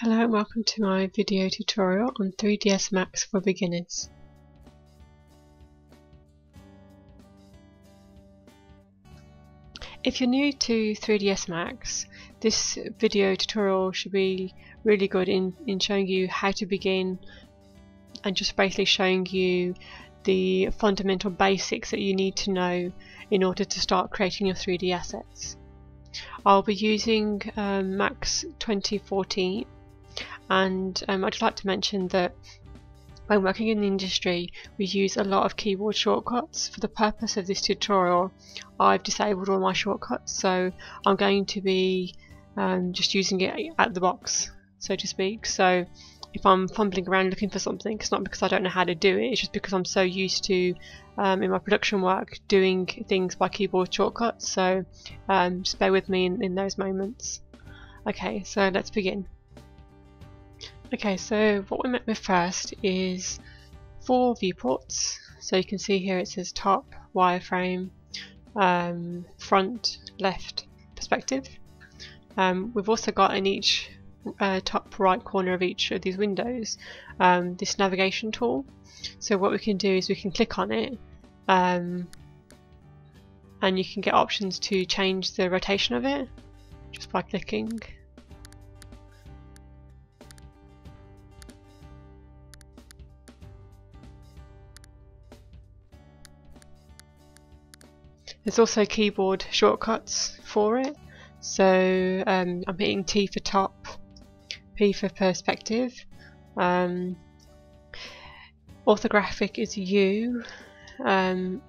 Hello and welcome to my video tutorial on 3ds Max for beginners. If you're new to 3ds Max, this video tutorial should be really good in showing you how to begin and just basically showing you the fundamental basics that you need to know in order to start creating your 3D assets. I'll be using Max 2014, and I'd just like to mention that when working in the industry we use a lot of keyboard shortcuts. For the purpose of this tutorial I've disabled all my shortcuts, so I'm going to be just using it at the box, so to speak. So if I'm fumbling around looking for something, it's not because I don't know how to do it, it's just because I'm so used to in my production work doing things by keyboard shortcuts, so just bear with me in those moments. Okay, so let's begin. Okay, so what we met with first is 4 viewports. So you can see here it says top, wireframe, front, left, perspective. We've also got in each top right corner of each of these windows this navigation tool. So what we can do is we can click on it and you can get options to change the rotation of it just by clicking. There's also keyboard shortcuts for it, so I'm hitting T for top, P for perspective, orthographic is U, L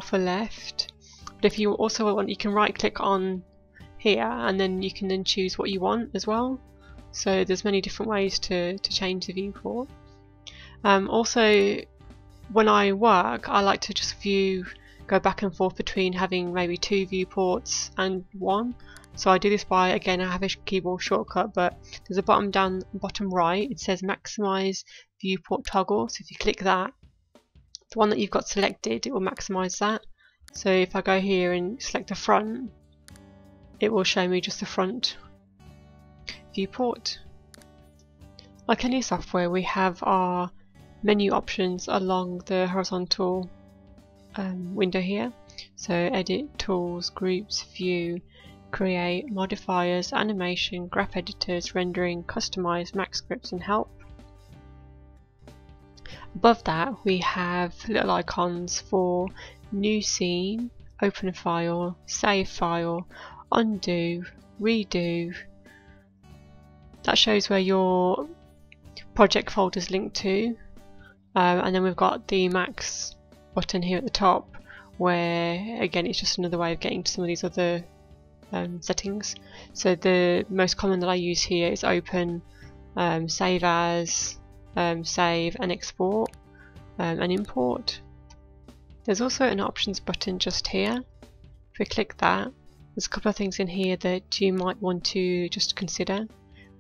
for left. But if you also want, you can right click on here and then you can then choose what you want as well. So there's many different ways to change the viewport. Also when I work I like to just go back and forth between having maybe 2 viewports and 1. So I do this by, again, I have a keyboard shortcut, but there's a bottom right, it says maximize viewport toggle. So if you click that, the one that you've got selected, it will maximize that. So if I go here and select the front, it will show me just the front viewport. Like any software, we have our menu options along the horizontal window here. So edit, tools, groups, view, create, modifiers, animation, graph editors, rendering, customize, max scripts and help. Above that we have little icons for new scene, open a file, save file, undo, redo. That shows where your project folder is linked to, and then we've got the max button here at the top, where again it's just another way of getting to some of these other settings. So the most common that I use here is open, save as, save and export, and import. There's also an options button just here. If we click that, there's a couple of things in here that you might want to just consider.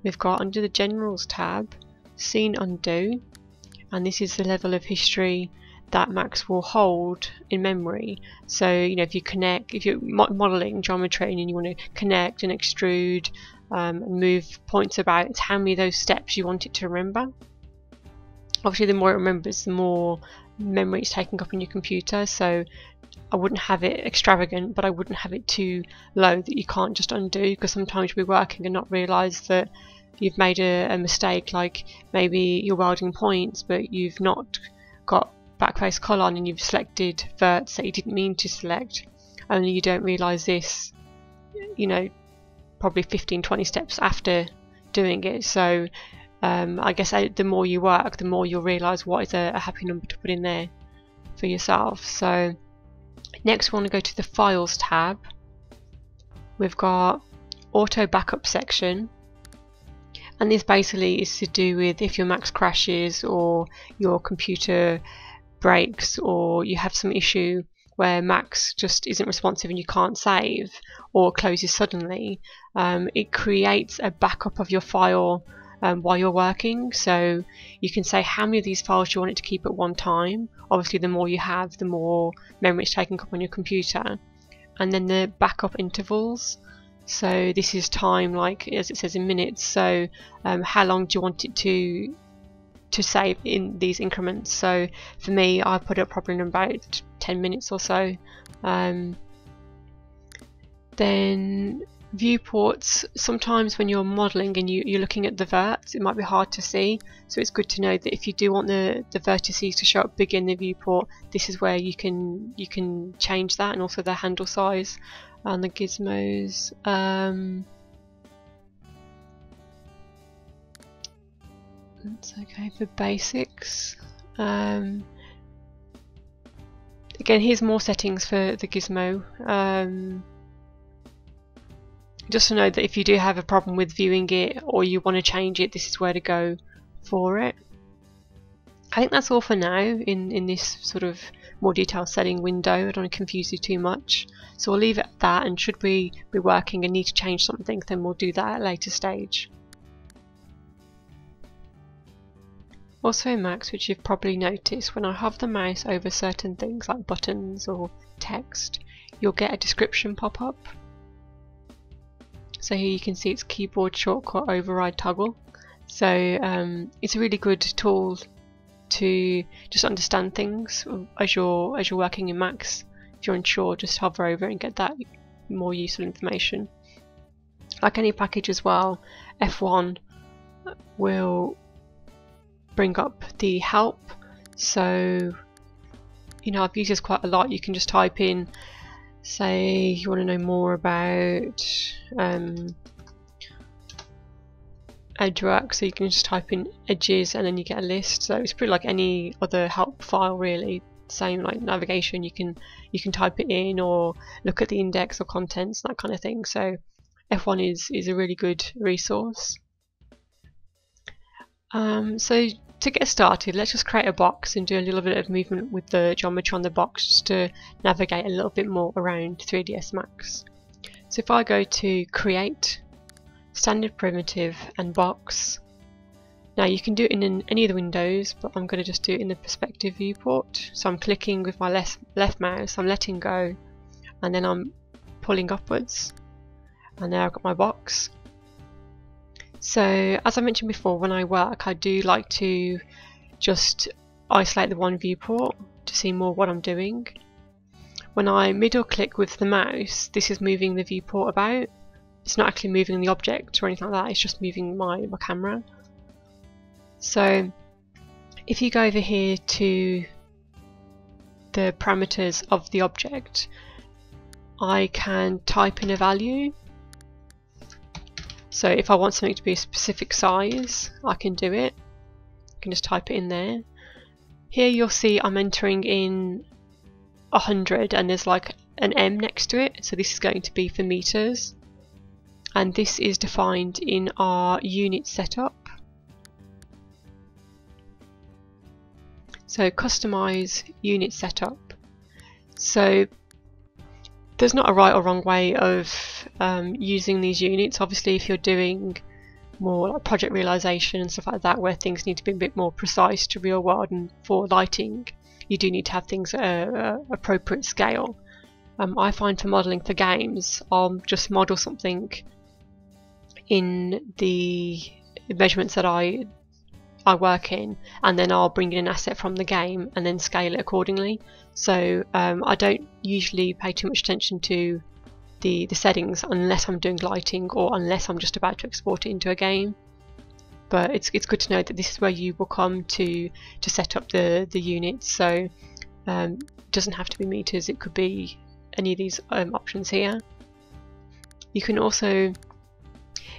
We've got under the Generals tab, Scene Undo, and this is the level of history that Max will hold in memory. So if you're modelling geometry and you want to connect and extrude and move points about, it's how many of those steps you want it to remember. Obviously the more it remembers, the more memory it's taking up in your computer, so I wouldn't have it extravagant, but I wouldn't have it too low that you can't just undo, because sometimes you'll be working and not realise that you've made a mistake, like maybe you're welding points but you've not got backface color on and you've selected verts that you didn't mean to select, only you don't realise this, probably 15-20 steps after doing it. So I guess the more you work, the more you'll realise what is a happy number to put in there for yourself. So next we want to go to the Files tab. We've got Auto Backup section, and this basically is to do with if your Max crashes or your computer breaks or you have some issue where Max just isn't responsive and you can't save or closes suddenly, it creates a backup of your file while you're working. So you can say how many of these files you want it to keep at one time. Obviously the more you have, the more memory it's taking up on your computer. And then the backup intervals. So this is time, like as it says, in minutes. So how long do you want it to save in these increments? So for me, I put it probably in about 10 minutes or so. Then viewports, sometimes when you're modelling and you're looking at the verts, it might be hard to see, so it's good to know that if you do want the vertices to show up big in the viewport, this is where you can change that, and also the handle size and the gizmos. That's okay for basics. Again, here's more settings for the gizmo. Just to know that if you do have a problem with viewing it or you want to change it, this is where to go for it. I think that's all for now in this sort of more detailed setting window. I don't want to confuse you too much, so we'll leave it at that, and should we be working and need to change something, then we'll do that at a later stage. Also in Max, which you've probably noticed, when I hover the mouse over certain things like buttons or text, you'll get a description pop up. So here you can see it's keyboard shortcut override toggle. So it's a really good tool to just understand things as you're working in Max. If you're unsure, just hover over and get that more useful information. Like any package as well, F1 will bring up the help. So I've used this quite a lot. You can just type in, say you want to know more about edge work, so you can just type in edges and then you get a list. So it's pretty like any other help file really. Same like navigation, you can type it in or look at the index or contents, that kind of thing. So F1 is a really good resource. So to get started, let's just create a box and do a little bit of movement with the geometry on the box just to navigate a little bit more around 3ds Max. So if I go to Create, Standard Primitive and Box, now you can do it in any of the windows, but I'm going to just do it in the perspective viewport. So I'm clicking with my left mouse, I'm letting go, and then I'm pulling upwards, and there I've got my box. So as I mentioned before, when I work, I do like to just isolate the one viewport to see more what I'm doing. When I middle click with the mouse, this is moving the viewport about. It's not actually moving the object or anything like that, it's just moving my camera. So if you go over here to the parameters of the object, I can type in a value. So if I want something to be a specific size, I can do it. I can just type it in there. Here you'll see I'm entering in 100 and there's like an M next to it, so this is going to be for meters, and this is defined in our unit setup. So customize unit setup. So there's not a right or wrong way of using these units. Obviously if you're doing more like project realization and stuff like that, where things need to be a bit more precise to real world, and for lighting you do need to have things at an appropriate scale. I find for modelling for games, I'll just model something in the measurements that I work in, and then I'll bring in an asset from the game and then scale it accordingly. So I don't usually pay too much attention to the settings unless I'm doing lighting or unless I'm just about to export it into a game. But it's good to know that this is where you will come to set up the units. So it doesn't have to be meters, it could be any of these options here. You can also,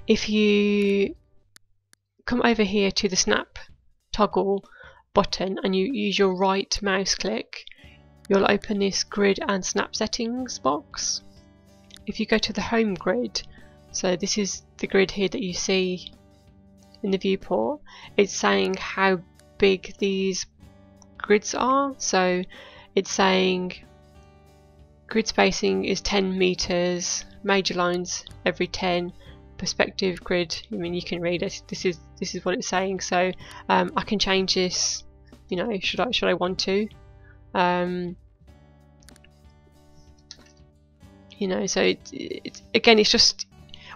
if you come over here to the snap toggle button and you use your right mouse click, you'll open this grid and snap settings box. If you go to the home grid, so this is the grid here that you see in the viewport, it's saying how big these grids are. So it's saying grid spacing is 10 meters, major lines every 10, perspective grid, I mean you can read it, this is what it's saying. So I can change this, should I want to, so it's again, it's just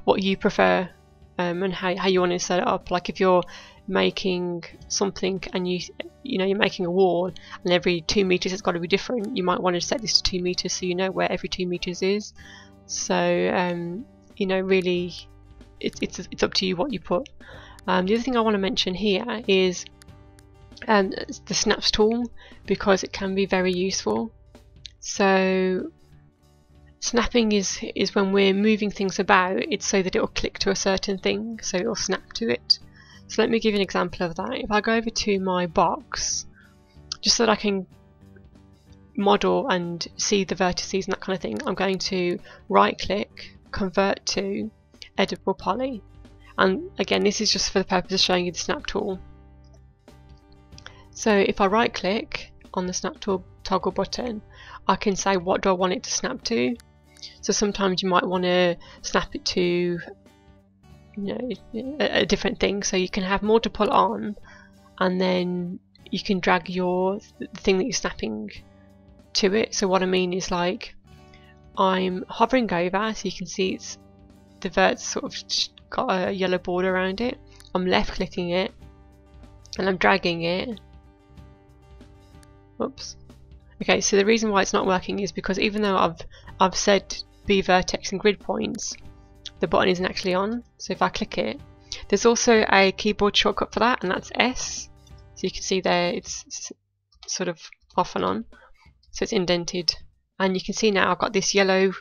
what you prefer and how you want to set it up. Like if you're making something and you're making a wall and every 2 meters it's got to be different, you might want to set this to 2 meters so you know where every 2 meters is. So really it's up to you what you put. The other thing I want to mention here is the snaps tool, because it can be very useful. So snapping is when we're moving things about, it's so that it will click to a certain thing, so it will snap to it. So let me give you an example of that. If I go over to my box, just so that I can model and see the vertices and that kind of thing, I'm going to right click, convert to editable poly, and again this is just for the purpose of showing you the snap tool. So if I right click on the snap tool toggle button, I can say what do I want it to snap to. So sometimes you might want to snap it to a different thing, so you can have multiple on, and then you can drag the thing that you're snapping to it. So what I mean is, like, I'm hovering over, so you can see it's the vert's sort of got a yellow border around it. I'm left clicking it and I'm dragging it. Oops. Okay, so the reason why it's not working is because even though I've said be vertex and grid points, the button isn't actually on. So if I click it, there's also a keyboard shortcut for that, and that's S. So you can see there it's sort of off and on, so it's indented, and you can see now I've got this yellow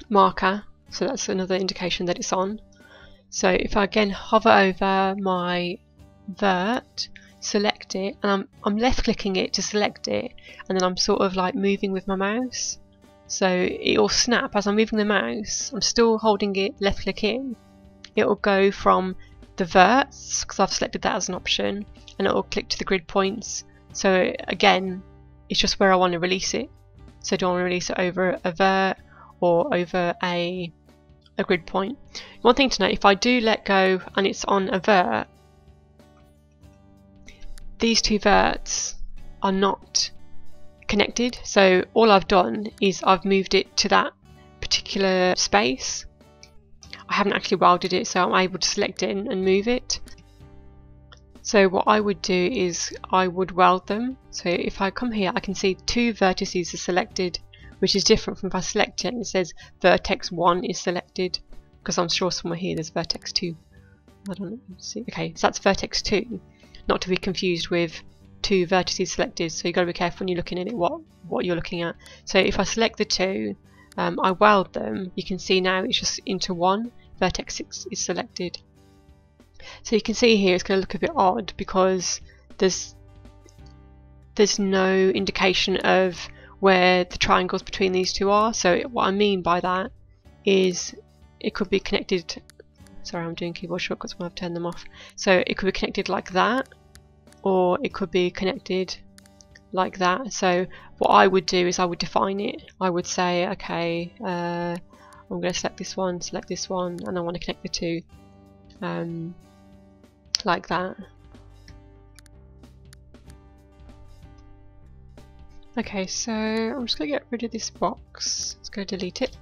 marker, so that's another indication that it's on. So if I again hover over my vert, select it, and I'm left clicking it to select it, and then I'm sort of like moving with my mouse, so it will snap as I'm moving the mouse. I'm still holding it left click in, it will go from the verts, because I've selected that as an option, and it will click to the grid points. So again, it's just where I want to release it. So do I want to release it over a vert or over a grid point? One thing to note, if I do let go and it's on a vert, these two verts are not connected, so all I've done is I've moved it to that particular space. I haven't actually welded it, so I'm able to select it and move it. So what I would do is I would weld them. So if I come here, I can see two vertices are selected, which is different from if I select it and it says vertex 1 is selected, because I'm sure somewhere here there's vertex 2. I don't know. See. Okay, so that's vertex 2, not to be confused with two vertices selected. So you've got to be careful when you're looking at it what you're looking at. So if I select the two, I weld them, you can see now it's just into one. Vertex 6 is selected. So you can see here it's going to look a bit odd because there's no indication of where the triangles between these two are. So what I mean by that is it could be connected, sorry I'm doing keyboard shortcuts when I've turned them off, so it could be connected like that, or it could be connected like that. So what I would do is I would define it. I would say, okay, I'm going to select this one, and I want to connect the two like that. Okay, so I'm just going to get rid of this box. Let's go delete it.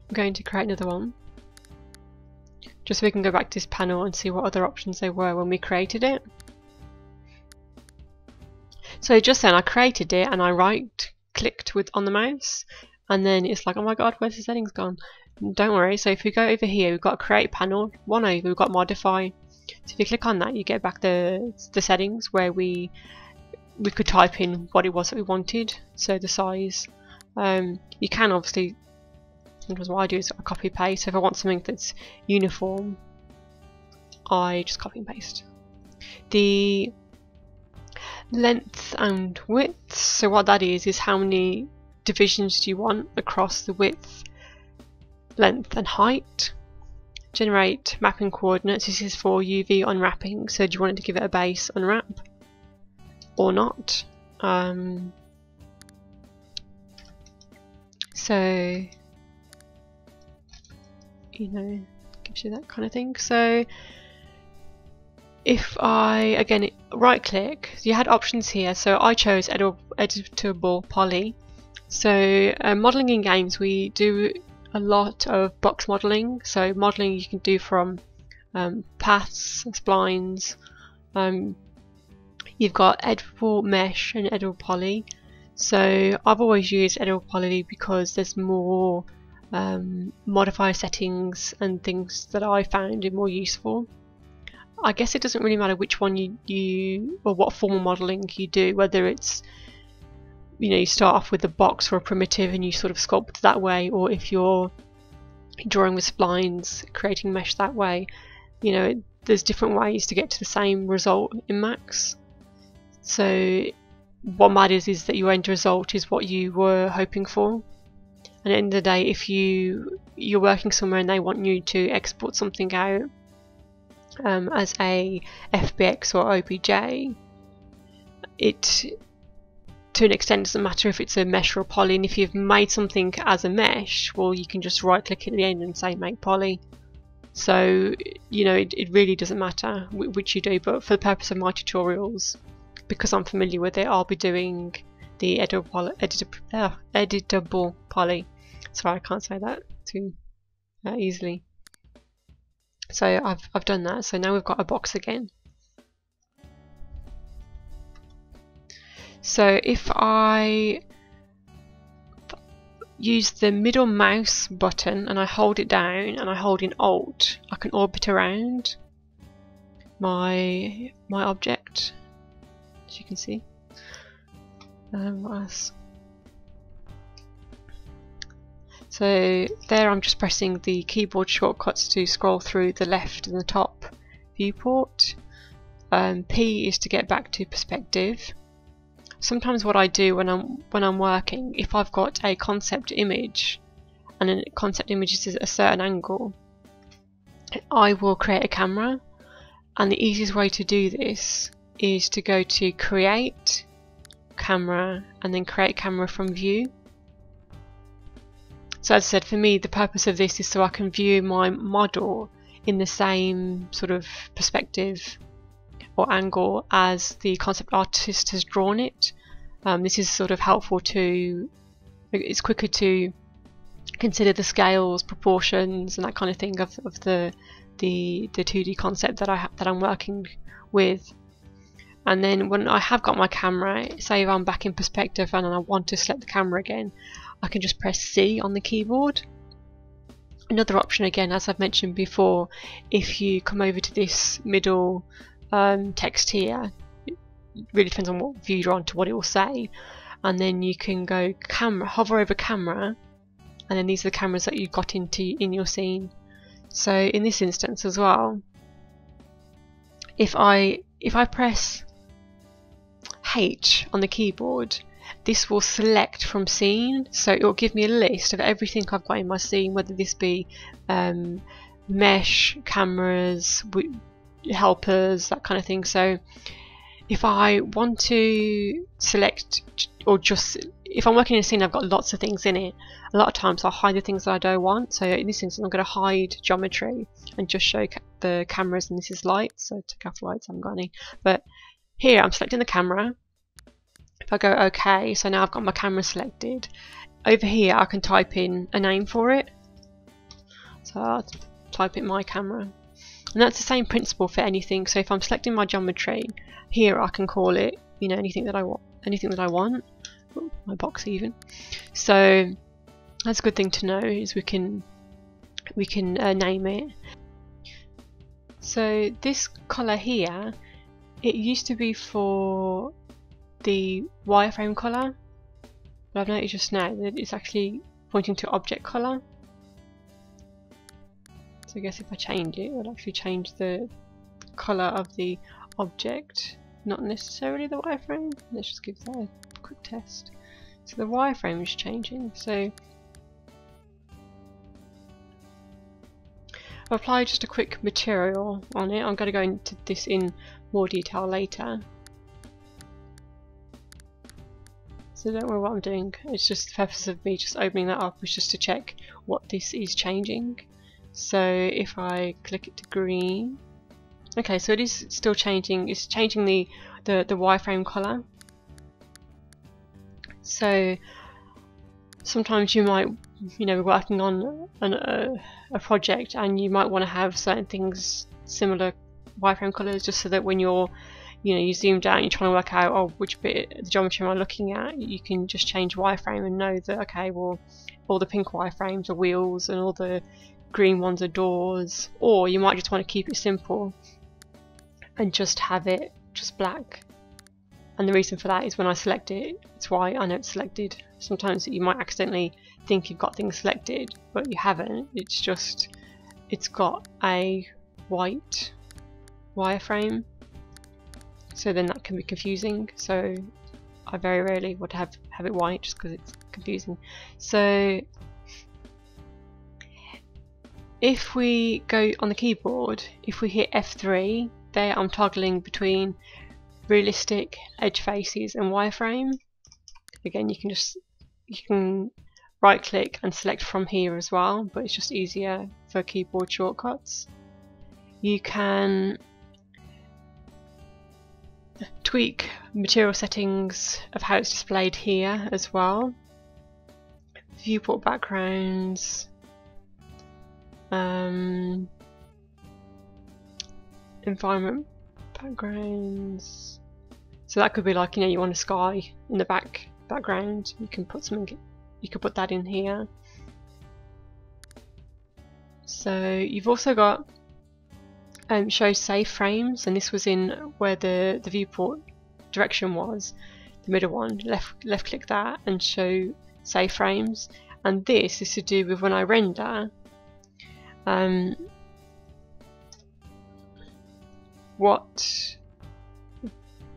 I'm going to create another one, just so we can go back to this panel and see what other options there were when we created it. So just then I created it and I right clicked on the mouse, and then it's like, oh my god, where's the settings gone? Don't worry, so if we go over here, we've got a create panel, one over, we've got modify. So if you click on that, you get back the settings where we could type in what it was that we wanted, so the size. You can obviously, sometimes what I do is I copy paste. So if I want something that's uniform, I just copy and paste. The length and width, so what that is how many divisions do you want across the width, length and height. Generate mapping coordinates, this is for UV unwrapping, so do you want it to give it a base unwrap or not? So gives you that kind of thing. So if I again right click, you had options here, so I chose editable poly. So modeling in games, we do a lot of box modelling. So modelling you can do from paths, splines. You've got editable mesh and editable poly. So I've always used editable poly because there's more modifier settings and things that I found are more useful. I guess it doesn't really matter which one you or what form of modelling you do, whether it's, you know, you start off with a box or a primitive and you sort of sculpt that way, or if you're drawing with splines, creating mesh that way. You know, there's different ways to get to the same result in Max. So what matters is that your end result is what you were hoping for. And at the end of the day, if you're working somewhere and they want you to export something out as a FBX or OBJ, it to an extent doesn't matter if it's a mesh or a poly. And if you've made something as a mesh, well, you can just right click at the end and say make poly. So, you know, it really doesn't matter which you do, but for the purpose of my tutorials, because I'm familiar with it, I'll be doing the editable poly. Sorry, I can't say that too easily. So I've done that. So now we've got a box again. So if I use the middle mouse button and I hold it down and I hold in Alt, I can orbit around my object, as you can see. What else? So there I'm just pressing the keyboard shortcuts to scroll through the left and the top viewport. P is to get back to perspective. Sometimes what I do when I'm working, if I've got a concept image and a concept image is at a certain angle, I will create a camera, and the easiest way to do this is to go to create camera and then create camera from view. So as I said, for me the purpose of this is so I can view my model in the same sort of perspective or angle as the concept artist has drawn it. This is sort of helpful to, it's quicker to consider the scales, proportions and that kind of thing of the 2D concept that I'm working with. And then when I have got my camera, say if I'm back in perspective and I want to select the camera again, I can just press C on the keyboard. Another option again, as I've mentioned before, if you come over to this middle text here, it really depends on what view you're on to what it will say, and then you can go camera, hover over camera, and then these are the cameras that you've got in your scene. So in this instance as well, if I press H on the keyboard, this will select from scene, so it will give me a list of everything I've got in my scene, whether this be mesh, cameras, helpers, that kind of thing. So if I want to select, or just if I'm working in a scene I've got lots of things in it, a lot of times I'll hide the things that I don't want. So in this instance I'm going to hide geometry and just show the cameras, and this is lights, so take off lights, I haven't got any. But here I'm selecting the camera. If I go OK, so now I've got my camera selected. Over here I can type in a name for it, so I'll type in my camera, and that's the same principle for anything. So if I'm selecting my geometry, here I can call it, you know, anything that I want, Ooh, my box even. So that's a good thing to know, is we can name it. So this colour here, it used to be for the wireframe colour, but I've noticed just now that it's actually pointing to object colour. So I guess if I change it, it'll actually change the colour of the object, not necessarily the wireframe. Let's just give that a quick test. So the wireframe is changing. So I'll apply just a quick material on it. I'm going to go into this in more detail later. So don't worry what I'm doing, it's just the purpose of me just opening that up was just to check what this is changing. So if I click it to green, okay, so it is still changing, it's changing the wireframe colour. So sometimes you might we're working on a project, and you might want to have certain things, similar wireframe colors, just so that when you're you zoomed out and you're trying to work out, oh, which bit of the geometry am I looking at, you can just change wireframe and know that, okay, well, all the pink wireframes are wheels and all the green ones are doors. Or you might just want to keep it simple and just have it just black. And the reason for that is when I select it, it's white. I know it's selected. Sometimes you might accidentally think you've got things selected, but you haven't. It's just, it's got a white wireframe, so then that can be confusing. So I very rarely would have it white, just because it's confusing. So if we go on the keyboard, if we hit F3, there I'm toggling between realistic edge faces and wireframe. Again, you can right click and select from here as well, but it's just easier for keyboard shortcuts. You can tweak material settings of how it's displayed here as well. Viewport backgrounds, environment backgrounds. So that could be like, you want a sky in the background. You can put something. You could put that in here. So you've also got show save frames, and this was in where the viewport direction was, the middle one. Left click that and show save frames, and this is to do with when I render what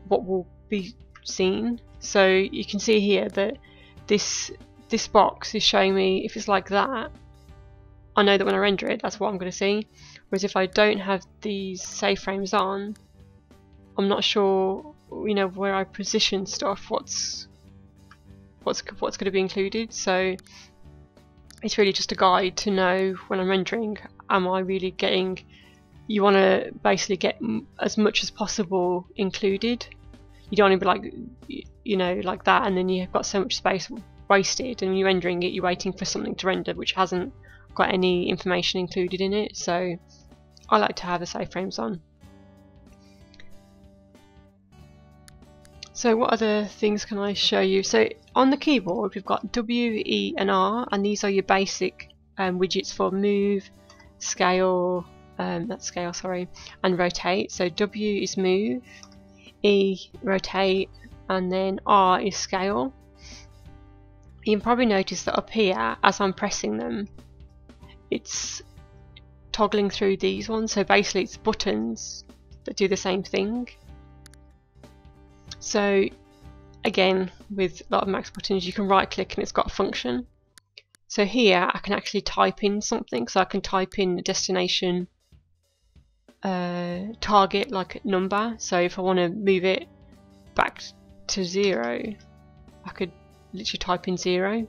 will be seen. So you can see here that this box is showing me, if it's like that, I know that when I render it, that's what I'm going to see. Whereas if I don't have these save frames on, I'm not sure, where I position stuff, what's going to be included. So it's really just a guide to know when I'm rendering, am I really getting, you want to basically get as much as possible included. You don't want to be like, like that, and then you've got so much space wasted, and when you're rendering it, you're waiting for something to render which hasn't got any information included in it. So I like to have the save frames on. So what other things can I show you? So on the keyboard we've got W, E and R, and these are your basic widgets for move, scale, and rotate. So W is move, E rotate, and then R is scale. You can probably notice that up here, as I'm pressing them, it's toggling through these ones. So basically it's buttons that do the same thing. So again, with a lot of Mac's buttons, you can right click and it's got a function. So here I can actually type in something. So I can type in the destination target, like number. So if I want to move it back to 0, I could literally type in 0.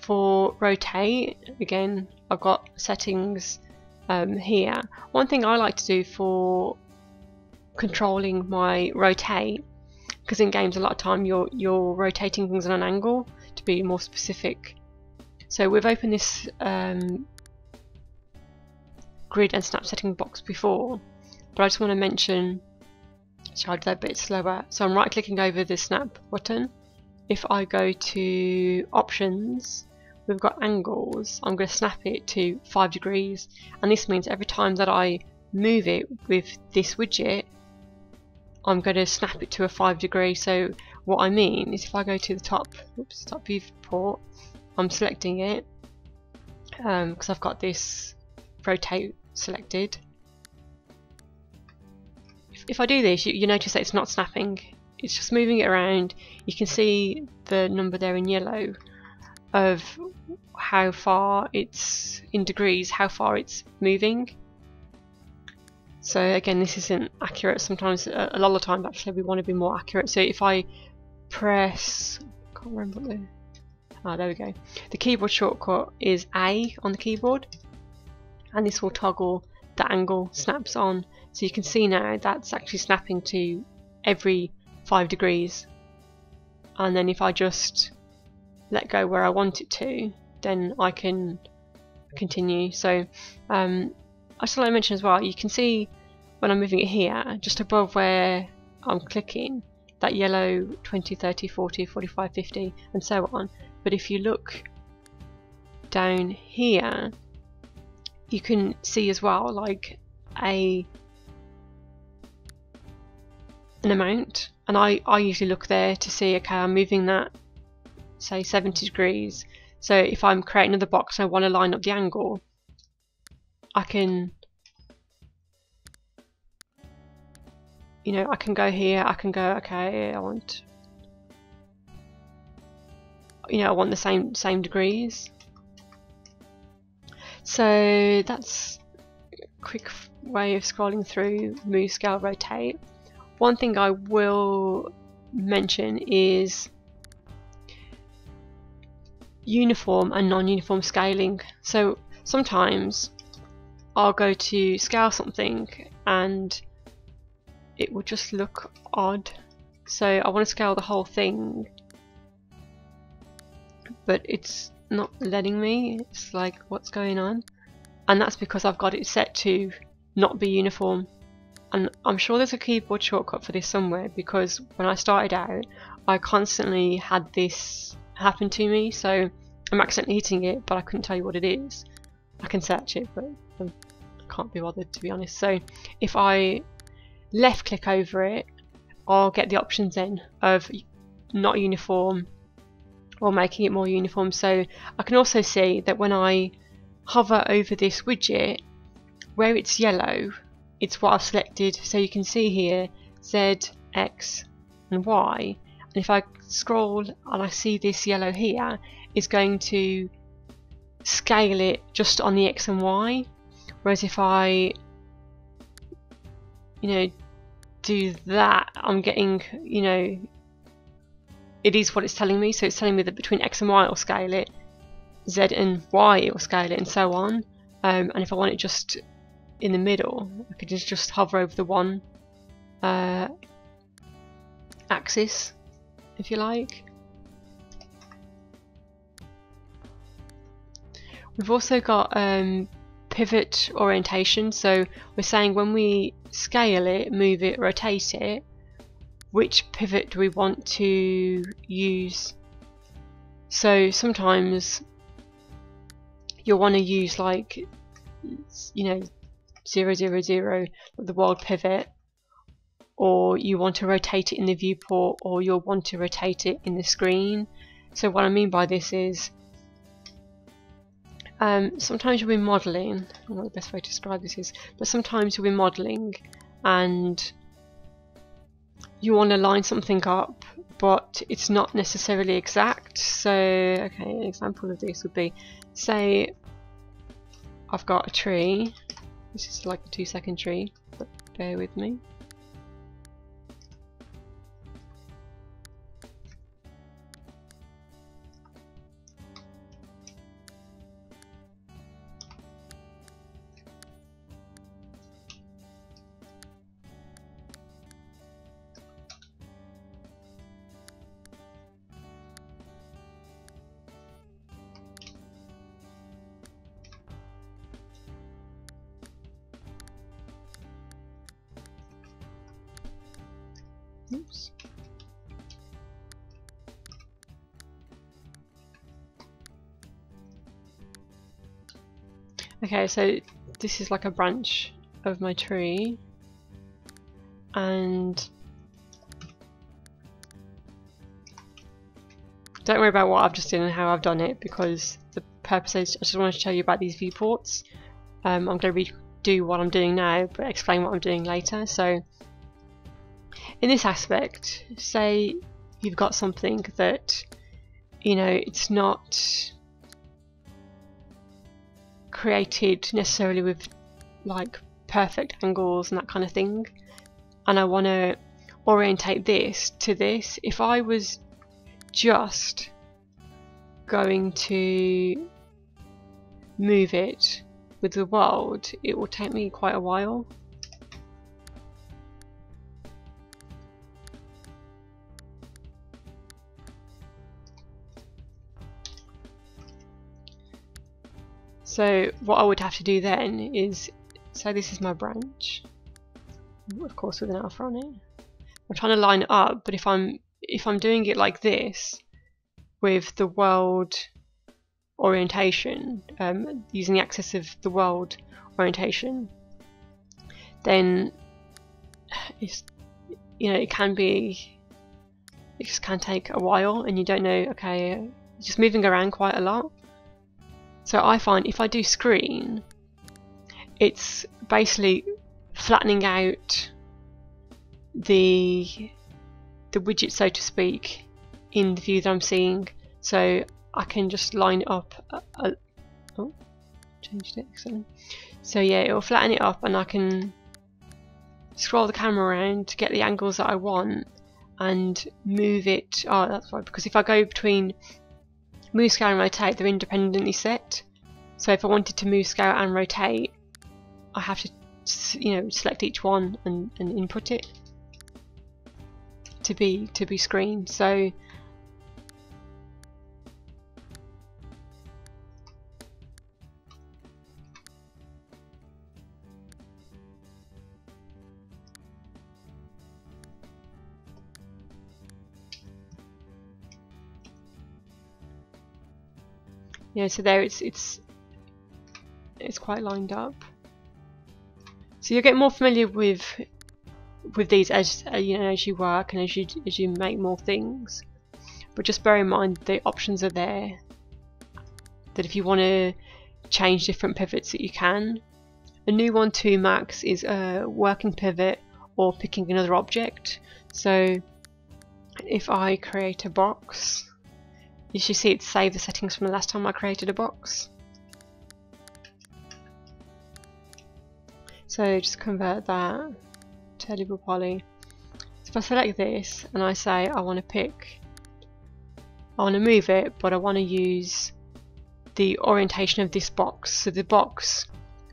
For rotate, again, I've got settings here. One thing I like to do for controlling my rotate, because in games a lot of time you're rotating things on an angle, to be more specific. So we've opened this grid and snap setting box before, but I just want to mention, so I'll do that a bit slower. So I'm right clicking over the snap button. If I go to options, we've got angles. I'm going to snap it to 5 degrees, and this means every time that I move it with this widget, I'm going to snap it to a 5 degree. So what I mean is if I go to the top viewport, I'm selecting it because I've got this rotate selected. If I do this, you notice that it's not snapping, it's just moving it around. You can see the number there in yellow of how far it's in degrees, how far it's moving. So again, this isn't accurate. Sometimes, a lot of the time actually, we want to be more accurate. So if I press, I can't remember what there we go. The keyboard shortcut is A on the keyboard, and this will toggle the angle snaps on. So you can see now that's actually snapping to every 5 degrees and then if I just let go where I want it to, then I can continue. So I just want to mention as well, you can see when I'm moving it here, just above where I'm clicking, that yellow 20, 30, 40, 45, 50 and so on. But if you look down here, you can see as well like an amount, and I usually look there to see, okay, I'm moving that say 70 degrees, so if I'm creating another box and I want to line up the angle, I can, you know, I can go here, I can go, okay, I want, you know, I want the same degrees. So that's a quick way of scrolling through move, scale, rotate. One thing I will mention is uniform and non-uniform scaling. So sometimes I'll go to scale something and it will just look odd. So I want to scale the whole thing, but it's not letting me. It's like, what's going on? And that's because I've got it set to not be uniform. And I'm sure there's a keyboard shortcut for this somewhere, because when I started out I constantly had this happen to me. So I'm accidentally hitting it, but I couldn't tell you what it is. I can search it, but I can't be bothered, to be honest. So if I left click over it, I'll get the options then of not uniform or making it more uniform. So I can also see that when I hover over this widget, where it's yellow, it's what I've selected. So you can see here Z, X and Y, and if I scroll and I see this yellow here, it's going to scale it just on the X and Y, whereas if I, you know, do that, I'm getting, you know, it is what it's telling me. So it's telling me that between X and Y it will scale it, Z and Y it will scale it, and so on. And if I want it just in the middle, I could just hover over the one axis, if you like. We've also got pivot orientation. So we're saying when we scale it, move it, rotate it, which pivot do we want to use? So sometimes you'll want to use, like, you know, 0, 0, 0, the world pivot, or you want to rotate it in the viewport, or you'll want to rotate it in the screen. So what I mean by this is, sometimes you'll be modelling, I don't know what the best way to describe this is, but sometimes you'll be modelling and you want to line something up, but it's not necessarily exact. So, okay, an example of this would be, say I've got a tree. This is like a 2-second tree, but bear with me. Oops. Okay, so this is like a branch of my tree, and don't worry about what I've just done and how I've done it, because the purpose is I just want to show you about these viewports. I'm going to redo what I'm doing now, but explain what I'm doing later. So in this aspect, say you've got something that, you know, it's not created necessarily with like perfect angles and that kind of thing, and I want to orientate this to this. If I was just going to move it with the world, it will take me quite a while. So what I would have to do then is, so this is my branch, of course with an alpha on it. I'm trying to line it up, but if I'm doing it like this with the world orientation, using the axis of the world orientation, then it's, you know, it just can take a while, and you don't know, okay, just moving around quite a lot. So I find if I do screen, it's basically flattening out the widget, so to speak, in the view that I'm seeing. So I can just line it up. Oh, changed it. Excellent. So yeah, it'll flatten it up, and I can scroll the camera around to get the angles that I want and move it. Oh, that's right, because if I go between move, scale and rotate, they're independently set. So if I wanted to move, scale and rotate, I have to, you know, select each one and input it to be screened. So yeah, so there it's quite lined up. So you'll get more familiar with these as you know, as you work and as you make more things. But just bear in mind the options are there, that if you want to change different pivots that you can. A new one to Max is a working pivot or picking another object. So if I create a box, you should see it save the settings from the last time I created a box. So just convert that to editable poly. So if I select this and I say I want to move it, but I want to use the orientation of this box. So the box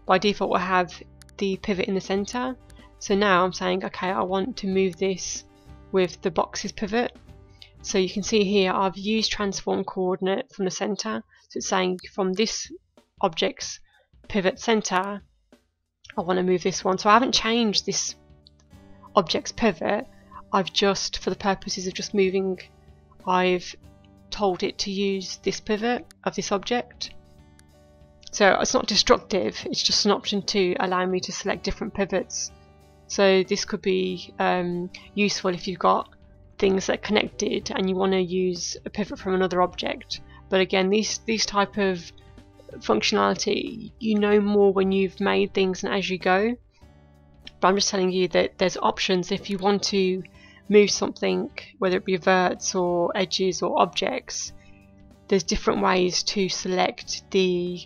by default will have the pivot in the center. So now I'm saying, okay, I want to move this with the box's pivot. So you can see here I've used transform coordinate from the center. So it's saying from this object's pivot center, I want to move this one. So I haven't changed this object's pivot. I've just, for the purposes of just moving, I've told it to use this pivot of this object. So it's not destructive, it's just an option to allow me to select different pivots. So this could be useful if you've got things that are connected and you want to use a pivot from another object. But again, these type of functionality, you know more when you've made things and as you go. But I'm just telling you that there's options if you want to move something, whether it be verts or edges or objects. There's different ways to select the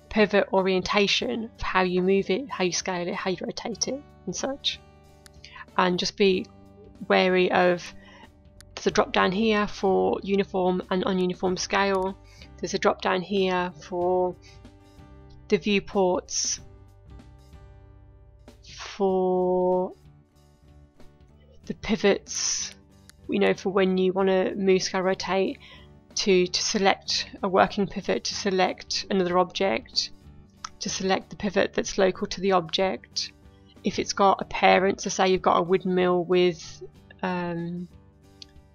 pivot orientation of how you move it, how you scale it, how you rotate it and such. And just be wary of, there's a drop down here for uniform and ununiform scale. There's a drop down here for the viewports, for the pivots, you know, for when you want to move, scale, rotate, to select a working pivot, to select another object, to select the pivot that's local to the object. If it's got a parent, so say you've got a windmill with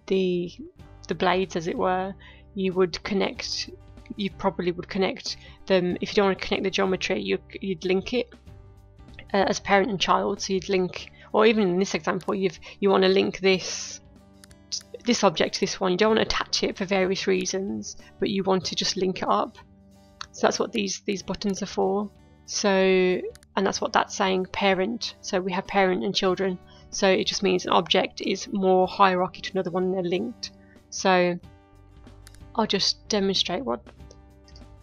the blades, as it were, you probably would connect them. If you don't want to connect the geometry, you'd link it as parent and child. So you'd link, or even in this example, you want to link this object to this one. You don't want to attach it for various reasons, but you want to just link it up. So that's what these buttons are for. So, and that's what that's saying, parent. So we have parent and children. So it just means an object is more hierarchy to another one and they're linked. So I'll just demonstrate what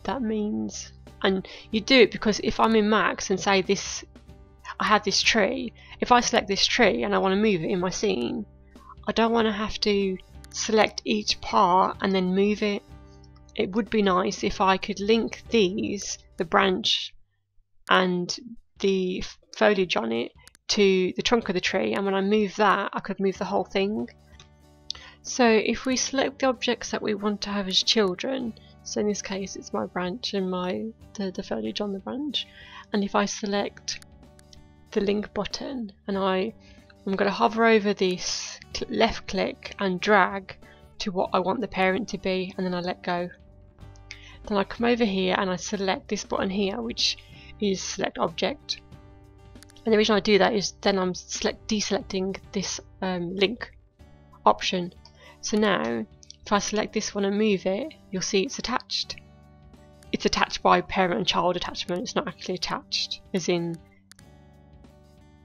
that means. And you do it because if I'm in Max and say this, I have this tree, if I select this tree and I want to move it in my scene, I don't want to have to select each part and then move it. It would be nice if I could link these, the branch and the foliage on it, to the trunk of the tree, and when I move that, I could move the whole thing. So if we select the objects that we want to have as children, So in this case it's my branch and the foliage on the branch, and if I select the link button and I'm going to hover over this, left click and drag to what I want the parent to be, and then I let go. Then I come over here and I select this button here, which is select object. And the reason I do that is then I'm deselecting this link option. So now if I select this one and move it, you'll see it's attached. It's attached by parent and child attachment. It's not actually attached as in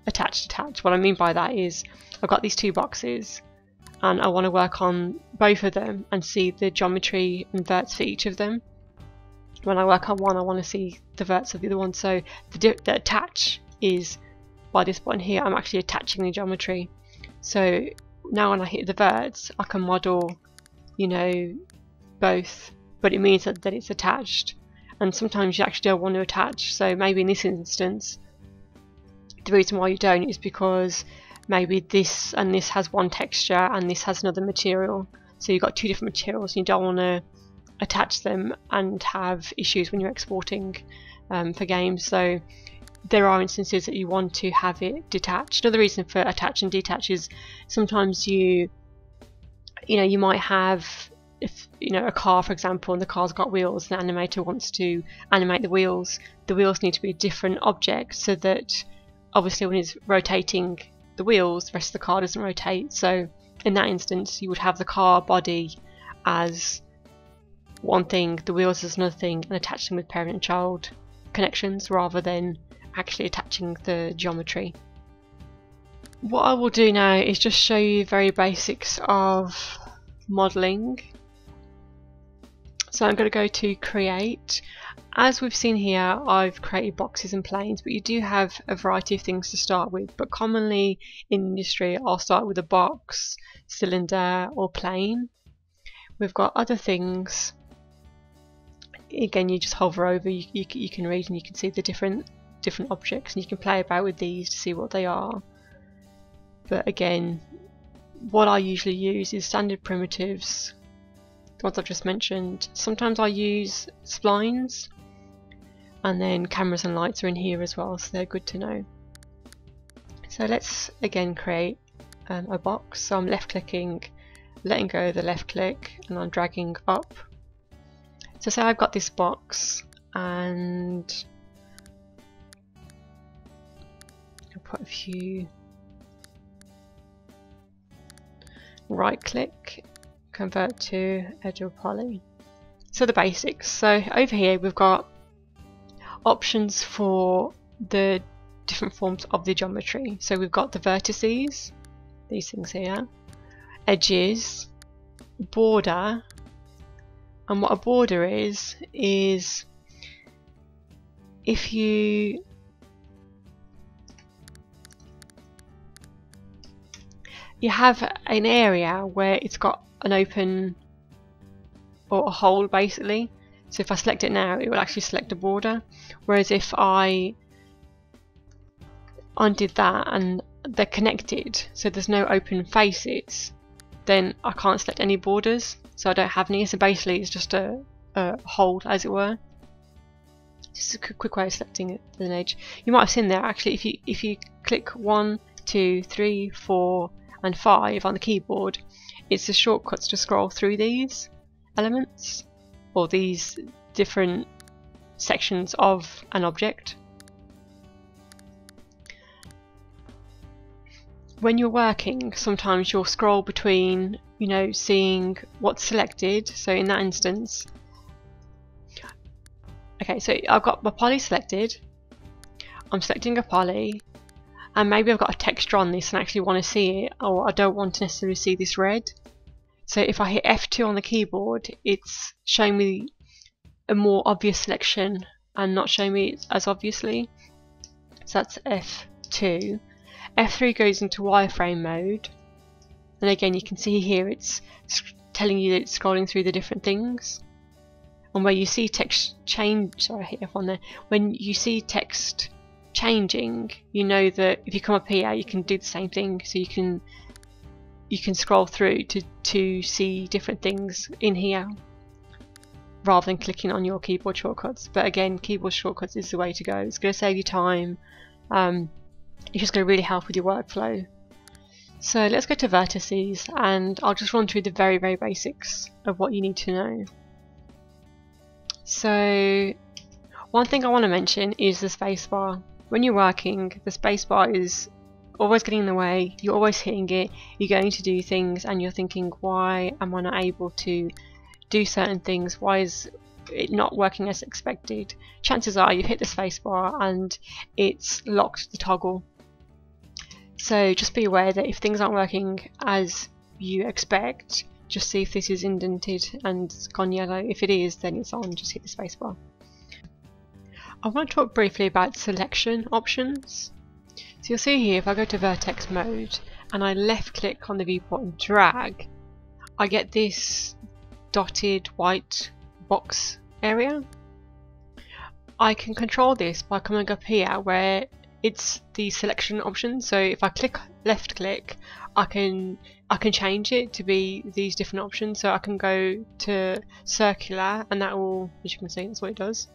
attached. What I mean by that is I've got these two boxes and I want to work on both of them and see the geometry and verts for each of them. When I work on one, I want to see the verts of the other one. So the attach is by this button here. I'm actually attaching the geometry. So now when I hit the verts, I can model, you know, both, but it means that it's attached. And sometimes you actually don't want to attach. So maybe in this instance, the reason why you don't is because maybe this and this has one texture and this has another material. So you've got two different materials and you don't want to attach them and have issues when you're exporting for games. So there are instances that you want to have it detached. Another reason for attach and detach is sometimes you might have, if you know, a car for example, and the car's got wheels and the animator wants to animate the wheels need to be a different object so that obviously when it's rotating the wheels, the rest of the car doesn't rotate. So in that instance you would have the car body as one thing, the wheels as another thing, and attach them with parent and child connections rather than actually attaching the geometry. What I will do now is just show you very basics of modelling. So I'm going to go to create. As we've seen here, I've created boxes and planes, but you do have a variety of things to start with, but commonly in industry I'll start with a box, cylinder or plane. We've got other things. Again, you just hover over, you can read and you can see the different objects, and you can play about with these to see what they are. But again, what I usually use is standard primitives, the ones I've just mentioned. Sometimes I use splines, and then cameras and lights are in here as well, so they're good to know. So let's again create a box. So I'm left clicking, letting go of the left click, and I'm dragging up. So say I've got this box and I'll put a few, right click, convert to edge or poly. So the basics. So over here we've got options for the different forms of the geometry. So we've got the vertices, these things here, edges, border. And what a border is if you have an area where it's got an open or a hole basically. So if I select it now, it will actually select a border. Whereas if I undid that and they're connected, so there's no open faces, then I can't select any borders. So I don't have any, so basically it's just a hole as it were. Just a quick way of selecting it as an edge. You might have seen there actually, if you click 1, 2, 3, 4 and 5 on the keyboard, it's the shortcuts to scroll through these elements or these different sections of an object. When you're working, sometimes you'll scroll between, you know, seeing what's selected. So in that instance, okay, so I've got my poly selected, I'm selecting a poly, and maybe I've got a texture on this and I actually want to see it, or I don't want to necessarily see this red. So if I hit F2 on the keyboard, it's showing me a more obvious selection and not showing me as obviously. So that's F2. F3 goes into wireframe mode, and again you can see here it's telling you that it's scrolling through the different things. And where you see text change, sorry I hit F1 there, when you see text changing, you know that if you come up here you can do the same thing, so you can scroll through to see different things in here. rather than clicking on your keyboard shortcuts. But again, keyboard shortcuts is the way to go. It's going to save you time. It's just going to really help with your workflow. So let's go to vertices, and I'll just run through the very basics of what you need to know. So one thing I want to mention is the spacebar. When you're working, the spacebar is always getting in the way, you're always hitting it, you're going to do things and you're thinking, why am I not able to do certain things, why is it not working as expected? Chances are you've hit the spacebar and it's locked the toggle. So just be aware that if things aren't working as you expect, just see if this is indented and it's gone yellow. If it is, then it's on, just hit the spacebar. I want to talk briefly about selection options. So you'll see here, if I go to Vertex mode and I left click on the viewport and drag, I get this dotted white box area. I can control this by coming up here where it's the selection option. So if I click left click, I can change it to be these different options. So I can go to circular, and that will, as you can see, that's what it does.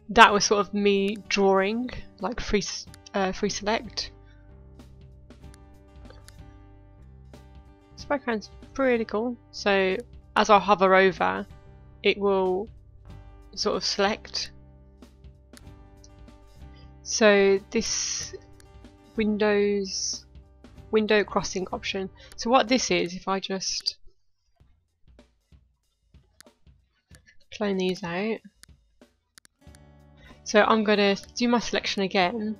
That was sort of me drawing, like free select. This background's pretty cool. So as I hover over, it will sort of select. So this window crossing option. So what this is, if I just clone these out. So I'm going to do my selection again, and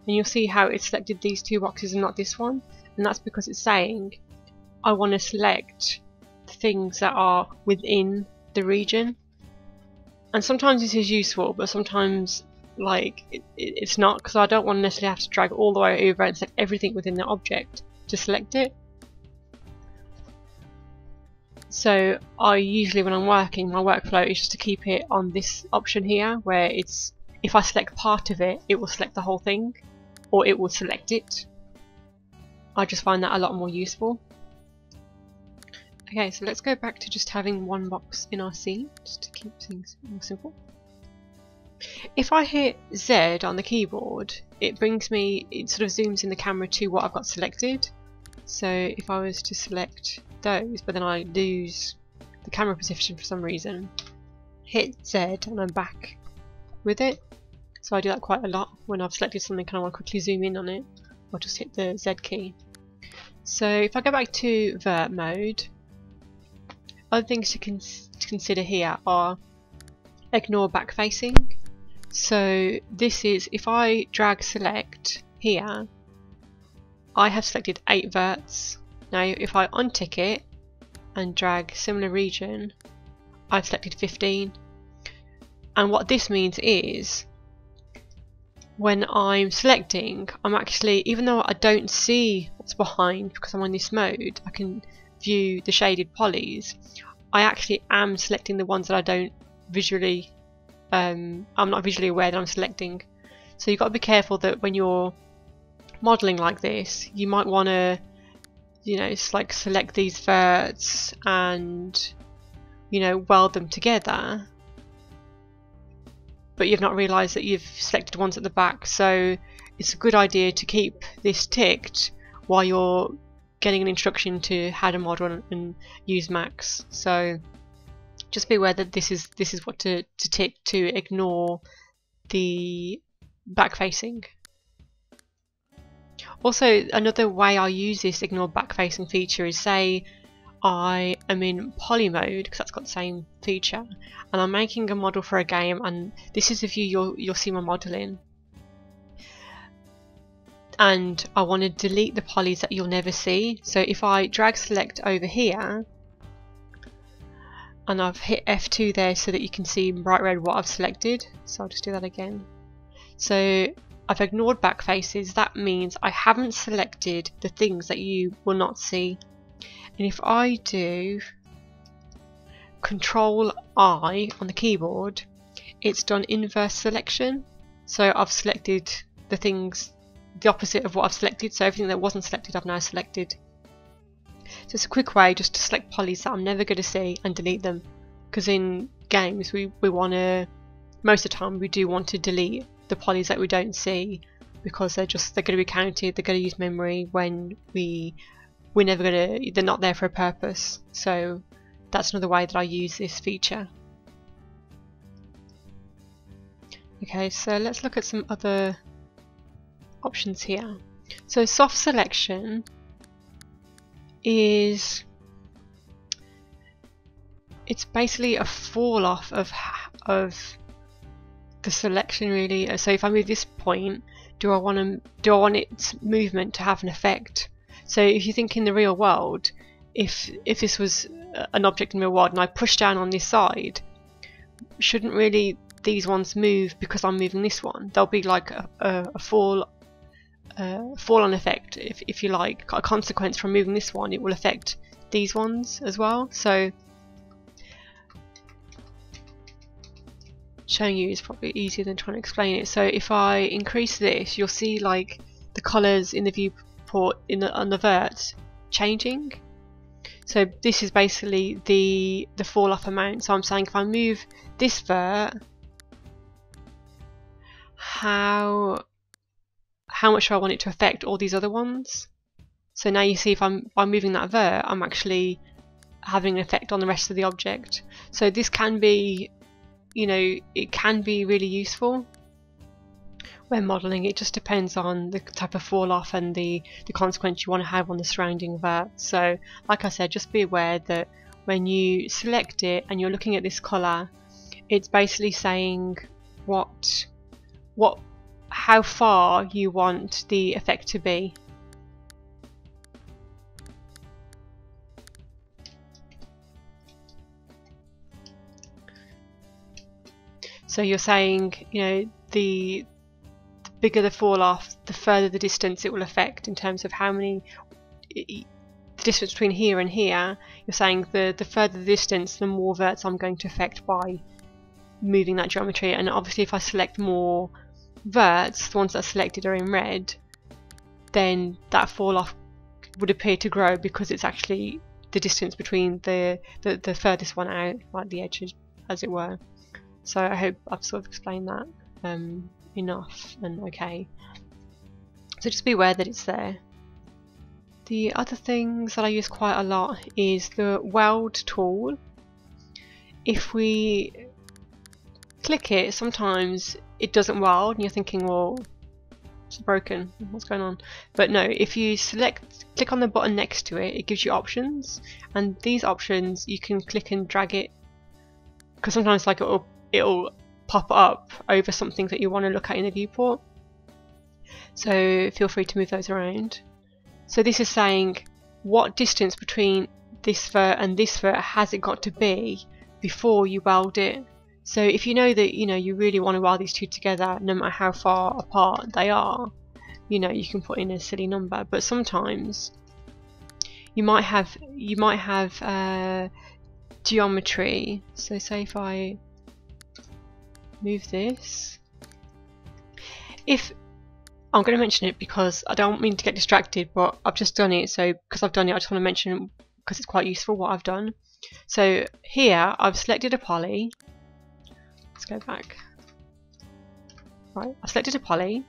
you'll see how it selected these two boxes and not this one, and that's because it's saying I want to select the things that are within the region. And sometimes this is useful, but sometimes it's not, because I don't want to necessarily have to drag all the way over and select everything within the object to select it. So I usually, when I'm working, my workflow is just to keep it on this option here, where it's, if I select part of it, it will select the whole thing, or it will select it. I just find that a lot more useful. Okay, so let's go back to just having one box in our scene, just to keep things more simple. If I hit Z on the keyboard, it brings me, it sort of zooms in the camera to what I've got selected. So if I was to select those, but then I lose the camera position for some reason, hit Z and I'm back with it. So I do that quite a lot when I've selected something and I want to quickly zoom in on it. I'll just hit the Z key. So if I go back to Vert mode, other things to consider here are ignore back facing. So this is, if I drag select here, I have selected 8 verts. Now if I untick it and drag similar region, I've selected 15. And what this means is, when I'm selecting, I'm actually, even though I don't see what's behind because I'm on this mode, I can view the shaded polys, I actually am selecting the ones that I don't visually, I'm not visually aware that I'm selecting. So you've got to be careful that when you're modelling like this, you might want to, you know, it's like select these verts and, you know, weld them together, but you've not realised that you've selected ones at the back. So it's a good idea to keep this ticked while you're getting an instruction to how to model and use Max. So just be aware that this is what to tick to ignore the back facing. Also, another way I use this ignore back facing feature is, say I am in poly mode, because that's got the same feature, and I'm making a model for a game, and this is the view you'll see my model in, and I want to delete the polys that you'll never see. So if I drag select over here and I've hit F2 there so that you can see in bright red what I've selected, so I'll just do that again. So I've ignored back faces. That means I haven't selected the things that you will not see. And if I do Control I on the keyboard, it's done inverse selection. So I've selected the things, the opposite of what I've selected. So everything that wasn't selected, I've now selected. So it's a quick way just to select polys that I'm never going to see and delete them, because in games we want to, most of the time we do want to delete the polys that we don't see, because they're going to be counted, they're going to use memory when they're not there for a purpose. So that's another way that I use this feature. Okay, so let's look at some other options here. So soft selection it's basically a fall off of the selection, really. So if I move this point, do I want its movement to have an effect? So if you think in the real world, if this was an object in the real world and I push down on this side, shouldn't really these ones move because I'm moving this one? There'll be like a fall on effect, if you like, a consequence from moving this one. It will affect these ones as well. So showing you is probably easier than trying to explain it. So if I increase this, you'll see like the colours in the viewport on the verts changing. So this is basically the fall off amount. So I'm saying if I move this vert, how much do I want it to affect all these other ones? So now you see if by moving that vert, I'm actually having an effect on the rest of the object. So this can be, it can be really useful when modelling. It just depends on the type of fall off and the consequence you want to have on the surrounding vert. So like I said, just be aware that when you select it and you're looking at this colour, it's basically saying how far you want the effect to be. So you're saying, the bigger the fall off, the further the distance it will affect in terms of how many, the distance between here and here. You're saying the further the distance, the more verts I'm going to affect by moving that geometry. And obviously if I select more verts, the ones that are selected are in red, then that fall off would appear to grow because it's actually the distance between the furthest one out, like the edges as it were. So I hope I've sort of explained that enough and okay. So just be aware that it's there. The other things that I use quite a lot is the weld tool. If we click it, sometimes it doesn't weld and you're thinking, well, it's broken, what's going on? But no, if you click on the button next to it, it gives you options, and these options you can click and drag it, because sometimes like it'll pop up over something that you want to look at in the viewport. So feel free to move those around. So this is saying what distance between this vert and this vert has it got to be before you weld it. So if you know that you really want to weld these two together, no matter how far apart they are, you can put in a silly number. But sometimes you might have geometry. So say if I move this, if I'm going to mention it because I don't mean to get distracted, but I've just done it. So because I've done it, I just want to mention it because it's quite useful what I've done. So here I've selected a poly. Let's go back. Right, I've selected a poly.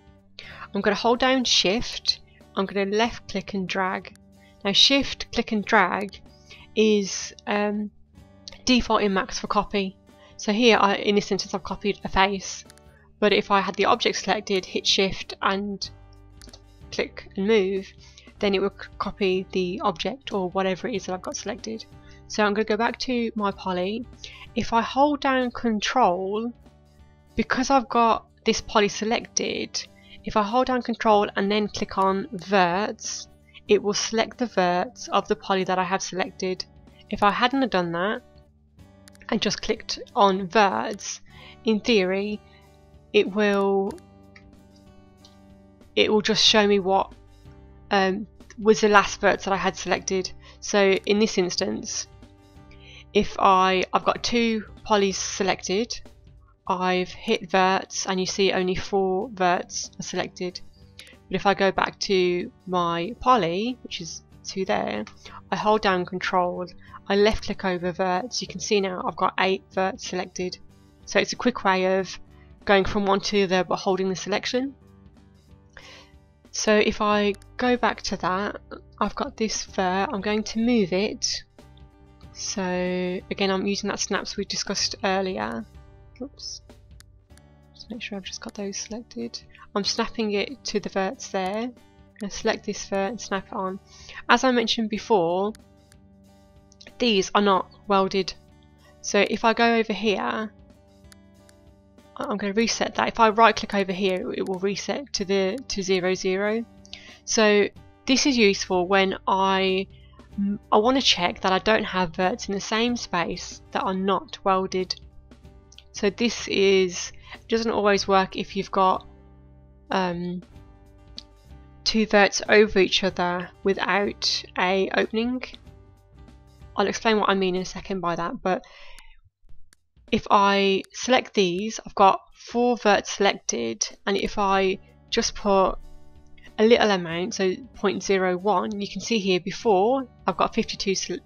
I'm going to hold down Shift. I'm going to left click and drag. Now Shift, click and drag is default in Max for copy. So here, in this instance, I've copied a face. But if I had the object selected, hit Shift and click and move, then it will copy the object or whatever it is that I've got selected. So I'm going to go back to my poly. If I hold down Control, because I've got this poly selected, if I hold down Control and then click on Verts, it will select the verts of the poly that I have selected. If I hadn't have done that and just clicked on Verts, in theory, it will just show me what was the last verts that I had selected. So in this instance, if I've got two polys selected, I've hit verts and you see only 4 verts are selected. But if I go back to my poly, which is to there, I hold down Control, I left click over verts. You can see now I've got 8 verts selected. So it's a quick way of going from one to the other but holding the selection. So if I go back to that, I've got this vert, I'm going to move it. So again, I'm using that snaps we discussed earlier. Oops. Just make sure I've just got those selected. I'm snapping it to the verts there. I'm going to select this vert and snap it on. As I mentioned before, these are not welded. So if I go over here, I'm going to reset that. If I right click over here, it will reset to 0, 0. So this is useful when I want to check that I don't have verts in the same space that are not welded. So this doesn't always work if you've got 2 verts over each other without a opening. I'll explain what I mean in a second by that, but if I select these, I've got 4 verts selected, and if I just put a little amount, so 0.01, you can see here before I've got 52,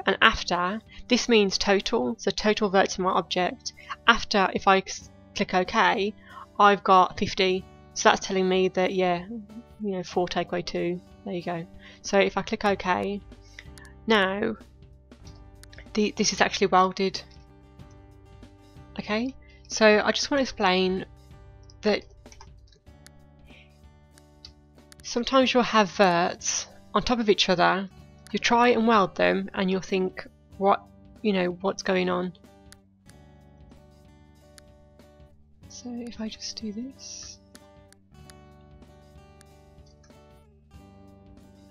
and after, this means total, so total verts in my object. After, if I click OK, I've got 50, so that's telling me that, yeah, 4 take away 2, there you go. So if I click OK, now this is actually welded. Okay, so I just want to explain that sometimes you'll have verts on top of each other, you try and weld them and you'll think, what's going on? So if I just do this.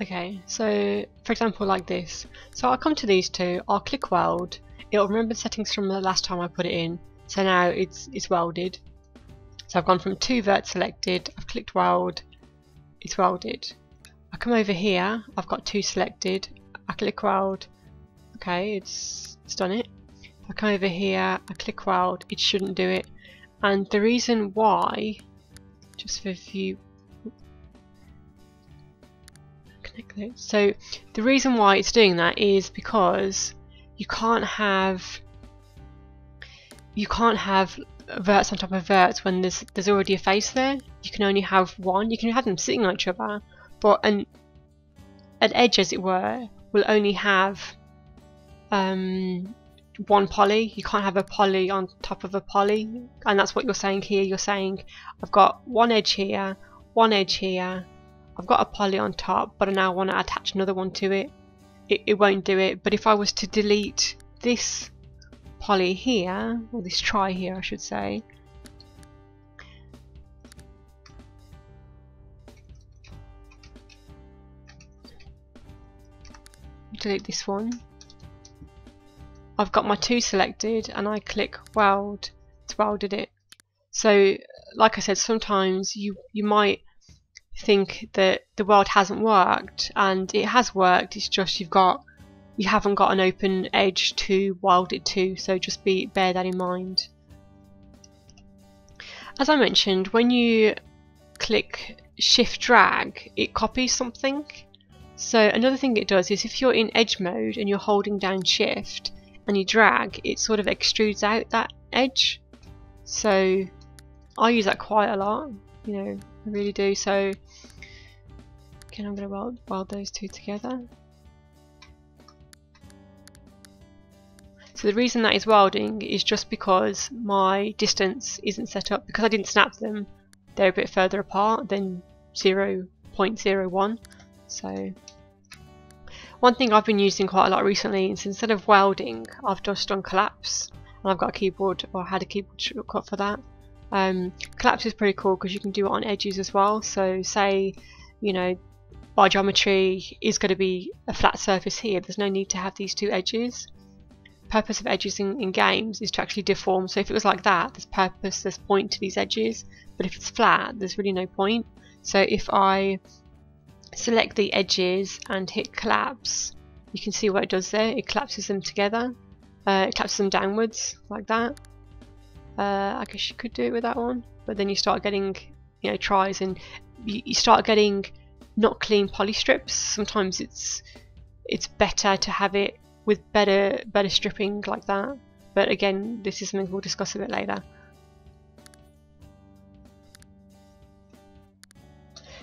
Okay, so for example like this. So I'll come to these two, I'll click weld, it'll remember the settings from the last time I put it in, so now it's welded. So I've gone from 2 verts selected, I've clicked weld, it's welded. I come over here, I've got 2 selected, I click weld, okay, it's done it. If I come over here, I click weld, it shouldn't do it. And the reason why, just for a few, connect those. So the reason why it's doing that is because you can't have verts on top of verts when there's already a face there. You can only have one. You can have them sitting on each other, but an edge, as it were, will only have one poly. You can't have a poly on top of a poly, and that's what you're saying here. You're saying I've got one edge here, one edge here, I've got a poly on top, but I now want to attach another one to it. It won't do it. But if I was to delete this poly here, or this try here I should say, delete this one, I've got my 2 selected and I click weld, it's welded it. So like I said, sometimes you might think that the weld hasn't worked, and it has worked, it's just you haven't got an open edge to weld it to, so just bear that in mind. As I mentioned, when you click shift drag, it copies something. So another thing it does is if you're in edge mode and you're holding down shift and you drag, it sort of extrudes out that edge. So I use that quite a lot, I really do. So again, I'm going to weld those 2 together. So the reason that is welding is just because my distance isn't set up, because I didn't snap them, they're a bit further apart than 0.01. So one thing I've been using quite a lot recently is instead of welding, I've just done collapse, and I've got a keyboard, or had a keyboard shortcut for that. Collapse is pretty cool because you can do it on edges as well. So say, my geometry is going to be a flat surface here, there's no need to have these 2 edges. Purpose of edges in games is to actually deform. So if it was like that, there's point to these edges, but if it's flat, there's really no point. So if I select the edges and hit collapse, you can see what it does there. It collapses them together, it collapses them downwards like that. I guess you could do it with that one, but then you start getting tries, and you start getting not clean poly strips. Sometimes it's better to have it with better stripping like that, but again, this is something we'll discuss a bit later.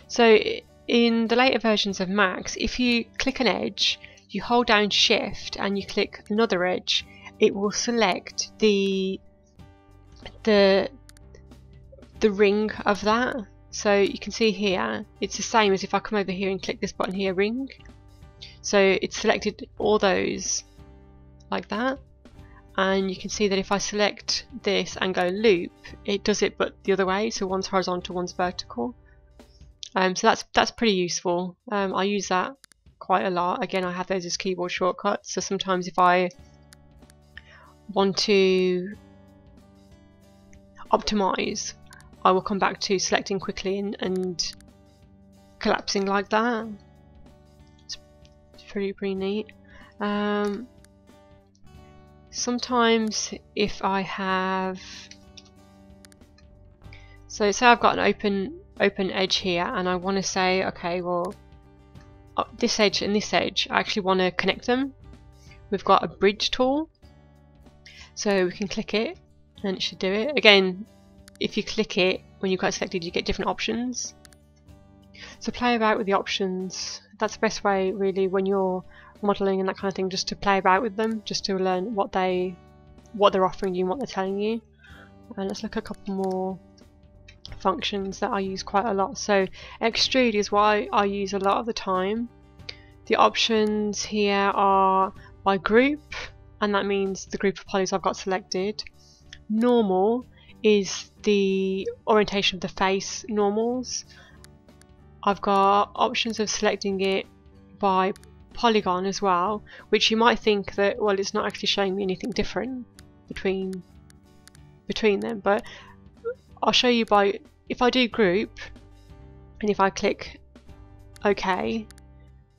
So in the later versions of Macs, if you click an edge, you hold down Shift and you click another edge, it will select the ring of that. So you can see here, it's the same as if I come over here and click this button here, ring. So it's selected all those like that, and you can see that if I select this and go loop, it does it but the other way, so one's horizontal, one's vertical. So that's pretty useful. I use that quite a lot. Again, I have those as keyboard shortcuts, so sometimes if I want to optimize, I will come back to selecting quickly and collapsing like that. It's pretty neat. Sometimes if I have, so say I've got an open edge here and I want to say, okay, well, this edge and this edge, I actually want to connect them. We've got a bridge tool, so we can click it and it should do it. Again, if you click it when you've got it selected, you get different options. So play about with the options. That's the best way really when you're modelling and that kind of thing, just to play about with them, just to learn what they're offering you and what they're telling you. And let's look at a couple more functions that I use quite a lot. So extrude is what I use a lot of the time. The options here are by group, and that means the group of polys I've got selected. Normal is the orientation of the face normals. I've got options of selecting it by polygon as well, which you might think that, well, it's not actually showing me anything different between them, but I'll show you by, if I do group and if I click OK,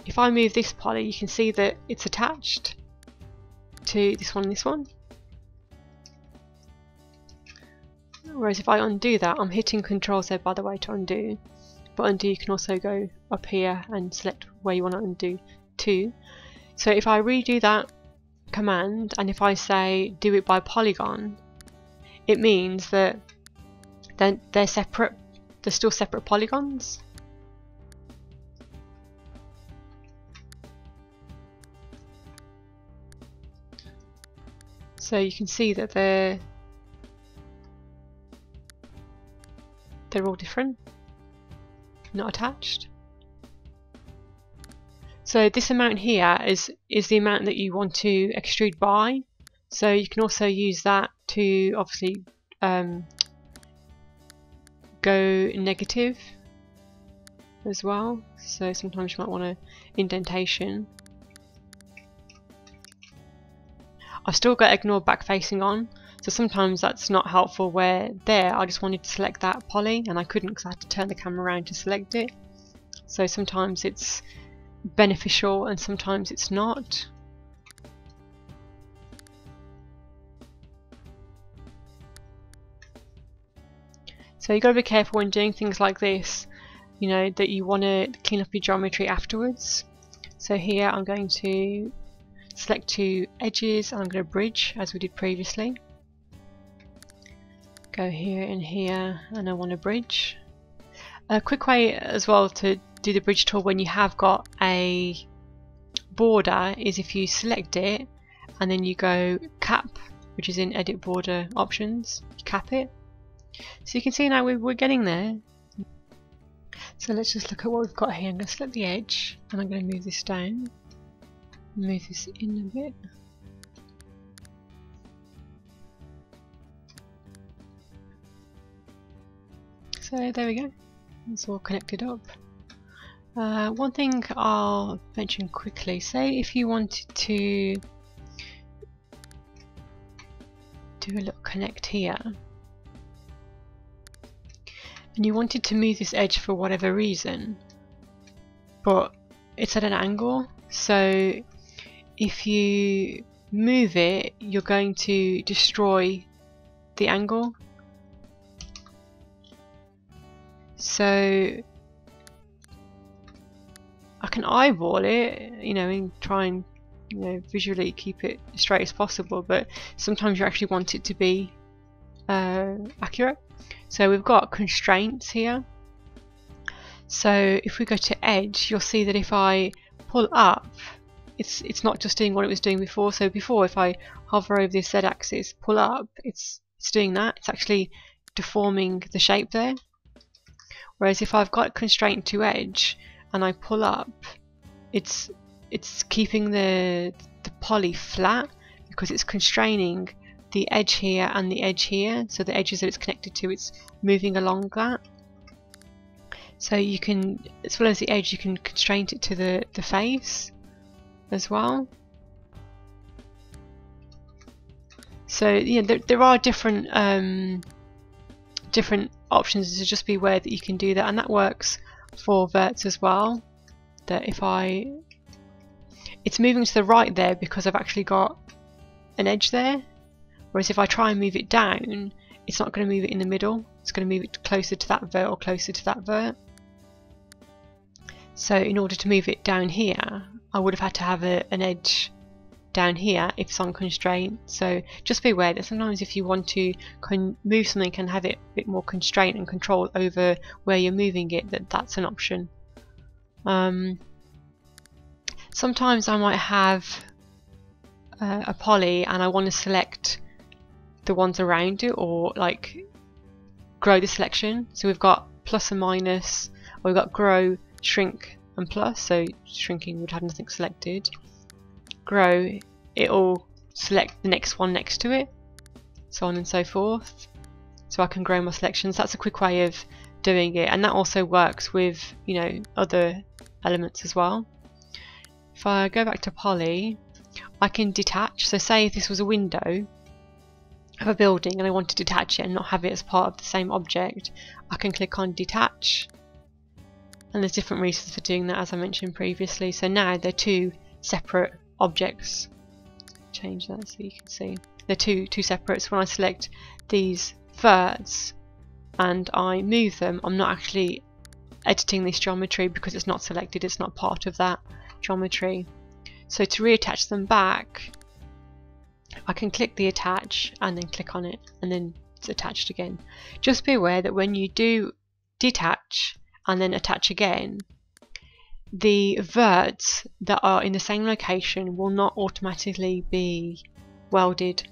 if I move this poly, you can see that it's attached to this one and this one. Whereas if I undo that, I'm hitting Control Z by the way to undo, but undo you can also go up here and select where you want to undo to. So if I redo that command and if I say do it by polygon, it means that they're separate, they're still separate polygons. So you can see that they're all different, not attached. So this amount here is the amount that you want to extrude by. So you can also use that to obviously go negative as well. So sometimes you might want an indentation. I've still got ignore back facing on, so sometimes that's not helpful, where there I just wanted to select that poly and I couldn't because I had to turn the camera around to select it. So sometimes it's beneficial and sometimes it's not. So you've got to be careful when doing things like this, you know, that you want to clean up your geometry afterwards. So here I'm going to select two edges and I'm going to bridge as we did previously. Go here and here and I want to bridge. A quick way as well to do the bridge tool when you have got a border is if you select it and then you go cap, which is in edit border options, you cap it. So you can see now we're getting there. So let's just look at what we've got here. I'm going to select the edge and I'm going to move this down. Move this in a bit. So there we go. It's all connected up. One thing I'll mention quickly, say if you wanted to do a little connect here and you wanted to move this edge for whatever reason, but it's at an angle, so if you move it you're going to destroy the angle. So I can eyeball it, you know, and try and, you know, visually keep it as straight as possible, but sometimes you actually want it to be accurate. So we've got constraints here. So if we go to edge, you'll see that if I pull up, it's not just doing what it was doing before. So before, if I hover over the Z axis, pull up, it's doing that. It's actually deforming the shape there. Whereas if I've got constraint to edge and I pull up, it's keeping the poly flat because it's constraining the edge here and the edge here. So the edges that it's connected to, it's moving along that. So you can, as well as the edge, you can constrain it to the face as well. So yeah, there are different different options, to just be aware that you can do that, and that works for verts as well. That if it's moving to the right there because I've actually got an edge there, whereas if I try and move it down, it's not going to move it in the middle, it's going to move it closer to that vert or closer to that vert. So in order to move it down here, I would have had to have an edge down here if it's on constraint. So just be aware that sometimes if you want to move something and have it a bit more constraint and control over where you're moving it, that's an option. Sometimes I might have a poly and I want to select the ones around it, or like grow the selection. So we've got plus and minus, or we've got grow, shrink and plus. So shrinking would have nothing selected. Grow, it'll select the next one next to it, so on and so forth. So I can grow my selections. That's a quick way of doing it, and that also works with, you know, other elements as well. If I go back to poly, I can detach. So say if this was a window of a building and I want to detach it and not have it as part of the same object, I can click on detach, and there's different reasons for doing that, as I mentioned previously. So now they're two separate objects. Change that so you can see they're two separate. So when I select these verts and I move them, I'm not actually editing this geometry because it's not selected, it's not part of that geometry. So to reattach them back, I can click the attach and then click on it, and then it's attached again. Just be aware that when you do detach and then attach again, the verts that are in the same location will not automatically be welded.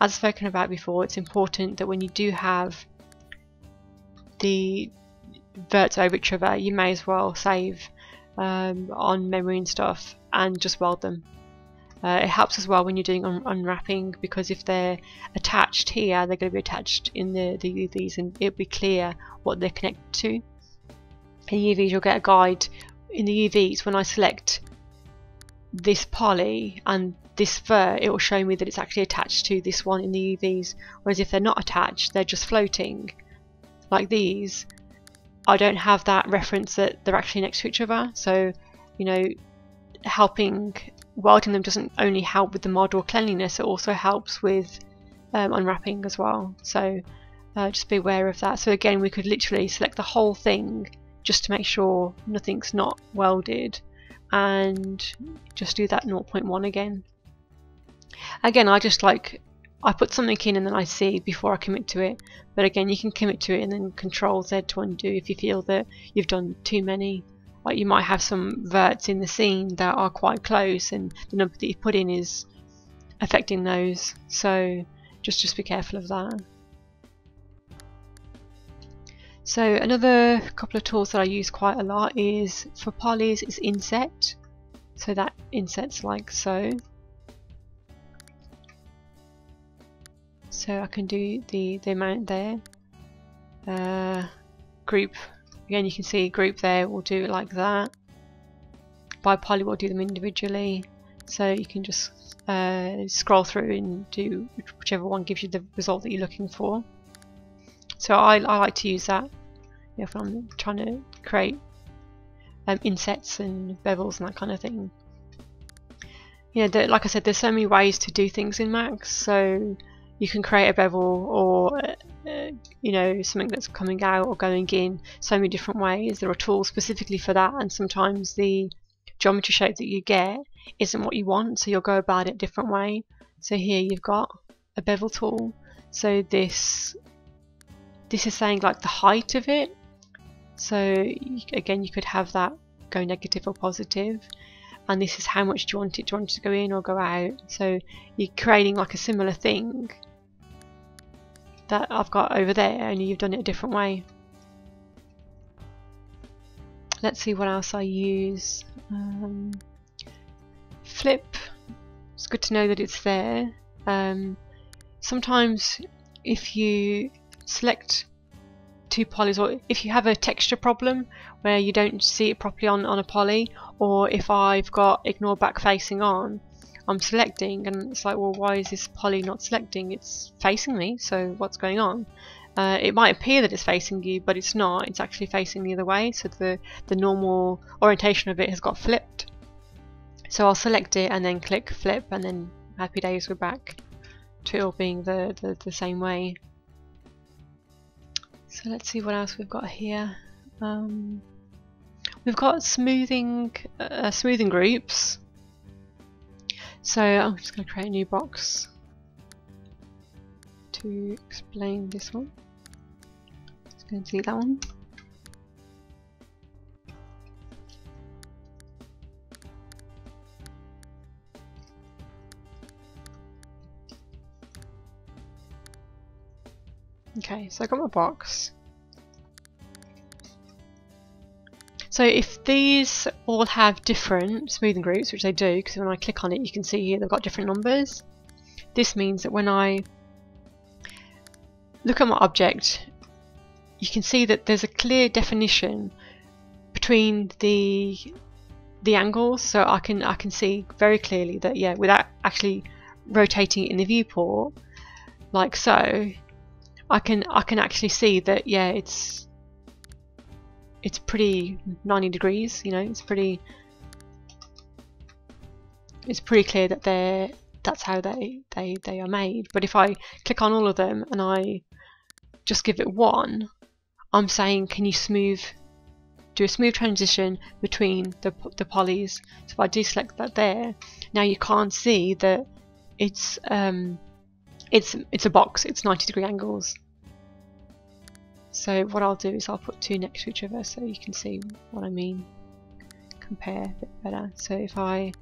As spoken about before, it's important that when you do have the verts over each other, you may as well save on memory and stuff and just weld them. It helps as well when you're doing unwrapping, because if they're attached here, they're going to be attached in the UVs, and it'll be clear what they're connected to. In UVs, you'll get a guide. In the UVs, when I select this poly and this vert, it will show me that it's actually attached to this one in the UVs, whereas if they're not attached, they're just floating like these, I don't have that reference that they're actually next to each other. So, you know, welding them doesn't only help with the model cleanliness, it also helps with unwrapping as well. So just be aware of that. So again, we could literally select the whole thing just to make sure nothing's not welded, and just do that 0.1 again. Again, I put something in and then I see before I commit to it, but again, you can commit to it and then Control Z to undo if you feel that you've done too many. Like you might have some verts in the scene that are quite close and the number that you put in is affecting those, so just be careful of that. So another couple of tools that I use quite a lot is for polys is inset. So that insets like so. So I can do the amount there. Group, again you can see group there, we'll do it like that. By poly we'll do them individually. So you can just scroll through and do whichever one gives you the result that you're looking for. So I like to use that if I'm trying to create insets and bevels and that kind of thing. You know, like I said, there's so many ways to do things in Max. So you can create a bevel or you know, something that's coming out or going in so many different ways. There are tools specifically for that, and sometimes the geometry shape that you get isn't what you want, so you'll go about it a different way. So here you've got a bevel tool, so this is saying like the height of it. So again, you could have that go negative or positive, and this is how much do you want it. Do you want it to go in or go out? So you're creating like a similar thing that I've got over there, only you've done it a different way. Let's see what else I use. Flip. It's good to know that it's there. Sometimes if you select two polys, or if you have a texture problem where you don't see it properly on a poly, or if I've got ignore back facing on, I'm selecting and it's like, well, why is this poly not selecting? It's facing me, so what's going on? It might appear that it's facing you, but it's not. It's actually facing the other way, so the normal orientation of it has got flipped. So I'll select it and then click flip, and then happy days, we're back to it all being the same way. So let's see what else we've got here. We've got smoothing groups. So I'm just going to create a new box to explain this one. Just going to delete that one. Okay, so I got my box. So if these all have different smoothing groups, which they do, because when I click on it you can see here they've got different numbers, this means that when I look at my object, you can see that there's a clear definition between the angles. So I can see very clearly that, yeah, without actually rotating it in the viewport like so, I can actually see that, yeah, it's pretty 90 degrees, you know, it's pretty clear that that's how they are made. But if I click on all of them and I just give it one, I'm saying, can you do a smooth transition between the polys? So if I deselect that there, now you can't see that it's a box, it's 90-degree angles. So what I'll do is I'll put two next to each other so you can see what I mean, compare a bit better. So if I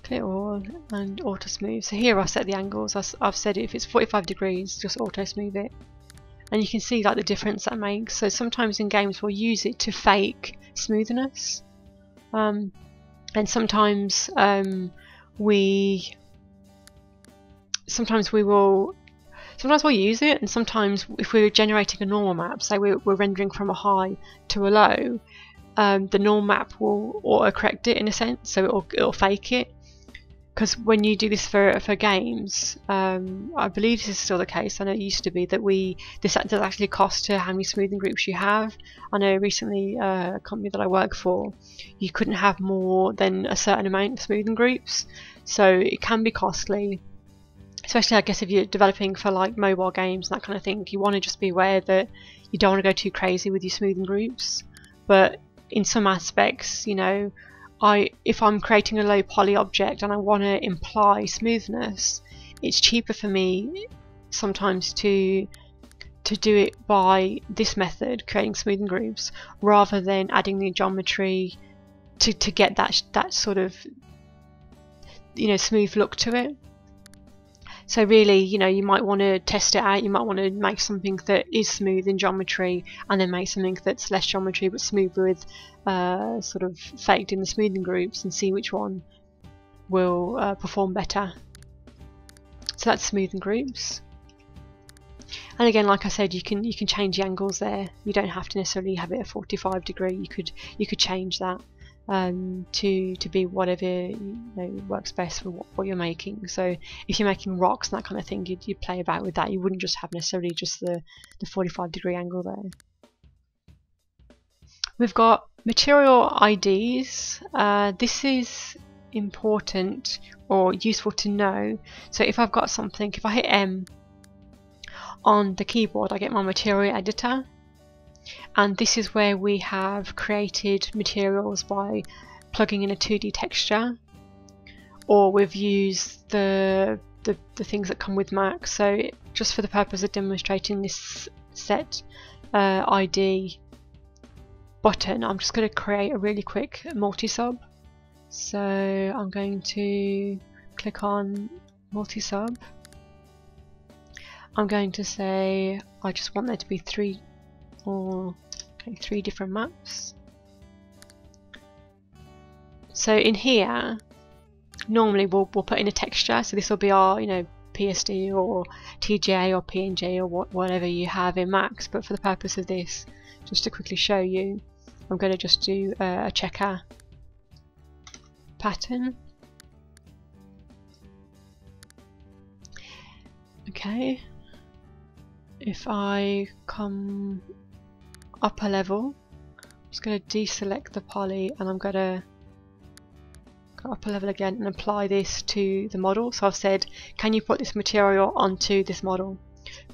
click all and auto smooth, so here I set the angles. I've said if it's 45 degrees, just auto smooth it, and you can see like the difference that makes. So sometimes in games we'll use it to fake smoothness, and sometimes we'll use it, and sometimes if we're generating a normal map, say we're rendering from a high to a low, the normal map will auto-correct it in a sense, so it'll fake it. Because when you do this for games, I believe this is still the case, I know it used to be, that this does actually cost to how many smoothing groups you have. I know recently a company that I work for, you couldn't have more than a certain amount of smoothing groups, so it can be costly. Especially, I guess, if you're developing for like mobile games and that kind of thing, you want to just be aware that you don't want to go too crazy with your smoothing groups. But in some aspects, you know, if I'm creating a low poly object and I want to imply smoothness, it's cheaper for me sometimes to do it by this method, creating smoothing groups, rather than adding the geometry to get that sort of, you know, smooth look to it. So really, you know, you might want to test it out. You might want to make something that is smooth in geometry, and then make something that's less geometry but smooth with sort of faked in the smoothing groups, and see which one will perform better. So that's smoothing groups. And again, like I said, you can change the angles there. You don't have to necessarily have it at 45 degree. You could change that to be whatever, you know, works best for what you're making. So if you're making rocks and that kind of thing, you'd play about with that. You wouldn't just have necessarily just the 45 degree angle there. We've got material IDs. This is important or useful to know. So if I've got something, if I hit M on the keyboard, I get my material editor. and this is where we have created materials by plugging in a 2D texture, or we've used the things that come with Mac. So just for the purpose of demonstrating this set ID button, I'm just going to create a really quick multi-sub. So I'm going to click on multi-sub. I'm going to say I just want there to be three different maps. So in here, normally we'll put in a texture. So this will be our, PSD or TGA or PNG or whatever you have in Max. But for the purpose of this, just to quickly show you, I'm going to just do a checker pattern. Okay. If I come up a level, I'm just going to deselect the poly, and I'm going to go up a level again and apply this to the model. So I've said, can you put this material onto this model?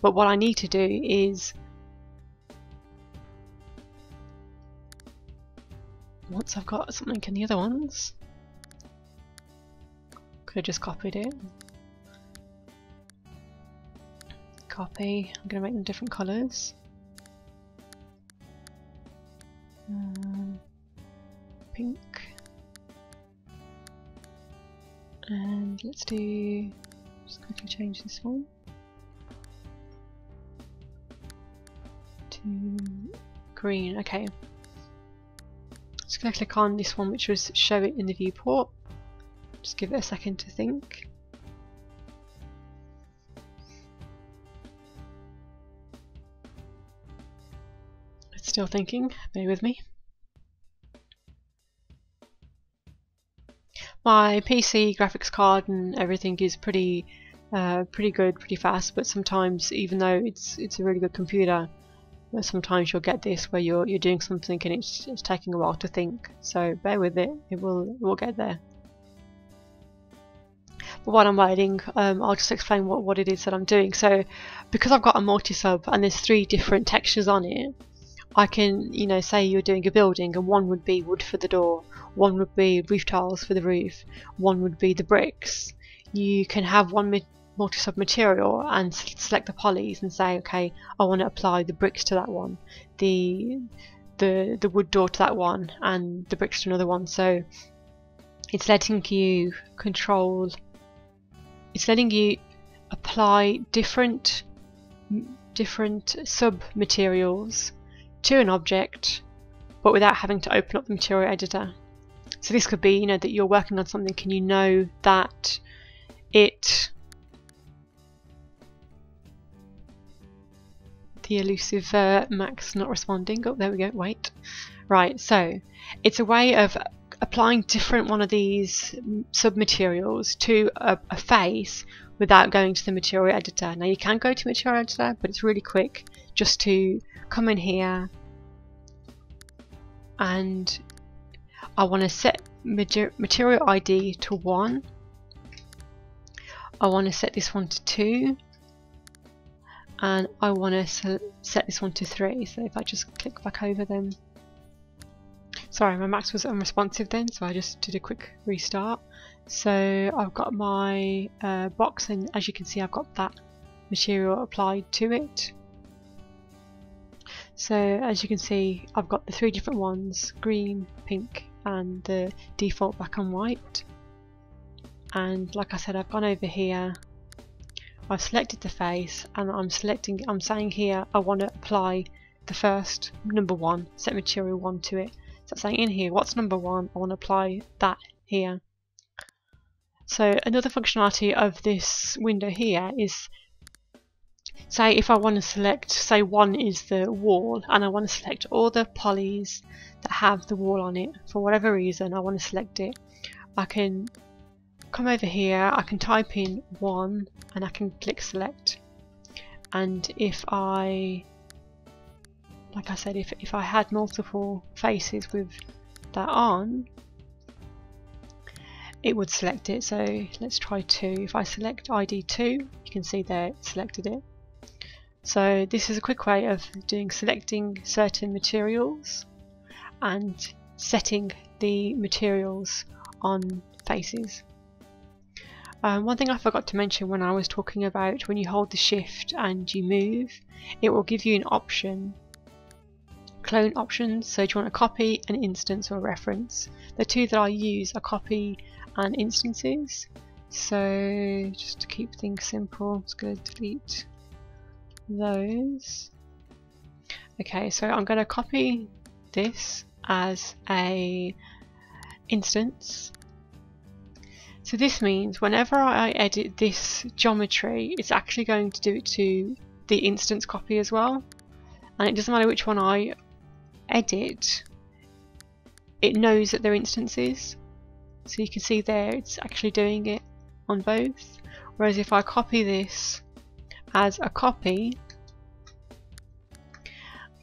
But what I need to do is, once I've got something in the other ones, could have just copied it. Copy. I'm going to make them different colours. Pink. And let's do, just quickly change this one to green. Okay. Just going to click on this one, which was show it in the viewport. Just give it a second to think. It's still thinking, bear with me. My PC graphics card and everything is pretty good, pretty fast, but sometimes, even though it's a really good computer, sometimes you'll get this where you're doing something and it's taking a while to think. So bear with it, it will get there. But while I'm waiting, I'll just explain what it is that I'm doing. So because I've got a multi-sub and there's 3 different textures on it, I can, say you're doing a building, and one would be wood for the door, one would be roof tiles for the roof, one would be the bricks. You can have one multi-sub material and select the polys and say, okay, I want to apply the bricks to that one, the wood door to that one, and the bricks to another one. So it's letting you control, it's letting you apply different sub materials to an object, but without having to open up the material editor. So this could be, that you're working on something and you know that the elusive Max not responding. Oh, there we go. Wait. Right. So it's a way of applying different one of these sub materials to a face without going to the material editor. Now you can go to material editor, but it's really quick just to come in here, and I want to set material ID to 1. I want to set this one to 2, and I want to set this one to 3. So if I just click back over them, sorry, my Max was unresponsive then, so I just did a quick restart. So I've got my box, and as you can see, I've got that material applied to it. So as you can see, I've got the 3 different ones: green, pink, and the default black and white. And like I said, I've gone over here, I've selected the face, and I'm saying here I want to apply the first number 1, set material 1 to it. So I'm saying in here, what's number 1? I want to apply that here. So another functionality of this window here is, say if I want to select, say 1 is the wall, and I want to select all the polys that have the wall on it. For whatever reason I want to select it, I can come over here, I can type in 1 and I can click select. And if I, like I said, if I had multiple faces with that on, it would select it. So let's try 2. If I select ID 2, you can see there it selected it. So this is a quick way of selecting certain materials and setting the materials on faces. One thing I forgot to mention when I was talking about when you hold the shift and you move, it will give you an option, clone options. So do you want to copy, an instance, or a reference? The two that I use are copy and instances. So just to keep things simple, I'm just going to delete those. Okay, so I'm going to copy this as a instance. So this means whenever I edit this geometry, it's actually going to do it to the instance copy as well. And it doesn't matter which one I edit, it knows that they're instances. So you can see there it's actually doing it on both. Whereas if I copy this as a copy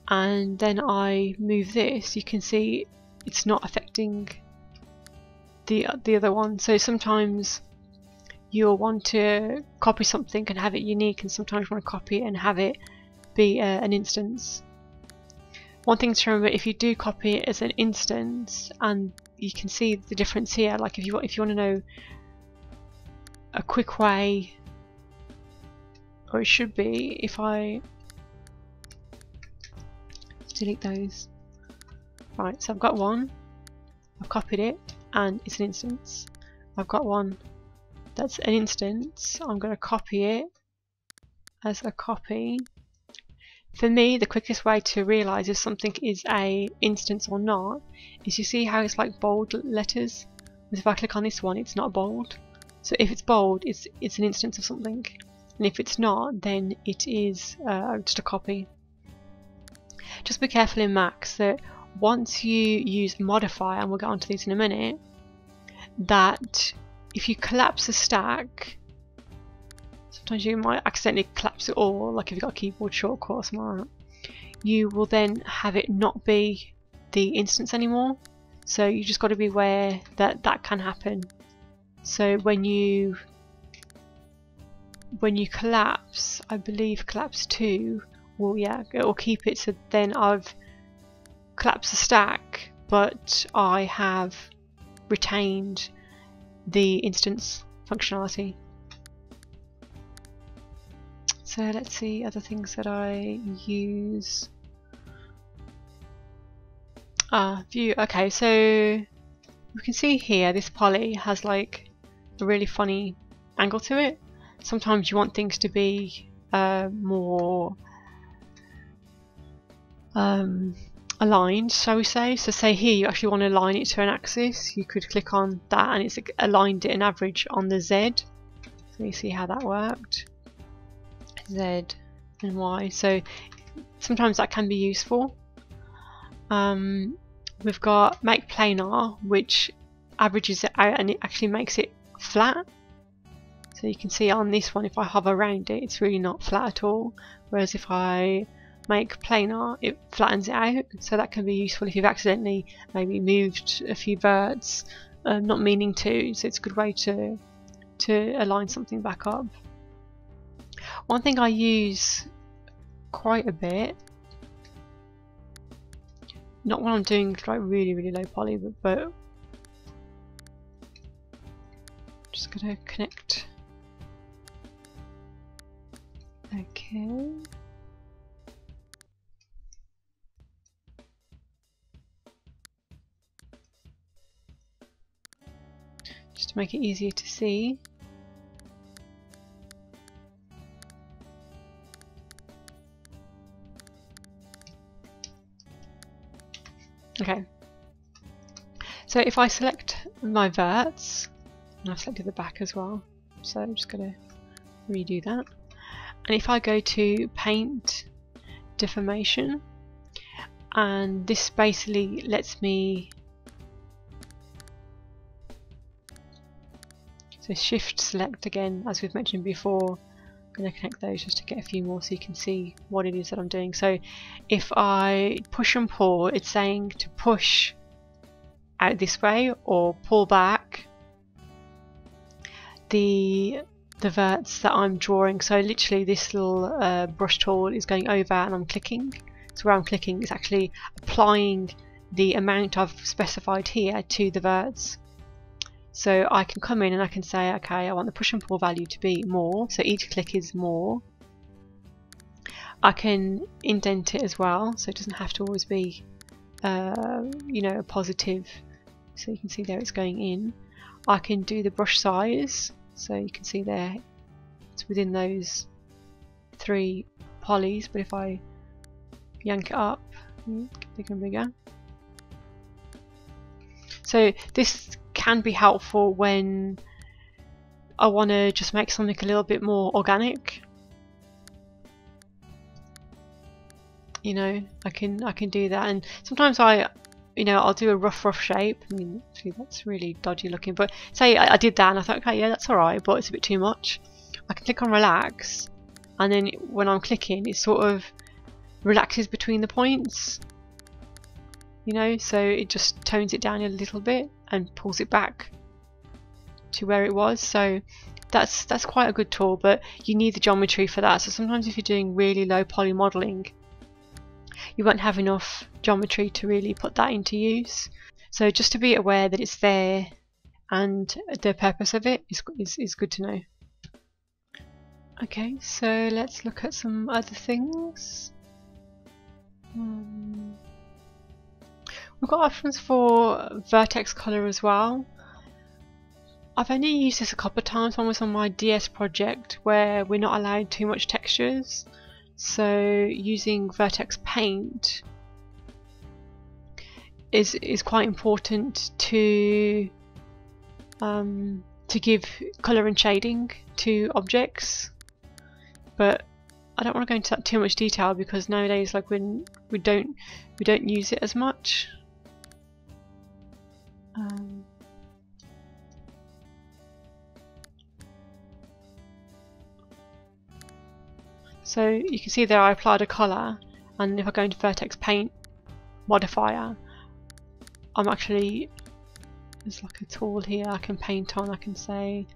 and then I move this, you can see it's not affecting the other one. So sometimes you'll want to copy something and have it unique, and sometimes you want to copy it and have it be an instance. One thing to remember, if you do copy it as an instance, and you can see the difference here, like if you want to know a quick way, or it should be, if I delete those. Right, so I've got one, I've copied it and it's an instance. I've got one that's an instance, I'm going to copy it as a copy. For me, the quickest way to realise if something is a instance or not is, you see how it's like bold letters? If I click on this one, it's not bold. So if it's bold, it's an instance of something, and if it's not, then it is just a copy. Just be careful in Max that once you use a modifier, and we'll get onto these in a minute, that if you collapse a stack, sometimes you might accidentally collapse it all, like if you've got a keyboard shortcut or something like that, you will then have it not be the instance anymore. So you just got to be aware that that can happen. So when you collapse, I believe collapse 2, well yeah, it will keep it. So then I've collapsed the stack, but I have retained the instance functionality. So let's see other things that I use. View. Okay, so you can see here this poly has like a really funny angle to it. Sometimes you want things to be more aligned, shall we say. So say here you actually want to align it to an axis, you could click on that and it's aligned it an average on the Z. So you see how that worked. Z and Y. So sometimes that can be useful. We've got make planar, which averages it out and it actually makes it flat. So you can see on this one, if I hover around it, it's really not flat at all. Whereas if I make planar, it flattens it out. So that can be useful if you've accidentally maybe moved a few verts, not meaning to. So it's a good way to align something back up. One thing I use quite a bit, not when I'm doing like really low poly, but just gonna connect. Okay. Just to make it easier to see. Okay, so if I select my verts, and I've selected the back as well, so I'm just going to redo that. And if I go to Paint, Deformation, and this basically lets me, so Shift Select again, as we've mentioned before. I'm going to connect those just to get a few more so you can see what it is that I'm doing. So if I push and pull, it's saying to push out this way or pull back. The the verts that I'm drawing. So literally this little brush tool is going over and I'm clicking. So where I'm clicking is actually applying the amount I've specified here to the verts. So I can come in and I can say, okay, I want the push and pull value to be more, so each click is more. I can indent it as well, so it doesn't have to always be you know, a positive. So you can see there it's going in. I can do the brush size, so you can see there it's within those 3 polys, but if I yank it up, get bigger and bigger. So this can be helpful when I want to just make something a little bit more organic. You know, I can do that, and sometimes I'll do a rough shape. I mean, actually that's really dodgy looking, but say I did that and I thought, okay, yeah, that's alright, but it's a bit too much. I can click on relax, and then when I'm clicking, it sort of relaxes between the points. You know, so it just tones it down a little bit and pulls it back to where it was. So that's quite a good tool, but you need the geometry for that. So sometimes if you're doing really low poly modeling, you won't have enough geometry to really put that into use. So just to be aware that it's there and the purpose of it is good to know. Okay, so let's look at some other things. We've got options for Vertex colour as well. I've only used this a couple of times. One was on my DS project where we're not allowed too much textures. So using Vertex paint is quite important to give colour and shading to objects. But I don't want to go into that too much detail because nowadays, like, we don't use it as much. So you can see there I applied a colour, and if I go into Vertex paint modifier, I'm actually, there's like a tool here I can paint on. I can say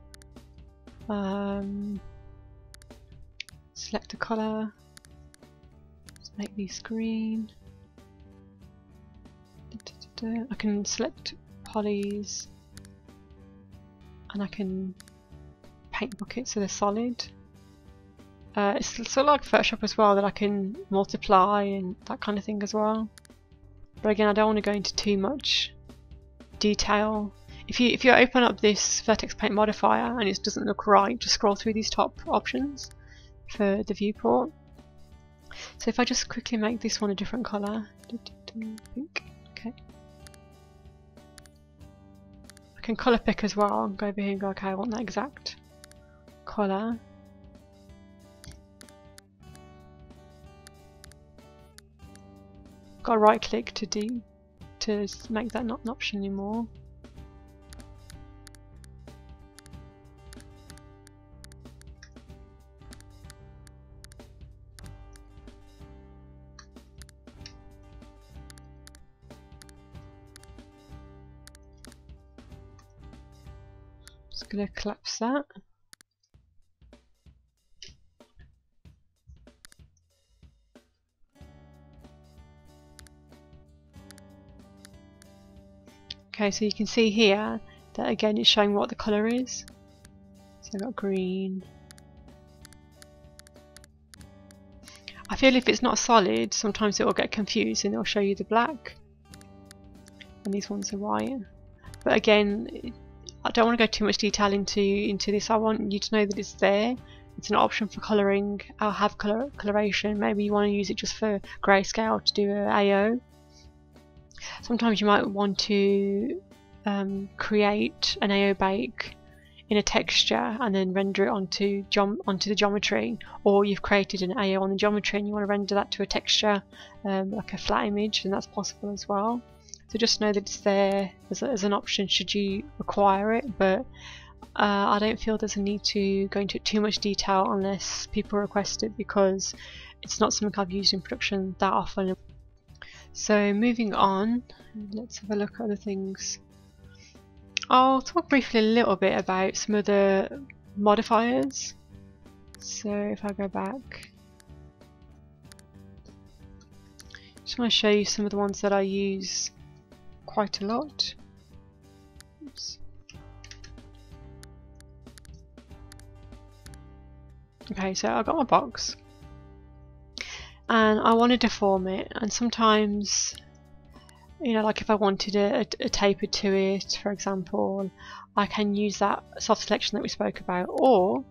select a colour, let's make these green. I can select polys and I can paint buckets so they're solid. It's sort of like Photoshop as well, that I can multiply and that kind of thing as well. But again, I don't want to go into too much detail. If you open up this Vertex paint modifier and it doesn't look right, just scroll through these top options for the viewport. So if I just quickly make this one a different colour, pink, okay. I can colour pick as well, go over here and go, okay, I want that exact colour. Got to right click to make that not an option anymore. Just going to collapse that. Okay, so you can see here that again it's showing what the colour is. So I've got green. I feel if it's not solid, sometimes it will get confused and it'll show you the black. And these ones are white. But again, I don't want to go too much detail into this. I want you to know that it's there. It's an option for colouring. I'll have coloration. Maybe you want to use it just for grayscale to do an AO. Sometimes you might want to create an AO bake in a texture and then render it onto the geometry, or you've created an AO on the geometry and you want to render that to a texture, like a flat image, and that's possible as well. So just know that it's there as an option should you require it, but I don't feel there's a need to go into too much detail unless people request it, because it's not something I've used in production that often. So moving on, let's have a look at other things. I'll talk briefly a little bit about some other modifiers. So if I go back, just want to show you some of the ones that I use quite a lot. Oops. Okay, so I've got my box and I want to deform it, and sometimes, you know, like if I wanted a taper to it, for example, I can use that soft selection that we spoke about, or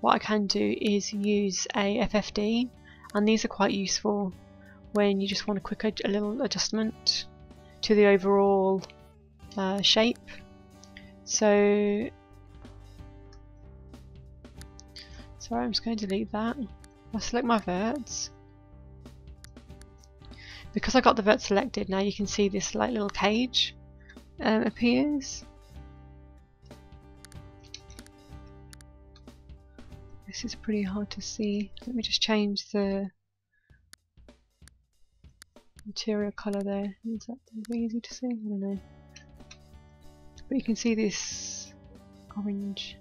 what I can do is use a FFD, and these are quite useful when you just want a little adjustment to the overall shape. So sorry, I'm just going to delete that. I'll select my verts. Because I got the vert selected, now you can see this like little cage appears. This is pretty hard to see. Let me just change the material colour there. Is that easy to see? I don't know. But you can see this orange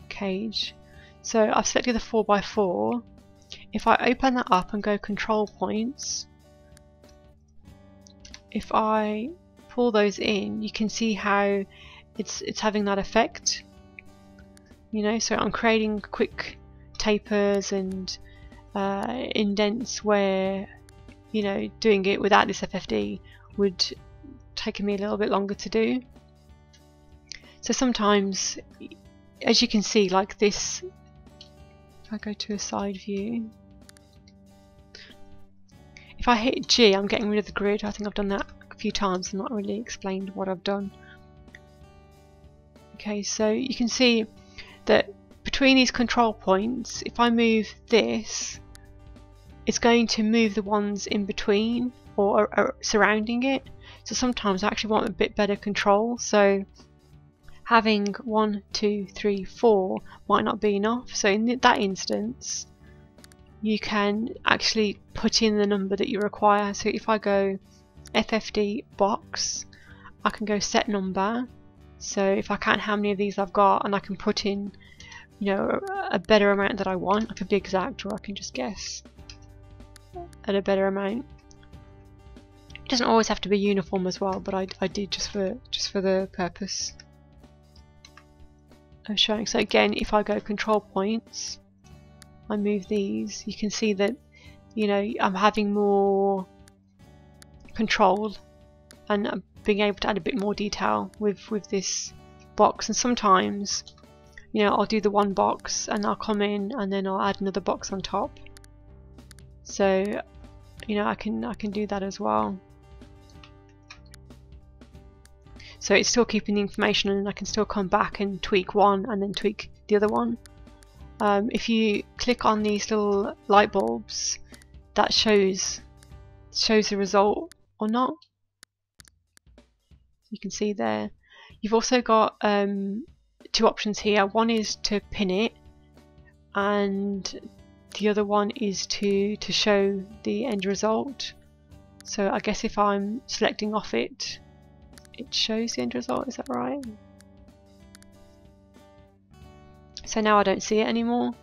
cage. So I've selected the 4x4. If I open that up and go control points, if I pull those in, you can see how it's having that effect. You know, so I'm creating quick tapers and indents where, you know, doing it without this FFD would take me a little bit longer to do. So sometimes, as you can see, like this, if I go to a side view, if I hit G, I'm getting rid of the grid. I think I've done that a few times and not really explained what I've done. Okay, so you can see that between these control points, if I move this, it's going to move the ones in between or surrounding it. So sometimes I actually want a bit better control. So having 1, 2, 3, 4 might not be enough. So in that instance, you can actually put in the number that you require. So if I go FFD box, I can go set number. So if I count how many of these I've got, and I can put in, you know, a better amount that I want. I can be exact, or I can just guess at a better amount. It doesn't always have to be uniform as well, but I did just for the purpose of showing. So again, if I go control points, I move these, you can see that, you know, I'm having more control and I'm being able to add a bit more detail with this box. And sometimes, you know, I'll do the one box and I'll come in and then I'll add another box on top. So, you know, I can do that as well. So it's still keeping the information, and I can still come back and tweak one and then tweak the other one. If you click on these little light bulbs, that shows the result or not. You can see there. You've also got two options here. One is to pin it, and the other one is to show the end result. So I guess if I'm selecting off it, it shows the end result. Is that right? So now I don't see it anymore.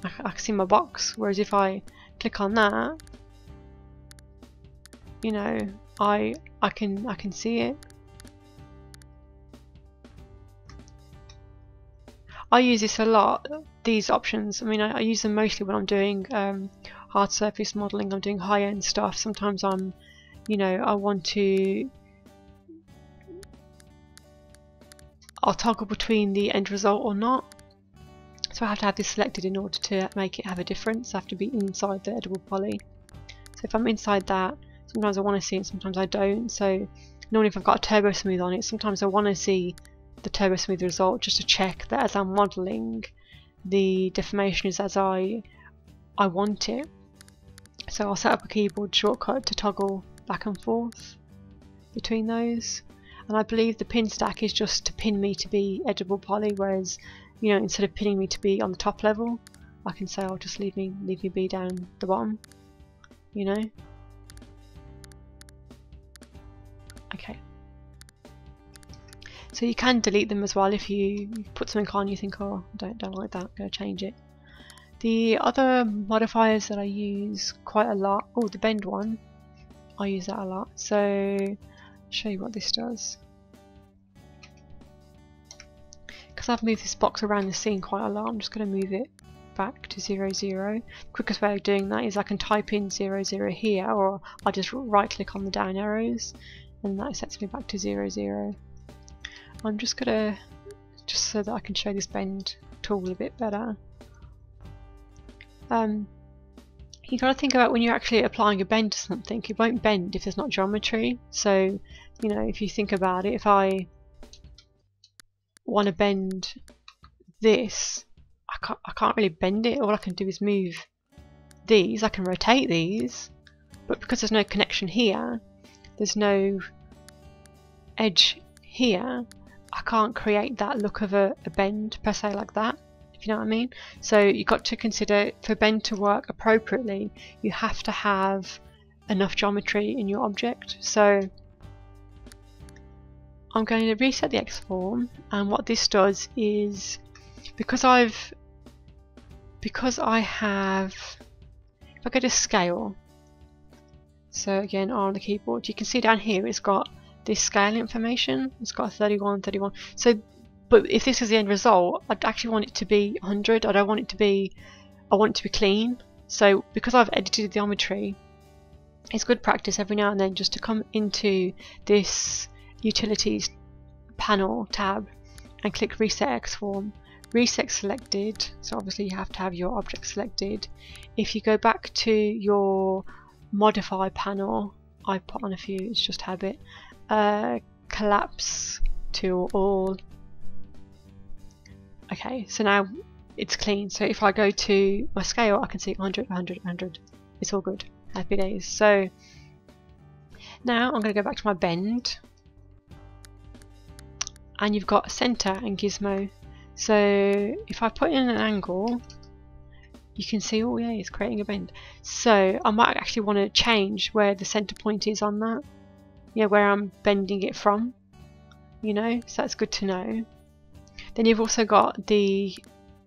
I can see my box, whereas if I click on that, you know, I can see it. I use this a lot, these options. I mean, I use them mostly when I'm doing hard surface modelling. I'm doing high-end stuff. Sometimes I'm, you know, I'll toggle between the end result or not. So I have to have this selected in order to make it have a difference. I have to be inside the edible poly. So if I'm inside that, sometimes I want to see it, sometimes I don't. So normally if I've got a TurboSmooth on it, sometimes I want to see the TurboSmooth result just to check that as I'm modelling, the deformation is as I want it. So I'll set up a keyboard shortcut to toggle back and forth between those. And I believe the pin stack is just to pin me to be edible poly, whereas, you know, instead of pinning me to be on the top level, I can say I'll just leave me be down the bottom, you know. Okay. So you can delete them as well if you put something on you think, oh, don't like that, go change it. The other modifiers that I use quite a lot, oh, the bend one, I use that a lot. So I'll show you what this does. Because I've moved this box around the scene quite a lot, I'm just going to move it back to 0, 0. Quickest way of doing that is I can type in 0, 0 here, or I just right click on the down arrows and that sets me back to 0, 0. I'm just gonna, just so that I can show this bend tool a bit better. You got to think about when you're actually applying a bend to something, it won't bend if there's not geometry. So, you know, if you think about it, if I want to bend this, I can't really bend it. All I can do is move these. I can rotate these, but because there's no connection here, there's no edge here, I can't create that look of a bend per se like that, if you know what I mean. So you've got to consider, for bend to work appropriately, you have to have enough geometry in your object. So I'm going to reset the X form, and what this does is, because I have, if I go to scale, so again on the keyboard, you can see down here it's got this scale information, it's got 31, 31. So, but if this is the end result, I'd actually want it to be 100. I don't want it to be, I want it to be clean. So because I've edited the geometry, it's good practice every now and then just to come into this utilities panel tab and click reset X form. Reset selected, so obviously you have to have your object selected. If you go back to your modify panel, I put on a few, it's just habit, collapse to all. Okay, so now it's clean. So if I go to my scale, I can see 100, 100, 100. It's all good. Happy days. So now I'm going to go back to my bend, and you've got center and gizmo. So if I put in an angle, you can see, oh yeah, it's creating a bend. So I might actually want to change where the center point is on that, yeah, where I'm bending it from, you know, so that's good to know. Then you've also got the,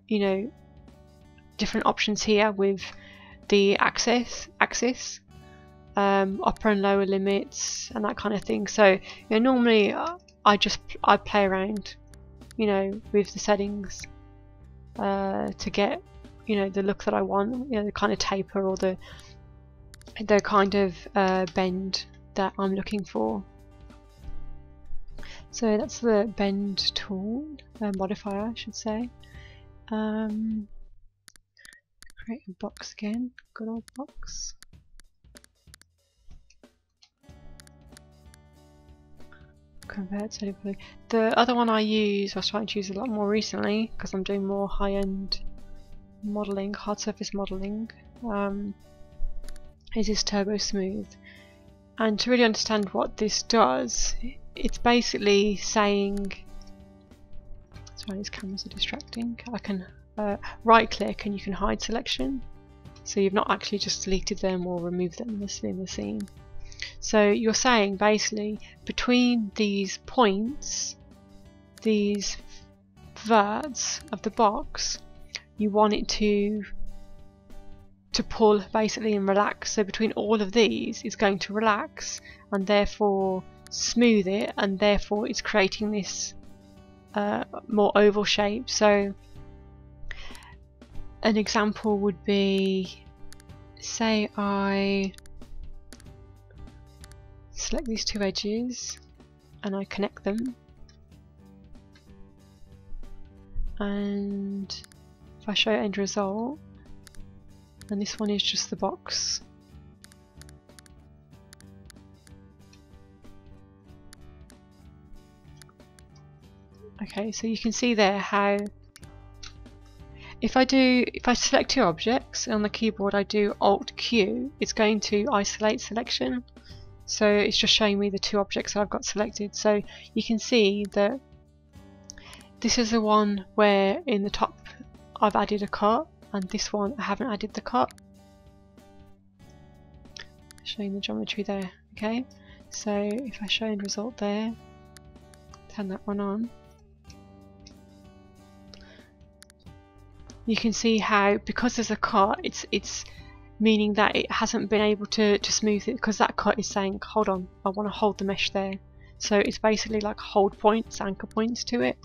you know, different options here with the axis, upper and lower limits and that kind of thing. So, you know, normally I play around, you know, with the settings to get, you know, the look that I want, you know, the kind of taper or the kind of bend that I'm looking for. So that's the bend tool, modifier I should say. Create a box again, good old box. Convert to blue. The other one I was trying to use a lot more recently because I'm doing more high-end modelling, hard surface modelling, is this TurboSmooth. And to really understand what this does, it's basically saying, sorry, these cameras are distracting. I can right click and you can hide selection, so you've not actually just deleted them or removed them in the scene. So you're saying basically between these points, these verts of the box, you want it to pull basically and relax. So between all of these it's going to relax and therefore smooth it, and therefore it's creating this more oval shape. So an example would be, say I select these two edges and I connect them, and if I show end result, and this one is just the box. Okay, so you can see there how if I select two objects on the keyboard, I do Alt Q, it's going to isolate selection. So it's just showing me the two objects that I've got selected. So you can see that this is the one where in the top I've added a cut, and this one I haven't added the cut. Showing the geometry there. Okay, so if I show end result there, turn that one on. You can see how, because there's a cut, it's meaning that it hasn't been able to smooth it, because that cut is saying, hold on, I want to hold the mesh there. So it's basically like hold points, anchor points to it.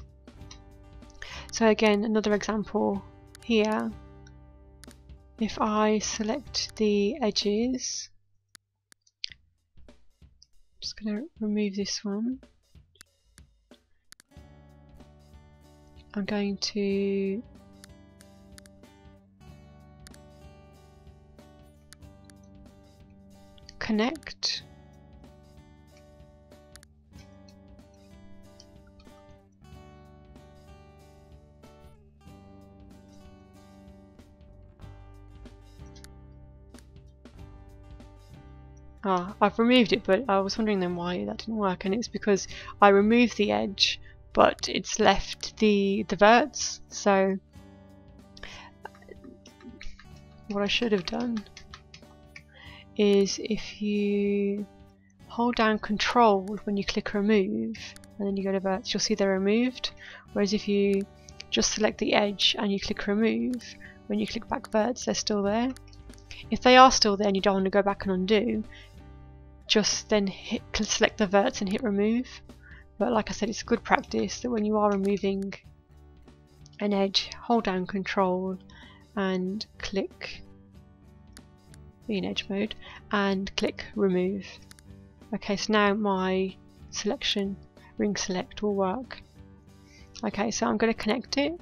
So again, another example here. If I select the edges, I'm just going to remove this one. I'm going to connect. I've removed it, but I was wondering then why that didn't work, and it's because I removed the edge but it's left the verts. So what I should have done is, if you hold down Control when you click remove and then you go to verts, you'll see they're removed, whereas if you just select the edge and you click remove, when you click back verts, they're still there. If they are still there and you don't want to go back and undo, just then select the verts and hit remove. But like I said, it's good practice that when you are removing an edge, hold down Control and click, be in edge mode, and click remove. Okay, so now my selection, ring select, will work. Okay, so I'm going to connect it,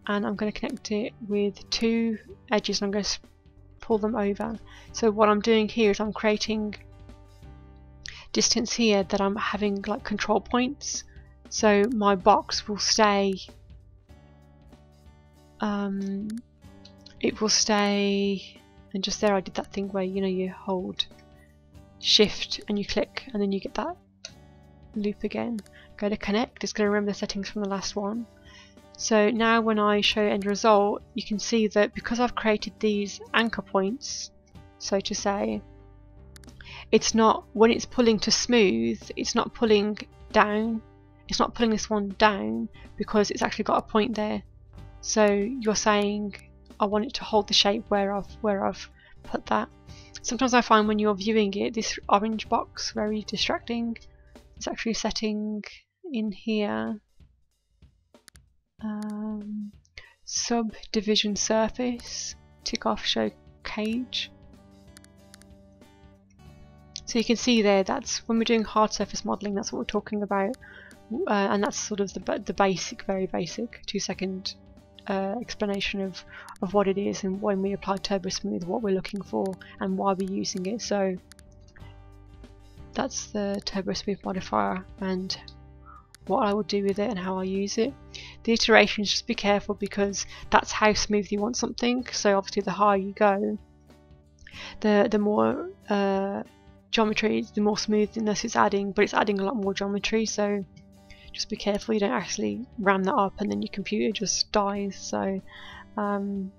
and I'm going to connect it with two edges, and I'm going to pull them over. So what I'm doing here is I'm creating distance here that I'm having like control points, so my box will stay, it will stay, and just there I did that thing where, you know, you hold shift and you click and then you get that loop again. Go to connect, it's going to remember the settings from the last one. So now when I show end result, you can see that because I've created these anchor points, so to say, it's not, when it's pulling to smooth, it's not pulling down, it's not pulling this one down because it's actually got a point there. So you're saying, I want it to hold the shape where I've put that. Sometimes I find when you're viewing it, this orange box, very distracting. It's actually setting in here, subdivision surface, tick off show cage. So you can see there, that's when we're doing hard surface modelling, that's what we're talking about, and that's sort of the basic, very basic 2-second explanation of what it is, and when we apply TurboSmooth, what we're looking for and why we're using it. So that's the TurboSmooth modifier and what I would do with it and how I use it. The iterations, just be careful because that's how smooth you want something. So obviously the higher you go, the more geometry, the more smoothness it's adding, but it's adding a lot more geometry, so just be careful you don't actually ram that up and then your computer just dies. So you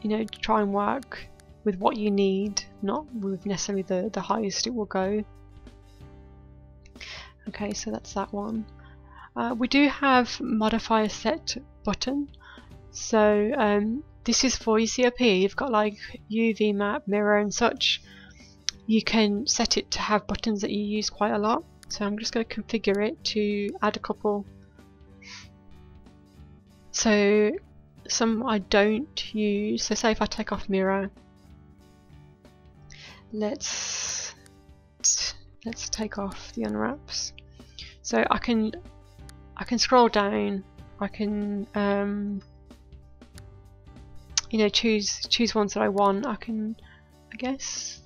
know, try and work with what you need, not with necessarily the highest it will go. Okay, so that's that one. We do have modifier set button, so this is for, you see up here you've got like UV map, mirror and such. You can set it to have buttons that you use quite a lot, so I'm just going to configure it to add a couple. So some I don't use, so say if I take off mirror, let's take off the unwraps. So I can scroll down, I can you know, choose ones that I want. I can, I guess,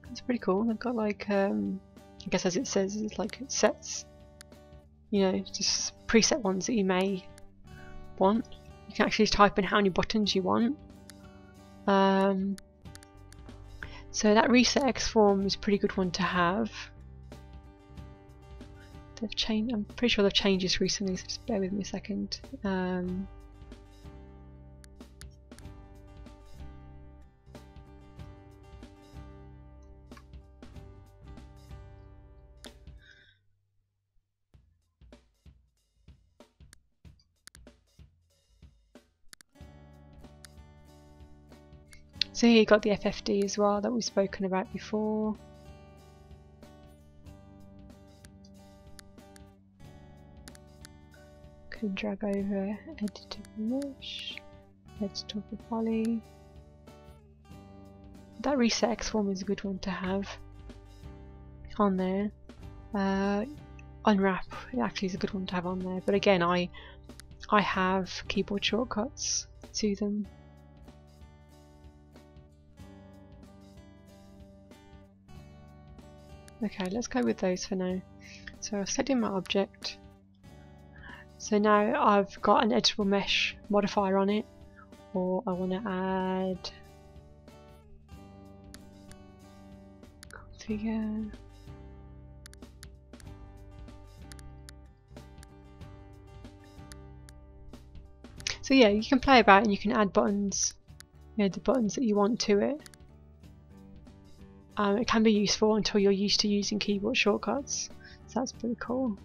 it's pretty cool. They've got like I guess as it says, it's like it sets, you know, just preset ones that you may want. You can actually type in how many buttons you want. So that reset X form is a pretty good one to have. They've changed, I'm pretty sure they've changed this recently, so just bear with me a second. So here you got the FFD as well that we've spoken about before. Can drag over editor mesh, let's talk the poly. That reset X form is a good one to have on there. Unwrap actually is a good one to have on there, but again I have keyboard shortcuts to them. Okay, let's go with those for now. So I've set in my object. So now I've got an editable mesh modifier on it, or I want to add configure. So yeah, you can play about and you can add buttons, you know, the buttons that you want to it. It can be useful until you're used to using keyboard shortcuts, so that's pretty cool.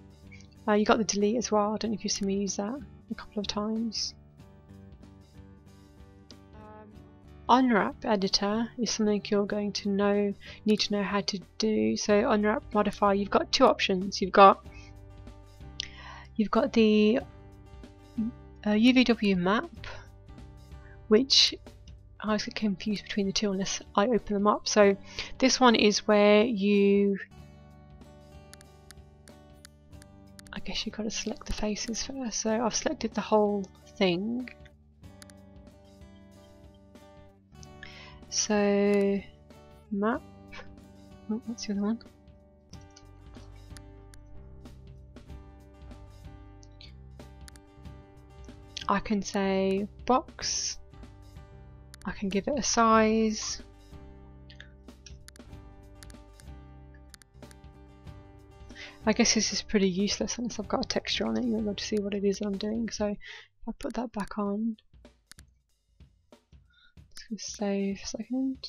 You got the delete as well. I don't know if you've seen me use that a couple of times. Unwrap editor is something you're going to need to know how to do. So unwrap modifier, you've got two options. You've got the UVW map, which I always get confused between the two unless I open them up. So this one is where I guess you've got to select the faces first. So I've selected the whole thing. So map, oh, what's the other one? I can say box, I can give it a size, I guess this is pretty useless unless I've got a texture on it. You won't be able to see what it is that I'm doing, so if I put that back on, let's save a second.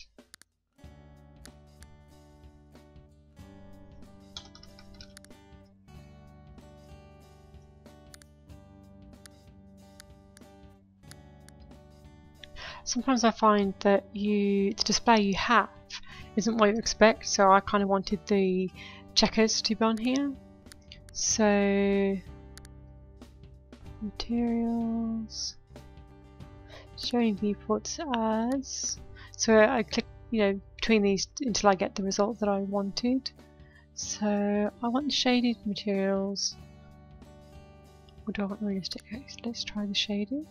Sometimes I find that the display you have isn't what you expect, so I kind of wanted the checkers to be on here. So materials, showing viewports as, so I click, you know, between these until I get the result that I wanted. So I want shaded materials, or do I want realistic? Let's try the shaded.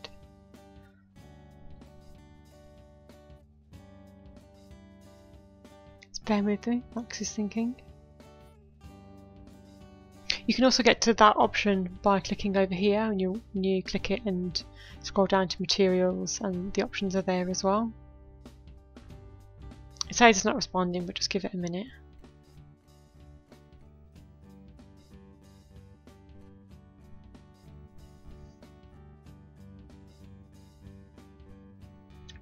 Bear with me, Max is thinking. You can also get to that option by clicking over here, and you click it and scroll down to materials, and the options are there as well. It says it's not responding, but just give it a minute.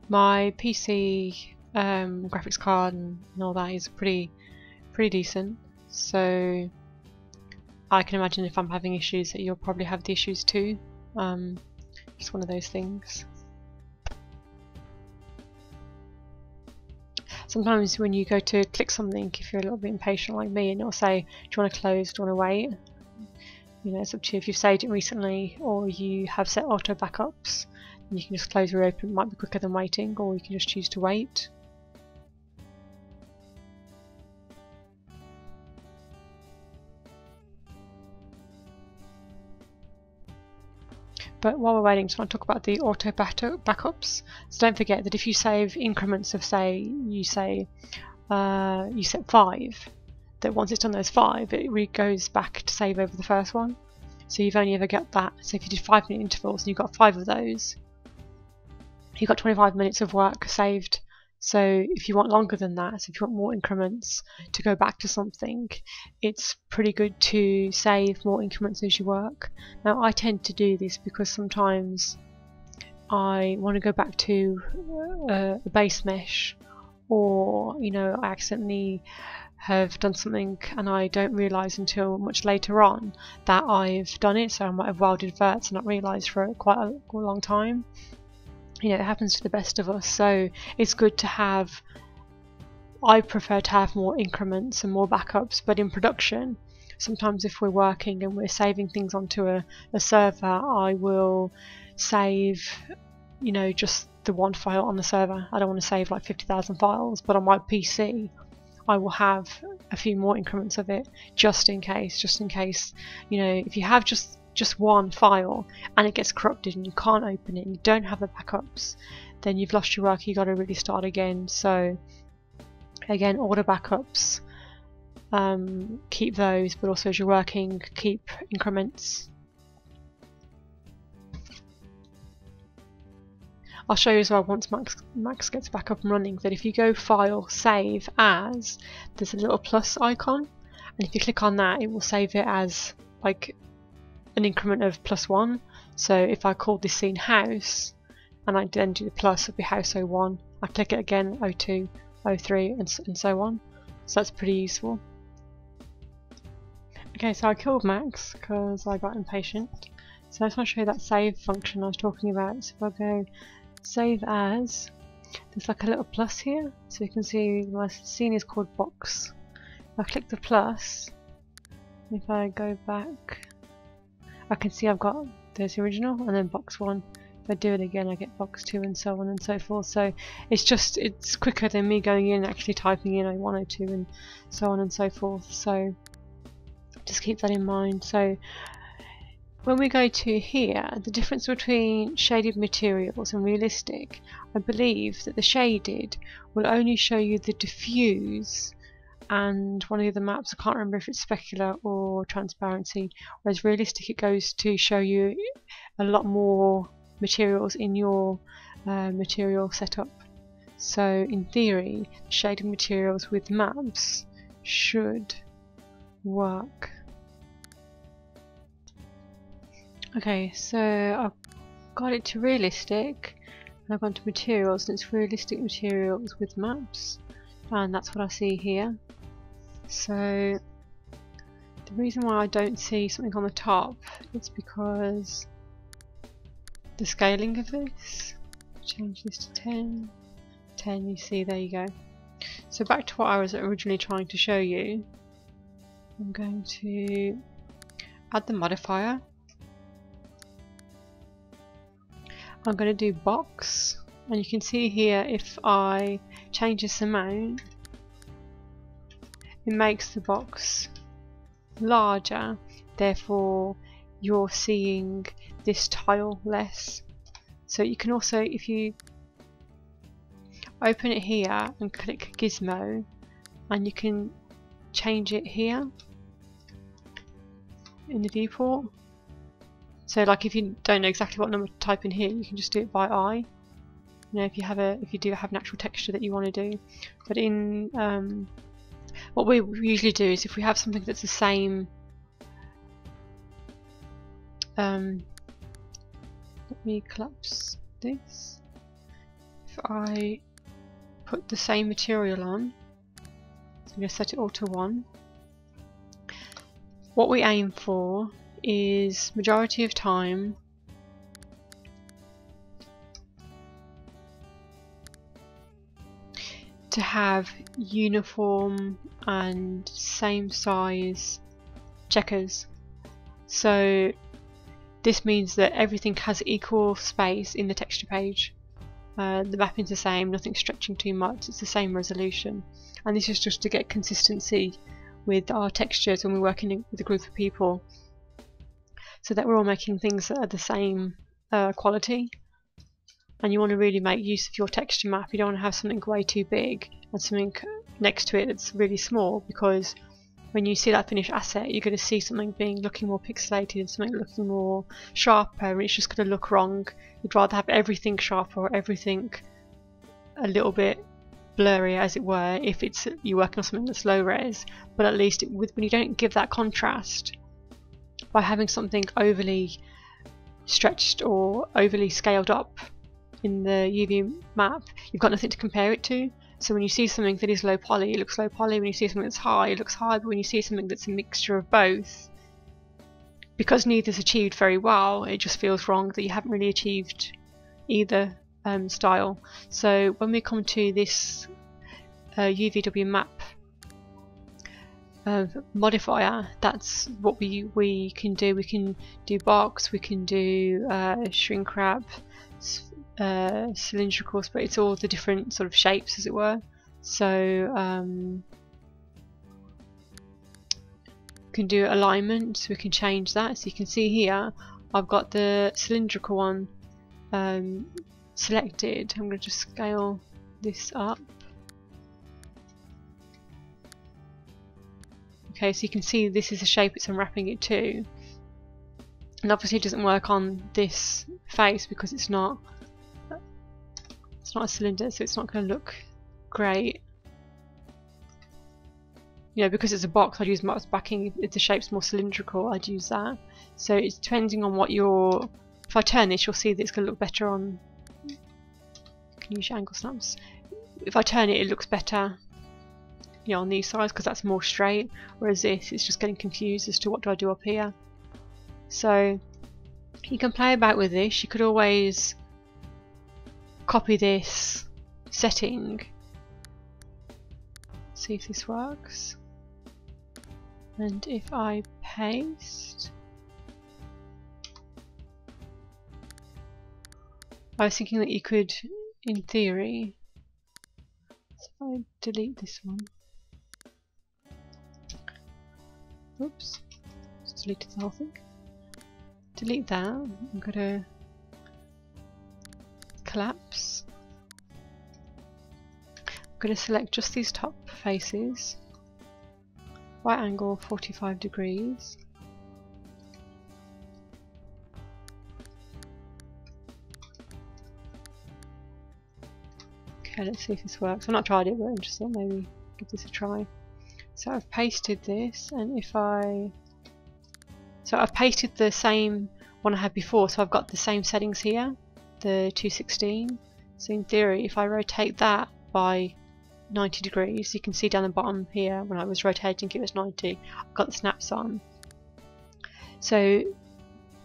My PC graphics card and all that is pretty decent, so I can imagine if I'm having issues that you'll probably have the issues too. Just one of those things. Sometimes when you go to click something, if you're a little bit impatient like me, and it'll say, do you want to close, do you want to wait? You know, it's up to you if you've saved it recently or you have set auto backups. You can just close or open, it might be quicker than waiting, or you can just choose to wait. But while we're waiting, I just want to talk about the auto backups. So don't forget that if you save increments of, say, you set 5, that once it's done those 5, it goes back to save over the first one. So you've only ever got that. So if you did 5-minute intervals and you've got 5 of those, you've got 25 minutes of work saved. So if you want longer than that, so if you want more increments to go back to something, it's pretty good to save more increments as you work. Now I tend to do this because sometimes I want to go back to a base mesh, or you know, I accidentally have done something and I don't realise until much later on that I've done it, so I might have welded verts and not realised for quite a long time. you know, it happens to the best of us, so it's good to have, I prefer to have more increments and more backups. But in production, sometimes if we're working and we're saving things onto a server, I will save, you know, just the one file on the server. I don't want to save like 50,000 files, but on my PC I will have a few more increments of it, just in case, you know, if you have just one file and it gets corrupted and you can't open it and you don't have the backups, then you've lost your work, you got to really start again. So again, order backups, keep those, but also as you're working, keep increments. I'll show you as well once Max gets back up and running that if you go File, Save As, there's a little plus icon, and if you click on that it will save it as like an increment of +1. So if I call this scene House and I then do the plus, it'll be House 01. I click it again, 02, 03 and so on. So that's pretty useful. Okay, so I killed Max because I got impatient. So I just want to show you that save function I was talking about. So if I go Save As, there's like a little plus here, so you can see my scene is called Box. If I click the plus, if I go back, I can see I've got there's the original and then Box 1. If I do it again, I get Box 2 and so on and so forth. So it's quicker than me going in and actually typing in 102 and so on and so forth. So just keep that in mind. So when we go to here, the difference between shaded materials and realistic, I believe that the shaded will only show you the diffuse and one of the other maps, I can't remember if it's specular or transparency, whereas realistic it goes to show you a lot more materials in your material setup. So in theory, shaded materials with maps should work. Okay, so I've got it to realistic and I've gone to materials and it's realistic materials with maps, and that's what I see here. So the reason why I don't see something on the top, it's because the scaling of this, change this to 10, you see, there you go. So back to what I was originally trying to show you, I'm going to add the modifier. I'm going to do box, and you can see here if I change this amount, it makes the box larger, therefore you're seeing this tile less. So you can also, if you open it here and click gizmo, and you can change it here in the viewport. So like if you don't know exactly what number to type in here, you can just do it by eye. You know, if you do have an actual texture that you want to do. But in what we usually do is if we have something that's the same, let me collapse this. If I put the same material on, so I'm going to set it all to 1. What we aim for is majority of time to have uniform and same size checkers. So this means that everything has equal space in the texture page. The mapping's the same, nothing's stretching too much, it's the same resolution. And this is just to get consistency with our textures when we're working with a group of people, so that we're all making things that are the same quality. And you want to really make use of your texture map. You don't want to have something way too big and something next to it that's really small, because when you see that finished asset you're going to see something looking more pixelated and something looking more sharper, and it's just going to look wrong. You'd rather have everything sharper or everything a little bit blurry, as it were, if it's you're working on something that's low res. But at least when you don't give that contrast by having something overly stretched or overly scaled up in the UV map, you've got nothing to compare it to. So when you see something that is low poly, it looks low poly. When you see something that's high, it looks high. But when you see something that's a mixture of both, because neither's achieved very well, it just feels wrong that you haven't really achieved either style. So when we come to this UVW map modifier, that's what we can do. We can do box, we can do shrink wrap, cylindrical, but it's all the different sort of shapes, as it were. So we can do alignment, so we can change that. So you can see here I've got the cylindrical one selected. I'm going to just scale this up. Okay, so you can see this is the shape it's unwrapping it to, and obviously it doesn't work on this face because it's not a cylinder, so it's not going to look great. You know, because it's a box, I'd use box backing. If the shape's more cylindrical, I'd use that. So it's depending on what your. If I turn this, you'll see that it's going to look better on. You can use your angle snaps. If I turn it, it looks better, you know, on these sides because that's more straight. Whereas this, it's just getting confused as to what do I do up here. So you can play about with this. You could always copy this setting. See if this works. And if I paste, I was thinking that you could, in theory, so if I delete this one, oops, just deleted the whole thing. Delete that. I'm going to collapse. I'm going to select just these top faces, right angle 45 degrees. Okay, let's see if this works. I've not tried it, but I just thought maybe give this a try. So I've pasted this, and if I've pasted the same one I had before, so I've got the same settings here, the 216. So in theory, if I rotate that by 90 degrees, you can see down the bottom here when I was rotating it was 90. I've got the snaps on. So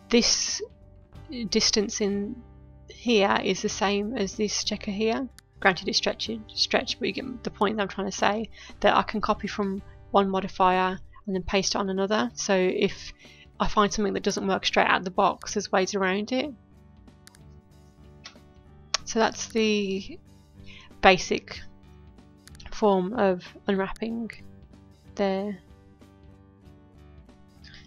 this distance in here is the same as this checker here. Granted it's stretched, but you get the point that I'm trying to say, that I can copy from one modifier and then paste it on another. So if I find something that doesn't work straight out of the box, there's ways around it. So that's the basic form of unwrapping there.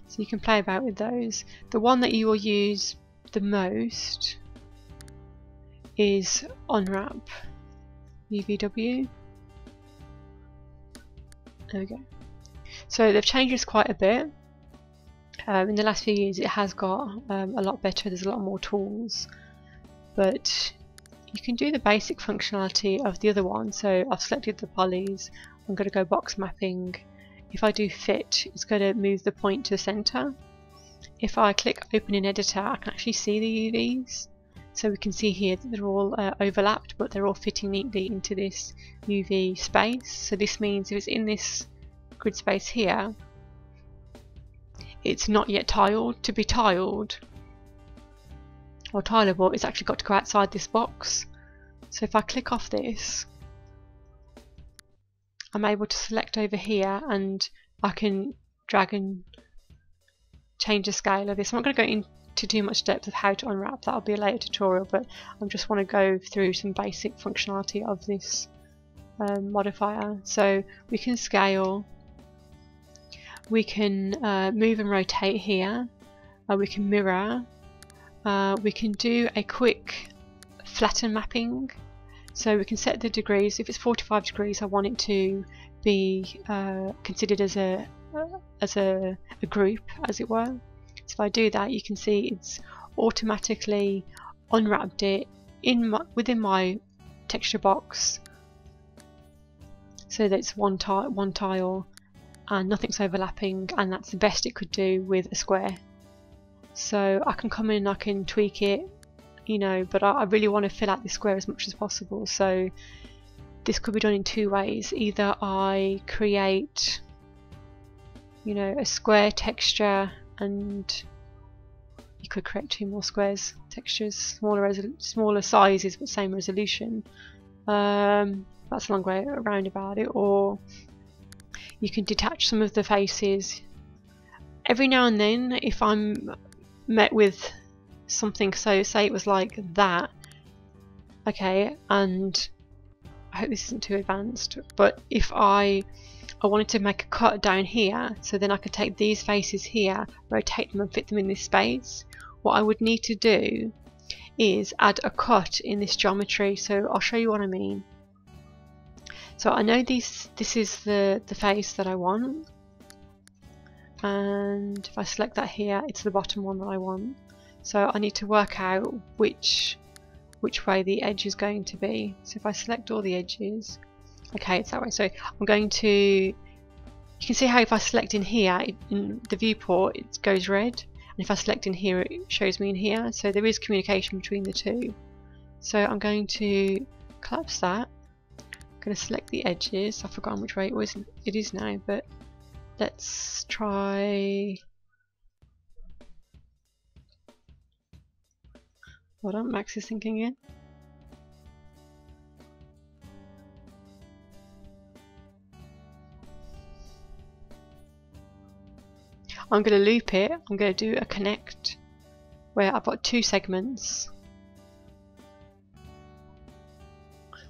So you can play about with those. The one that you will use the most is unwrap UVW. There we go. So they've changed this quite a bit. In the last few years it has got a lot better. There's a lot more tools, but you can do the basic functionality of the other one. So I've selected the polys. I'm going to go box mapping. If I do fit, it's going to move the point to the center. If I click open in editor, I can actually see the UVs. So we can see here that they're all overlapped, but they're all fitting neatly into this UV space. So this means if it's in this grid space here, it's not yet tiled. To be tiled or tileable, it's actually got to go outside this box. So if I click off this, I'm able to select over here and I can drag and change the scale of this. I'm not going to go into too much depth of how to unwrap, that'll be a later tutorial, but I just want to go through some basic functionality of this modifier. So we can scale, we can move and rotate here, we can mirror, we can do a quick flatten mapping. So we can set the degrees. If it's 45 degrees, I want it to be considered as a group, as it were. So if I do that, you can see it's automatically unwrapped it within my texture box, so that it's one tile and nothing's overlapping, and that's the best it could do with a square. So I can come in and I can tweak it, you know, but I really want to fill out this square as much as possible. So this could be done in two ways. Either I create, you know, a square texture and you could create 2 more squares, textures, smaller sizes but same resolution. That's a long way around about it. Or you can detach some of the faces. Every now and then, if I'm met with something, so say it was like that, okay, and I hope this isn't too advanced, but if I wanted to make a cut down here, so then I could take these faces here, rotate them and fit them in this space, what I would need to do is add a cut in this geometry. So I'll show you what I mean. So I know this is the face that I want, and if I select that here, it's the bottom one that I want. So I need to work out which way the edge is going to be. So if I select all the edges, okay, it's that way. So I'm going to, you can see how if I select in here, in the viewport, it goes red, and if I select in here, it shows me in here. So there is communication between the two. So I'm going to collapse that. I'm going to select the edges. I've forgotten which way it is now, but let's try. Hold on, Max is thinking again. I'm going to loop it. I'm going to do a connect where I've got 2 segments,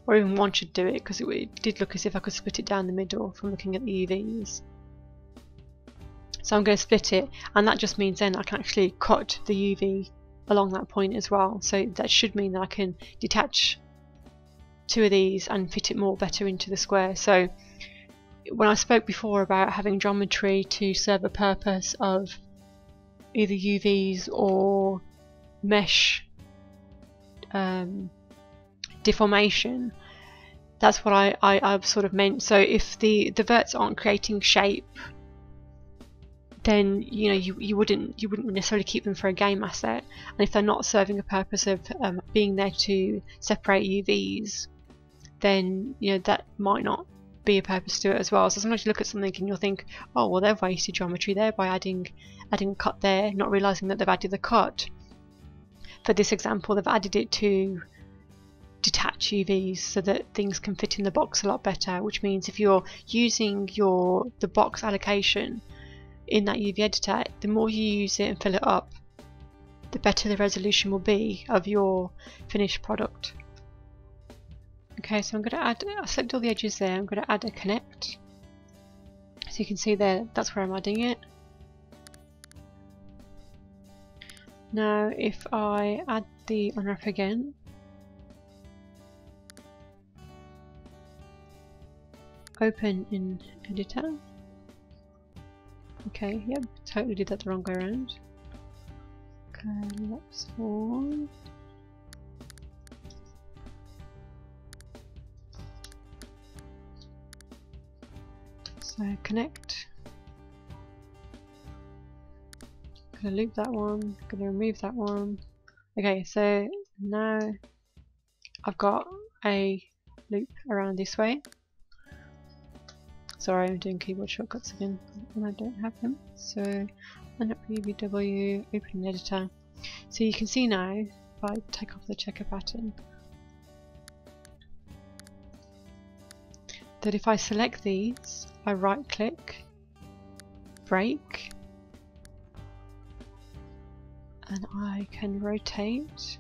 or even one should do it, because it did look as if I could split it down the middle from looking at the UVs. So I'm going to split it, and that just means then I can actually cut the UV along that point as well. So that should mean that I can detach 2 of these and fit it more better into the square. So when I spoke before about having geometry to serve a purpose of either UVs or mesh deformation, that's what I've sort of meant. So if the verts aren't creating shape, then you know you wouldn't necessarily keep them for a game asset, and if they're not serving a purpose of being there to separate UVs, then you know that might not be a purpose to it as well. So sometimes you look at something and you'll think, oh well, they've wasted geometry there by adding a cut there, not realizing that they've added the cut. For this example, they've added it to detach UVs so that things can fit in the box a lot better, which means if you're using the box allocation in that UV editor, the more you use it and fill it up, the better the resolution will be of your finished product. Okay, so I'm going to add, I select all the edges there, I'm going to add a connect. So you can see there, that's where I'm adding it. Now if I add the unwrap again, open in editor. Okay, yep, totally did that the wrong way around. Okay, that's all. So connect. Gonna loop that one, gonna remove that one. Okay, so now I've got a loop around this way. Sorry, I'm doing keyboard shortcuts again and I don't have them. So unwrap UVW, open editor. So you can see now, if I take off the checker pattern, that if I select these, I right click, break, and I can rotate.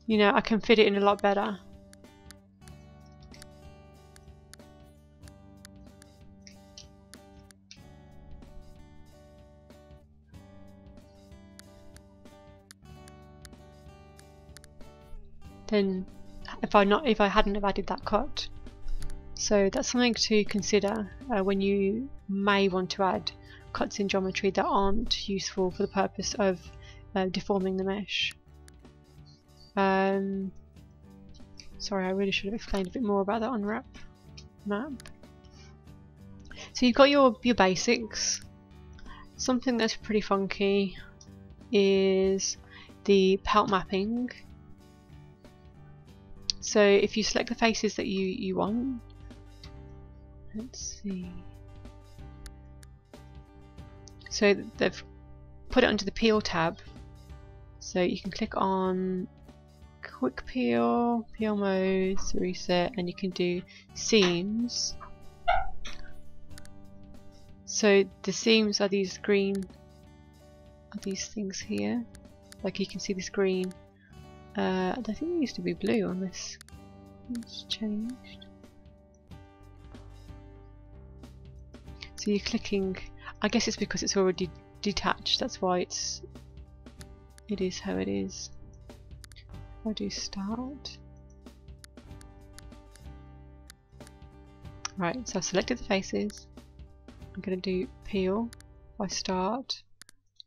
You know, I can fit it in a lot better. Than if I hadn't have added that cut. So that's something to consider when you may want to add cuts in geometry that aren't useful for the purpose of deforming the mesh. Sorry, I really should have explained a bit more about that unwrap map. So you've got your basics. Something that's pretty funky is the Pelt mapping. So if you select the faces that you want, let's see. So they've put it under the peel tab, so you can click on quick peel, peel modes, reset, and you can do seams. So the seams are these green, are these things here, like you can see this green. I think it used to be blue on this. It's changed. So you're clicking, I guess it's because it's already detached, that's why it is how it is. If I do start. Right, so I've selected the faces. I'm going to do peel. If I start,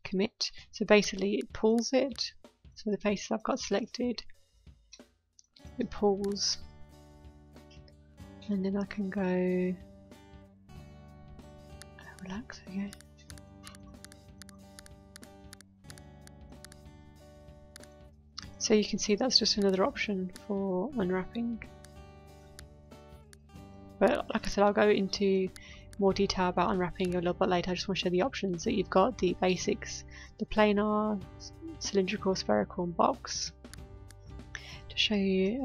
commit. So basically it pulls it. So the faces I've got selected, it pulls. And then I can go relax again. So you can see that's just another option for unwrapping. But like I said, I'll go into more detail about unwrapping a little bit later. I just want to show the options that you've got: the basics, the planar, cylindrical, spherical, and box. To show you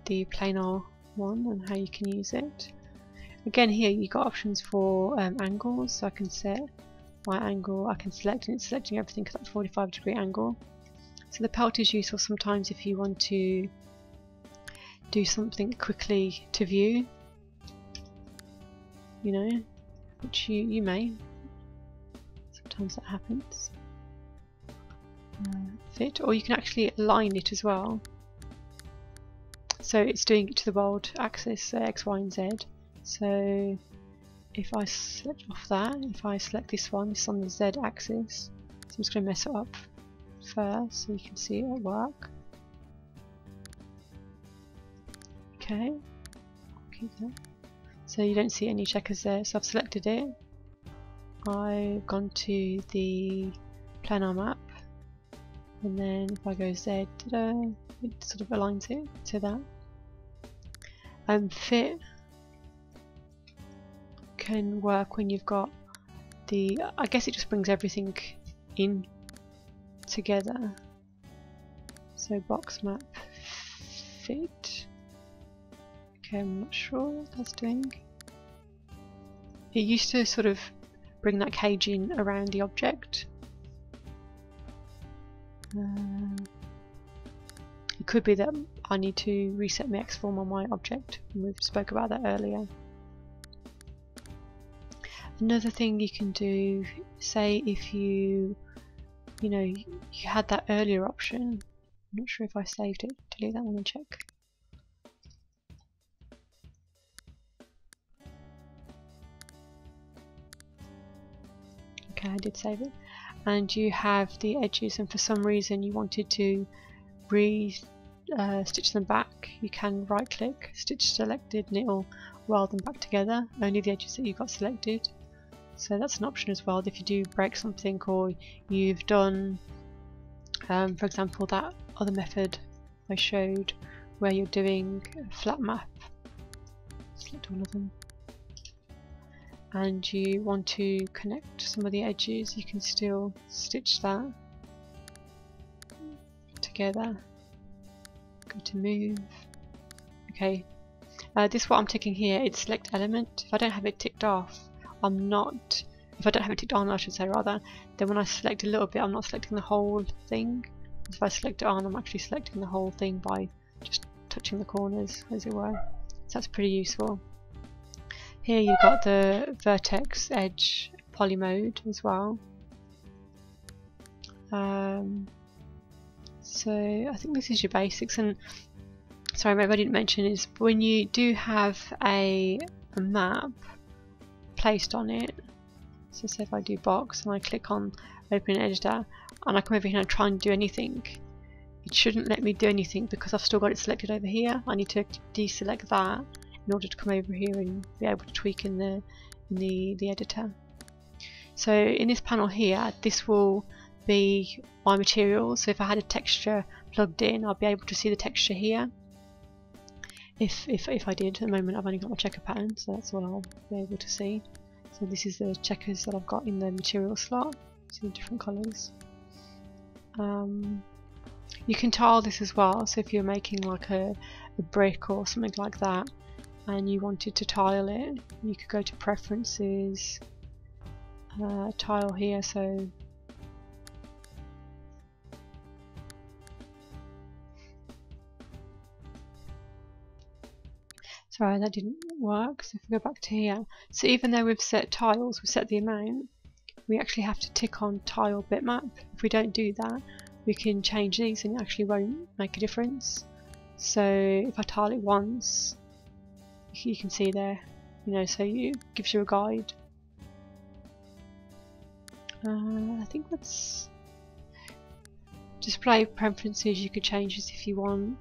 the planar one and how you can use it. Again, here you've got options for angles, so I can set my angle, I can select, and it's selecting everything at that 45-degree angle. So the pelt is useful sometimes if you want to do something quickly to view, you know, which you may. Sometimes that happens. Fit, or you can actually align it as well. So it's doing it to the world axis, X, Y, and Z. So if I select off that, if I select this one, it's on the Z axis. So I'm just going to mess it up first so you can see it at work. Okay, I'll keep that. So you don't see any checkers there. So I've selected it. I've gone to the planar map, and then if I go Z, it sort of aligns it to that. Fit can work when you've got the, I guess it just brings everything in together. So box map fit. Okay, I'm not sure what that's doing. It used to sort of bring that cage in around the object. It could be that I need to reset my X-form on my object, and we spoke about that earlier. Another thing you can do, say if you had that earlier option. I'm not sure if I saved it. Delete that one and check. Okay, I did save it. And you have the edges, and for some reason you wanted to stitch them back, you can right click, stitch selected, and it'll weld them back together, only the edges that you got selected. So that's an option as well if you do break something, or you've done, for example, that other method I showed where you're doing a flat map, select all of them, and you want to connect some of the edges, you can still stitch that together. Go to move. Okay, this what I'm ticking here, it's select element. If I don't have it ticked off, if I don't have it ticked on, I should say rather, then when I select a little bit, I'm not selecting the whole thing. If I select it on, I'm actually selecting the whole thing by just touching the corners, as it were. So that's pretty useful. Here you've got the Vertex edge poly mode as well. So I think this is your basics. And sorry, maybe I didn't mention is when you do have a map placed on it. So say if I do box and I click on open editor and I come over here and try and do anything, it shouldn't let me do anything because I've still got it selected over here. I need to deselect that in order to come over here and be able to tweak in the editor. So in this panel here, this will be my material. So if I had a texture plugged in, I'll be able to see the texture here. if I did. At the moment I've only got my checker pattern, so that's all I'll be able to see. So this is the checkers that I've got in the material slot, so different colours. You can tile this as well, so if you're making like a brick or something like that and you wanted to tile it, you could go to preferences, tile here, so sorry, that didn't work. So if we go back to here, so even though we've set tiles, we've set the amount, we actually have to tick on tile bitmap. If we don't do that, we can change these and it actually won't make a difference. So if I tile it once, you can see there, you know, so it gives you a guide. I think that's display preferences. You could change this if you want.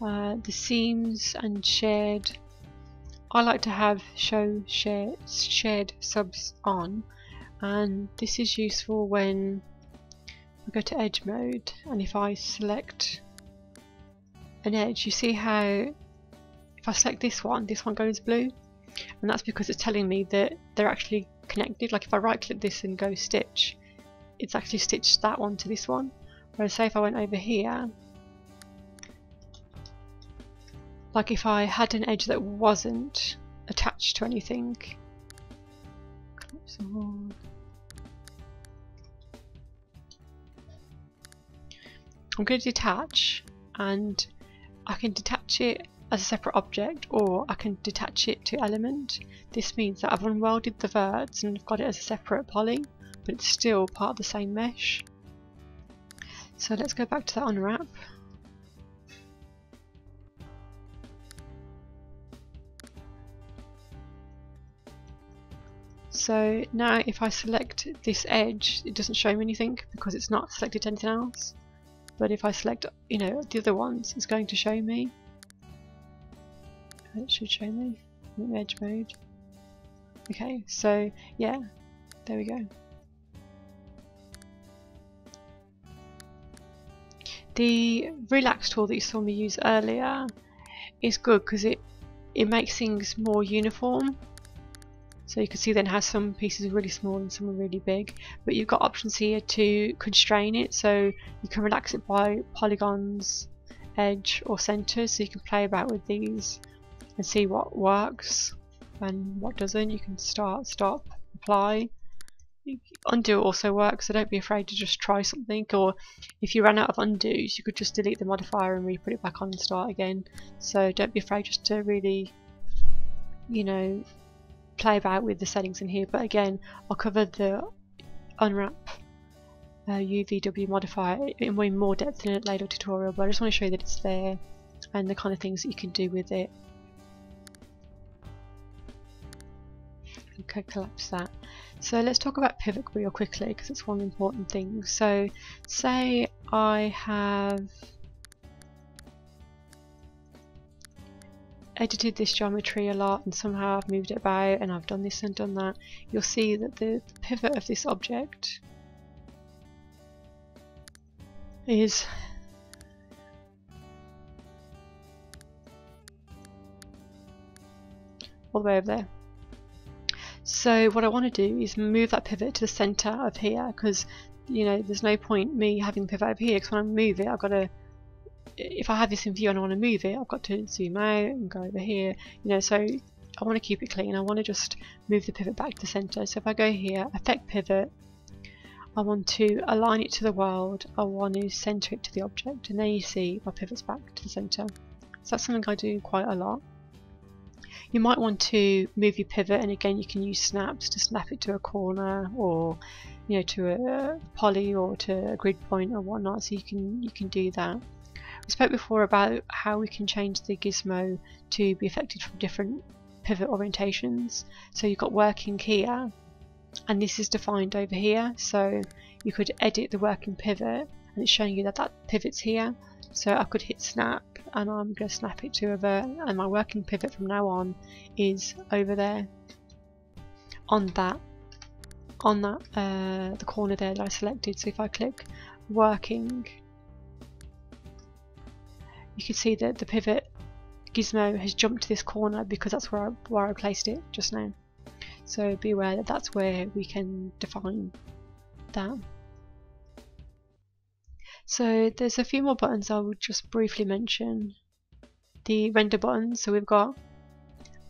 The seams and shared, I like to have show shared subs on, and this is useful when I go to edge mode, and if I select an edge, you see how if I select this one goes blue, and that's because it's telling me that they're actually connected. Like if I right click this and go stitch, it's actually stitched that one to this one. Whereas say if I went over here, like if I had an edge that wasn't attached to anything, I'm going to detach, and I can detach it as a separate object, or I can detach it to element. This means that I've unwelded the verts and I've got it as a separate poly, but it's still part of the same mesh. So let's go back to that unwrap. So now if I select this edge, it doesn't show me anything because it's not selected to anything else. But if I select, you know, the other ones, it's going to show me. It should show me in edge mode. Okay, so yeah, there we go. The relax tool that you saw me use earlier is good because it makes things more uniform. So you can see then how some pieces are really small and some are really big, but you've got options here to constrain it, so you can relax it by polygons, edge or center, so you can play about with these and see what works and what doesn't. You can start, stop, apply. Undo also works, so don't be afraid to just try something, or if you ran out of undos you could just delete the modifier and re-put it back on and start again. So don't be afraid just to really, you know, play about with the settings in here. But again, I'll cover the unwrap UVW modifier in way more depth in a later tutorial, but I just want to show you that it's there and the kind of things that you can do with it. Okay, collapse that. So let's talk about pivot real quickly because it's one important thing. So say I have edited this geometry a lot and somehow I've moved it about and I've done this and done that. You'll see that the pivot of this object is all the way over there. So what I want to do is move that pivot to the center of here, because you know there's no point me having the pivot over here, because when I move it I've got to, if I have this in view and I want to move it, I've got to zoom out and go over here, you know, so I want to keep it clean. I want to just move the pivot back to the center. So if I go here, affect pivot, I want to align it to the world, I want to center it to the object, and there you see my pivot's back to the center. So that's something I do quite a lot. You might want to move your pivot, and again you can use snaps to snap it to a corner, or you know, to a poly or to a grid point or whatnot, so you can do that. We spoke before about how we can change the gizmo to be affected from different pivot orientations. So you've got working here, and this is defined over here, so you could edit the working pivot and it's showing you that that pivot's here. So I could hit snap and I'm going to snap it to a vert, and my working pivot from now on is over there on that the corner there that I selected. So if I click working, you can see that the pivot gizmo has jumped to this corner because that's where I placed it just now. So be aware that that's where we can define that. So there's a few more buttons I will just briefly mention. The render buttons, so we've got,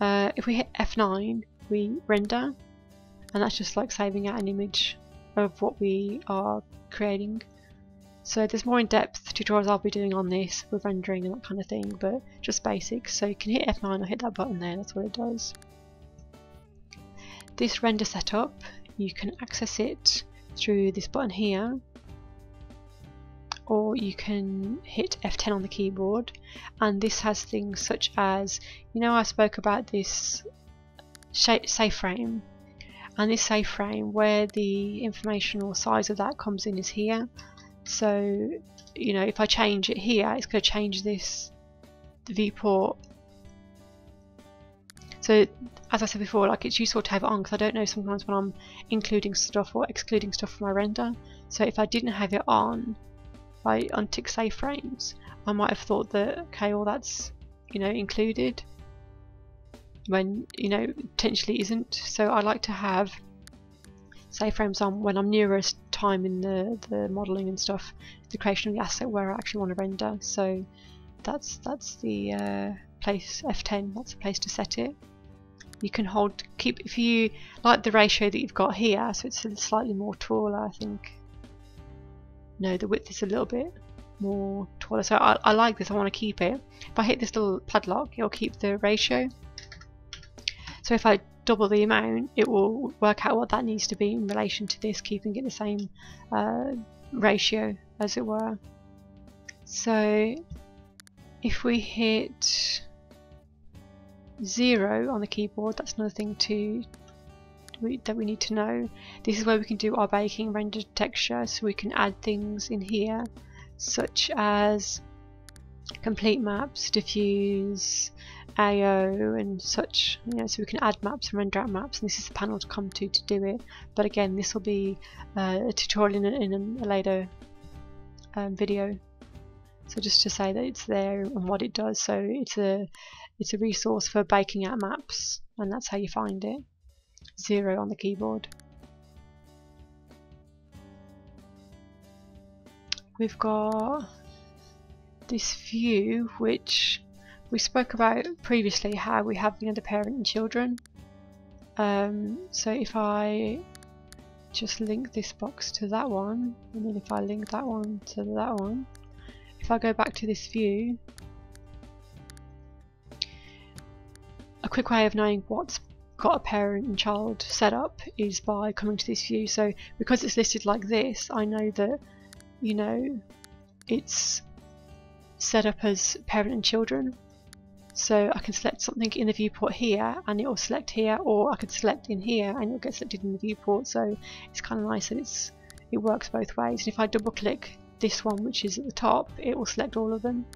if we hit F9 we render, and that's just like saving out an image of what we are creating. So there's more in-depth tutorials I'll be doing on this with rendering and that kind of thing, but just basics. So you can hit F9 or hit that button there, that's what it does. This render setup, you can access it through this button here, or you can hit F10 on the keyboard, and this has things such as, you know, I spoke about this save frame, and this save frame where the information or size of that comes in is here. So, you know, if I change it here, it's going to change this, the viewport. So, as I said before, like, it's useful to have it on because I don't know sometimes when I'm including stuff or excluding stuff from my render. So if I didn't have it on, I untick save frames, I might have thought that, okay, well that's, you know, included, when, you know, potentially isn't. So I like to have save frames on when I'm nearest time in the modelling and stuff, the creation of the asset where I actually want to render. So that's the place, F10, that's the place to set it. You can keep, if you like the ratio that you've got here, so it's slightly more taller, I think. No, the width is a little bit more taller, so I like this, I want to keep it. If I hit this little padlock, it'll keep the ratio. So if I double the amount, it will work out what that needs to be in relation to this, keeping it the same ratio, as it were. So if we hit 0 on the keyboard, that's another thing that we need to know. This is where we can do our baking render texture, so we can add things in here such as complete maps, diffuse, AO and such, you know, so we can add maps and render out maps, and this is the panel to come to do it. But again, this will be a tutorial in a later video. So just to say that it's there and what it does. So it's a resource for baking out maps, and that's how you find it. 0 on the keyboard. We've got this view which we spoke about previously, how we have, you know, the parent and children. So if I just link this box to that one, and then if I link that one to that one, if I go back to this view, a quick way of knowing what's got a parent and child set up is by coming to this view. So because it's listed like this, I know that, you know, it's set up as parent and children. So I can select something in the viewport here and it will select here, or I could select in here and it will get selected in the viewport. So it's kind of nice that it works both ways. And if I double click this one, which is at the top, it will select all of them.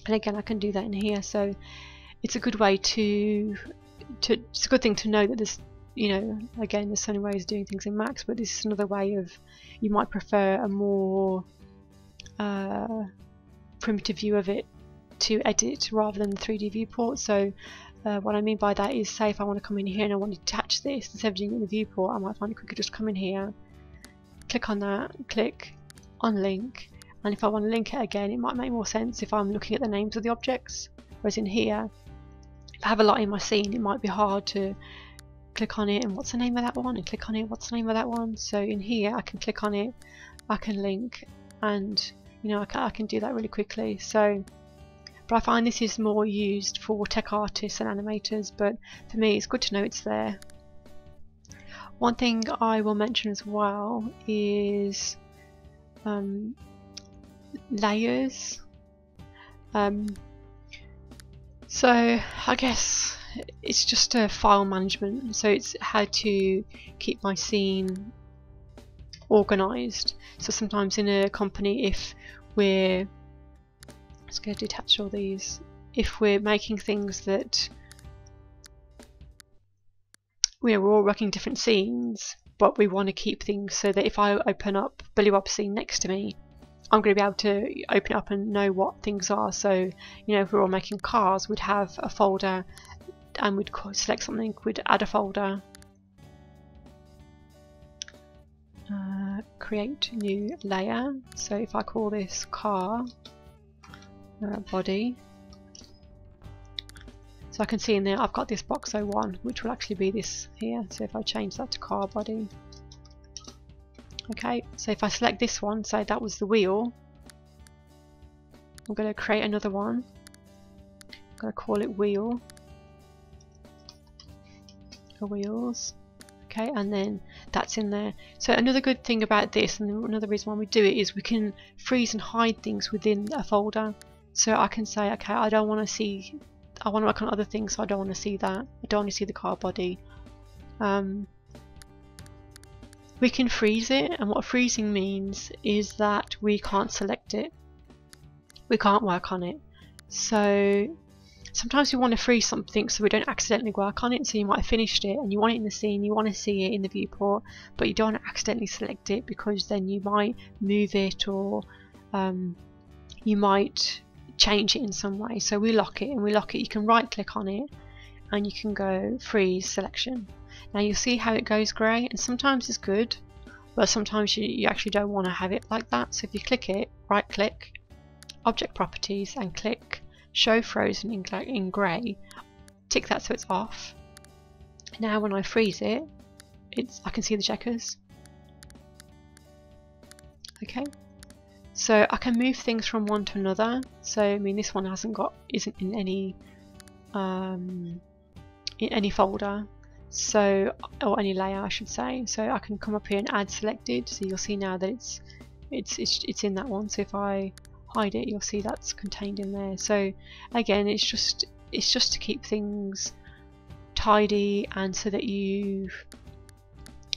And again, I can do that in here. So it's a good way it's a good thing to know that there's, you know, again, there's so many ways of doing things in Max, but this is another way of, you might prefer a more primitive view of it to edit rather than the 3D viewport. So what I mean by that is, say if I want to come in here and I want to attach this, instead of doing it in the viewport, I might find it quicker just come in here, click on that, click on link, and if I want to link it again, it might make more sense if I'm looking at the names of the objects. Whereas in here, if I have a lot in my scene, it might be hard to click on it and what's the name of that one, and click on it, what's the name of that one. So in here I can click on it, I can link, and you know, I can do that really quickly. So, but I find this is more used for tech artists and animators, but for me it's good to know it's there. One thing I will mention as well is layers. So I guess it's just a file management, so it's how to keep my scene organized. So sometimes in a company, if we're, let's go detach all these, if we're making things that we're all working different scenes, but we want to keep things so that if I open up Billy Bob's scene next to me, I'm going to be able to open it up and know what things are. So, you know, if we're all making cars, we'd have a folder and we'd select something, we'd add a folder, create new layer. So if I call this car body, so I can see in there I've got this box 01, which will actually be this here. So if I change that to car body, okay, so if I select this one, say that was the wheel, I'm going to create another one. I'm going to call it wheel, or wheels, okay, and then that's in there. So another good thing about this, and another reason why we do it, is we can freeze and hide things within a folder. So I can say, okay, I don't want to see, I want to work on other things, so I don't want to see that. I don't want to see the car body. We can freeze it, and what freezing means is that we can't select it. We can't work on it. So sometimes we want to freeze something so we don't accidentally work on it. So you might have finished it and you want it in the scene, you want to see it in the viewport, but you don't want to accidentally select it, because then you might move it, or you might change it in some way. So we lock it, and we lock it. You can right click on it and you can go freeze selection. Now you'll see how it goes grey, and sometimes it's good, but sometimes you actually don't want to have it like that. So if you click it, right click, object properties, and click show frozen in grey, tick that so it's off. Now when I freeze it, I can see the checkers. Okay, so I can move things from one to another. So I mean, this one isn't in any folder, so, or any layer I should say. So I can come up here and add selected. So you'll see now that it's in that one. So if I hide it, you'll see that's contained in there. So again, it's just to keep things tidy, and so that you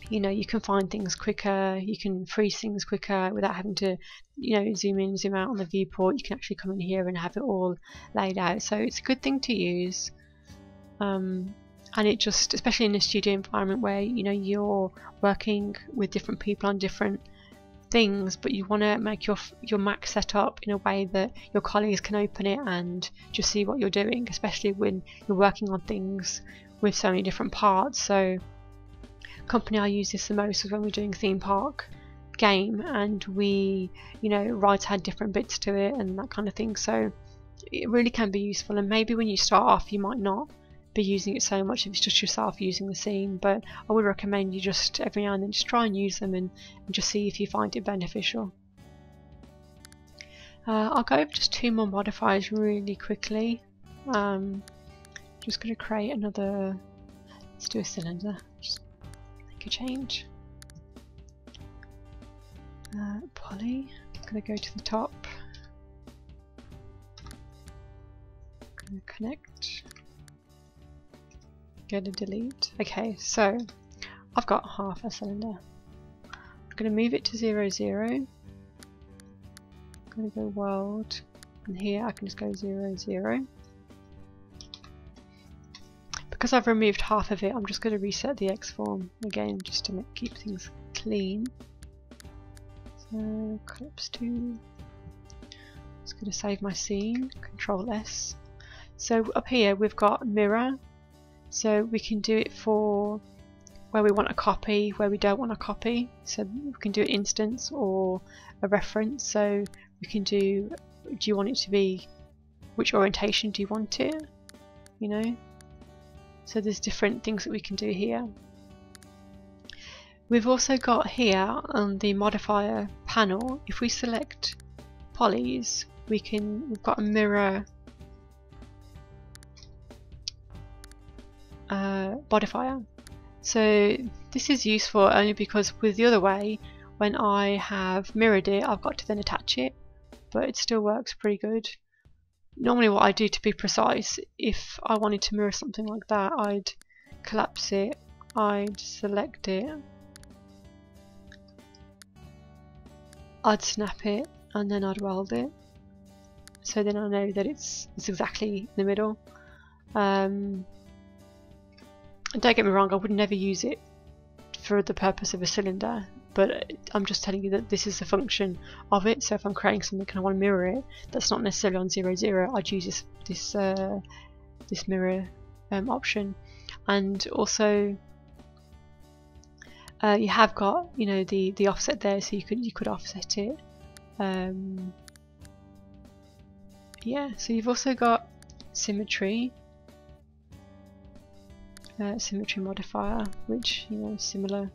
know you can find things quicker, you can freeze things quicker without having to, you know, zoom in, zoom out on the viewport. You can actually come in here and have it all laid out. So it's a good thing to use, and it just, especially in a studio environment where, you know, you're working with different people on different things, but you want to make your Mac set up in a way that your colleagues can open it and just see what you're doing, especially when you're working on things with so many different parts. So company I use this the most is when we're doing theme park game, and we, you know, Rides had different bits to it and that kind of thing. So it really can be useful, and maybe when you start off you might not be using it so much if it's just yourself using the scene, but I would recommend you just every now and then just try and use them and just see if you find it beneficial. I'll go over just 2 more modifiers really quickly. Just going to create another, let's do a cylinder, just make a change. Poly, I'm going to go to the top, going to connect, go to delete. Okay, so I've got half a cylinder. I'm going to move it to 0, 0. I'm going to go world, and here I can just go 0, 0. Because I've removed half of it, I'm just going to reset the X form again, just to keep things clean. So collapse 2. Just going to save my scene, Control S. So up here we've got mirror. So we can do it for where we want a copy, where we don't want a copy. So we can do an instance or a reference. So we can do you want it to be, which orientation do you want it, you know? So there's different things that we can do here. We've also got here on the modifier panel, if we select polys, we've got a mirror modifier. So this is useful only because with the other way, when I have mirrored it, I've got to then attach it, but it still works pretty good. Normally what I do, to be precise, if I wanted to mirror something like that, I'd collapse it, I'd select it, I'd snap it, and then I'd weld it. So then I know that it's exactly in the middle. Don't get me wrong, I would never use it for the purpose of a cylinder, but I'm just telling you that this is the function of it. So if I'm creating something and I want to mirror it, that's not necessarily on 0, 0. I'd use this mirror option. And also you have got, you know, the offset there, so you could offset it. Yeah, so you've also got symmetry. Symmetry modifier, which, you know, is similar.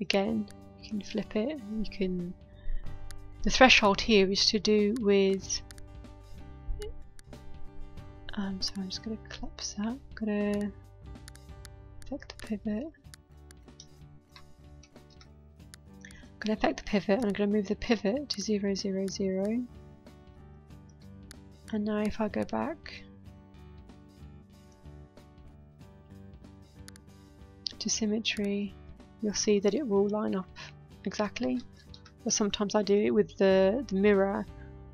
Again, you can flip it. You can. The threshold here is to do with. So I'm just going to collapse that. I'm going to affect the pivot. I'm going to affect the pivot, and I'm going to move the pivot to 0, 0, 0. And now if I go back to symmetry, you'll see that it will line up exactly. But sometimes I do it with the mirror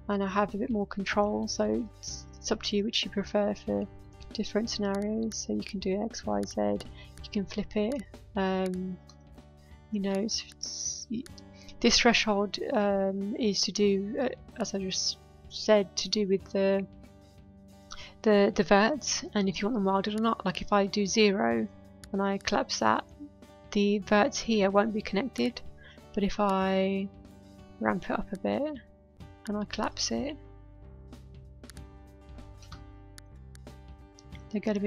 and I have a bit more control, so it's up to you which you prefer for different scenarios. So you can do X, Y, Z, you can flip it. You know, this threshold is to do, as I just said, to do with the verts, and if you want them welded or not. Like if I do 0 and I collapse that, the verts here won't be connected, but if I ramp it up a bit and I collapse it, it's going to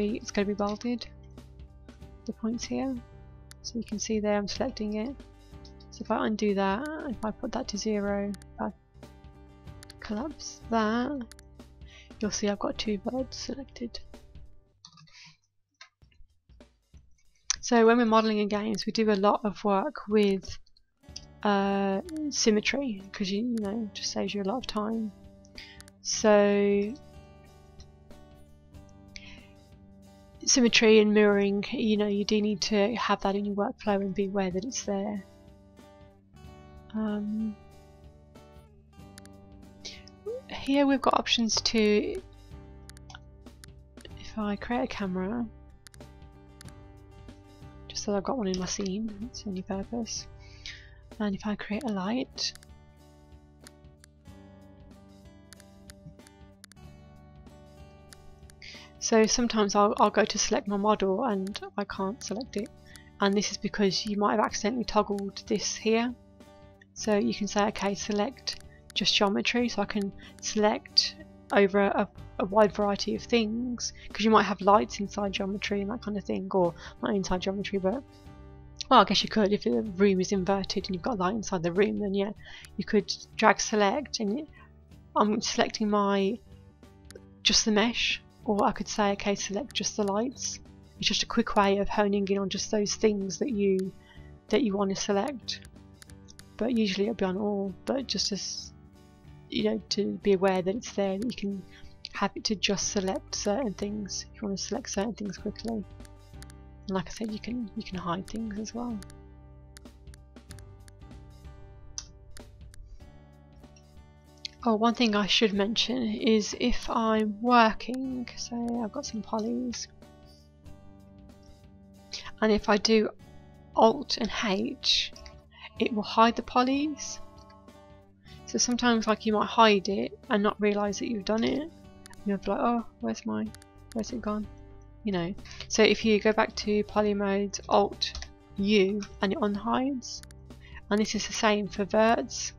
be welded, the points here. So you can see there I'm selecting it. So if I undo that, if I put that to 0, if I collapse that, you'll see I've got 2 verts selected. So when we're modelling in games, we do a lot of work with symmetry, because you know, it just saves you a lot of time. So symmetry and mirroring, you know, you do need to have that in your workflow and be aware that it's there. Here we've got options to, if I create a camera, just so I've got one in my scene, it's the only purpose, and if I create a light, so sometimes I'll go to select my model and I can't select it, and this is because you might have accidentally toggled this here. So you can say, okay, select just geometry, so I can select over a wide variety of things, because you might have lights inside geometry and that kind of thing, or not inside geometry, but well, I guess you could. If the room is inverted and you've got a light inside the room, then yeah, you could drag select, and I'm selecting just the mesh, or I could say, okay, select just the lights. It's just a quick way of honing in on just those things that you want to select. But usually it'll be on all, but just as, you know, to be aware that it's there, that you can have it to just select certain things if you want to select certain things quickly. And like I said, you can hide things as well. Oh, one thing I should mention is if I'm working, say I've got some polys, and if I do Alt and H, it will hide the polys. So sometimes, like, you might hide it and not realise that you've done it. You'll be like, oh, where's it gone? You know. So if you go back to poly mode, Alt U, and it unhides. And this is the same for verts.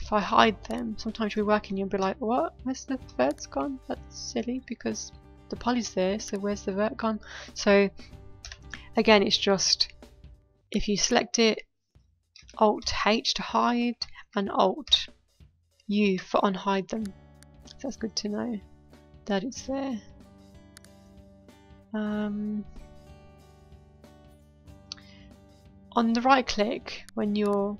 If I hide them, sometimes you'll be working, you'll be like, what? Where's the verts gone? That's silly, because the poly's there, so where's the vert gone? So again, it's just, if you select it, Alt H to hide, and Alt U for unhide them. So that's good to know that it's there. On the right click, when you're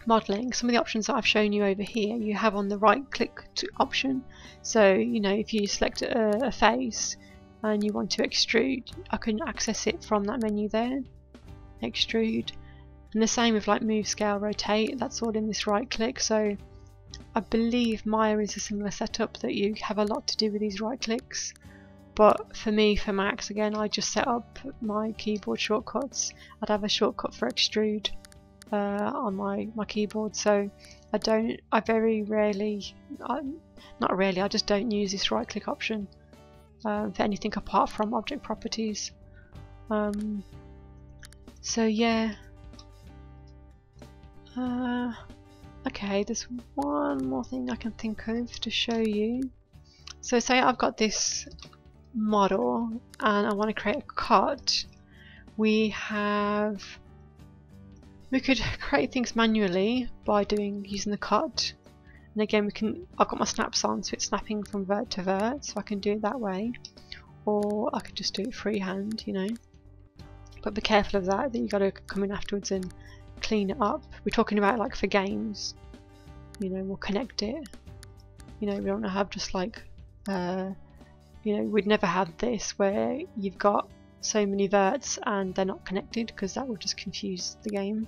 modelling, some of the options that I've shown you over here, you have on the right click option. So, you know, if you select a face and you want to extrude, I can access it from that menu there, extrude. And the same with like move, scale, rotate, that's all in this right click. So I believe Maya is a similar setup, that you have a lot to do with these right clicks. But for me, for Macs, again, I just set up my keyboard shortcuts. I'd have a shortcut for extrude on my keyboard, so I very rarely, not really, I just don't use this right click option for anything apart from object properties. So yeah, okay, there's one more thing I can think of to show you. So say I've got this model and I want to create a cut. We could create things manually by using the cut, and again I've got my snaps on, so it's snapping from vert to vert, so I can do it that way, or I could just do it freehand, you know. But be careful of that you got to come in afterwards and clean it up. We're talking about like for games, you know, we'll connect it, you know, we don't have just like you know, we'd never have this where you've got so many verts and they're not connected, because that would just confuse the game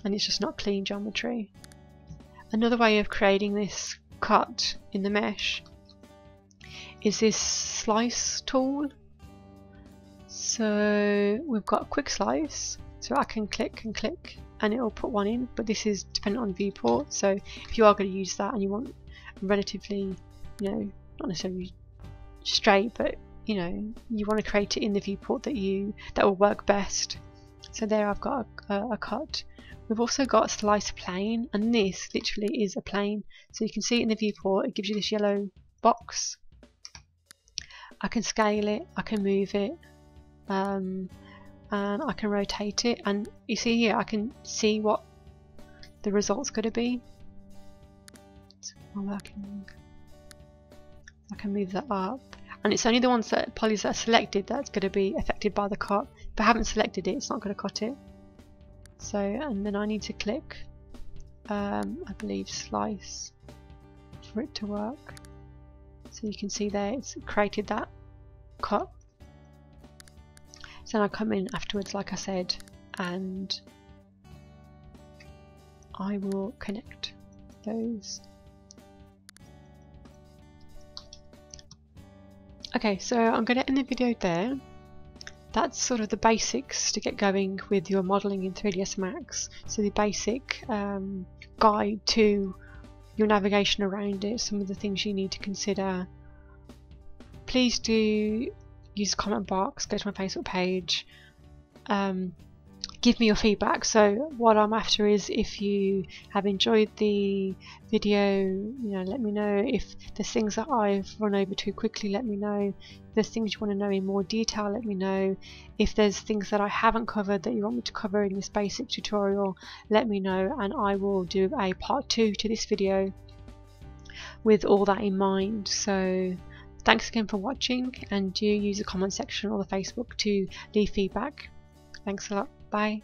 and it's just not clean geometry. Another way of creating this cut in the mesh is this slice tool. So we've got quick slice, so I can click and click and it'll put one in, but this is dependent on viewport, so if you are going to use that and you want relatively, you know, not necessarily straight, but you know, you want to create it in the viewport that will work best. So there I've got a cut. We've also got slice plane, and this literally is a plane, so you can see it in the viewport. It gives you this yellow box. I can scale it, I can move it, and I can rotate it, and you see here I can see what the result's going to be. It's not working. I can move that up, and it's only the ones that polys that are selected that's going to be affected by the cut. If I haven't selected it, it's not going to cut it. So, and then I need to click, I believe, slice for it to work. So you can see there it's created that cut. So then I come in afterwards, like I said, and I will connect those. Okay, so I'm going to end the video there. That's sort of the basics to get going with your modelling in 3ds Max. So the basic guide to your navigation around it, some of the things you need to consider. Please do use the comment box, go to my Facebook page, give me your feedback. So what I'm after is, if you have enjoyed the video, you know, let me know. If there's things that I've run over too quickly, let me know. If there's things you want to know in more detail, let me know. If there's things that I haven't covered that you want me to cover in this basic tutorial, let me know, and I will do a part 2 to this video with all that in mind. So thanks again for watching, and do use the comment section or the Facebook to leave feedback. Thanks a lot. Bye.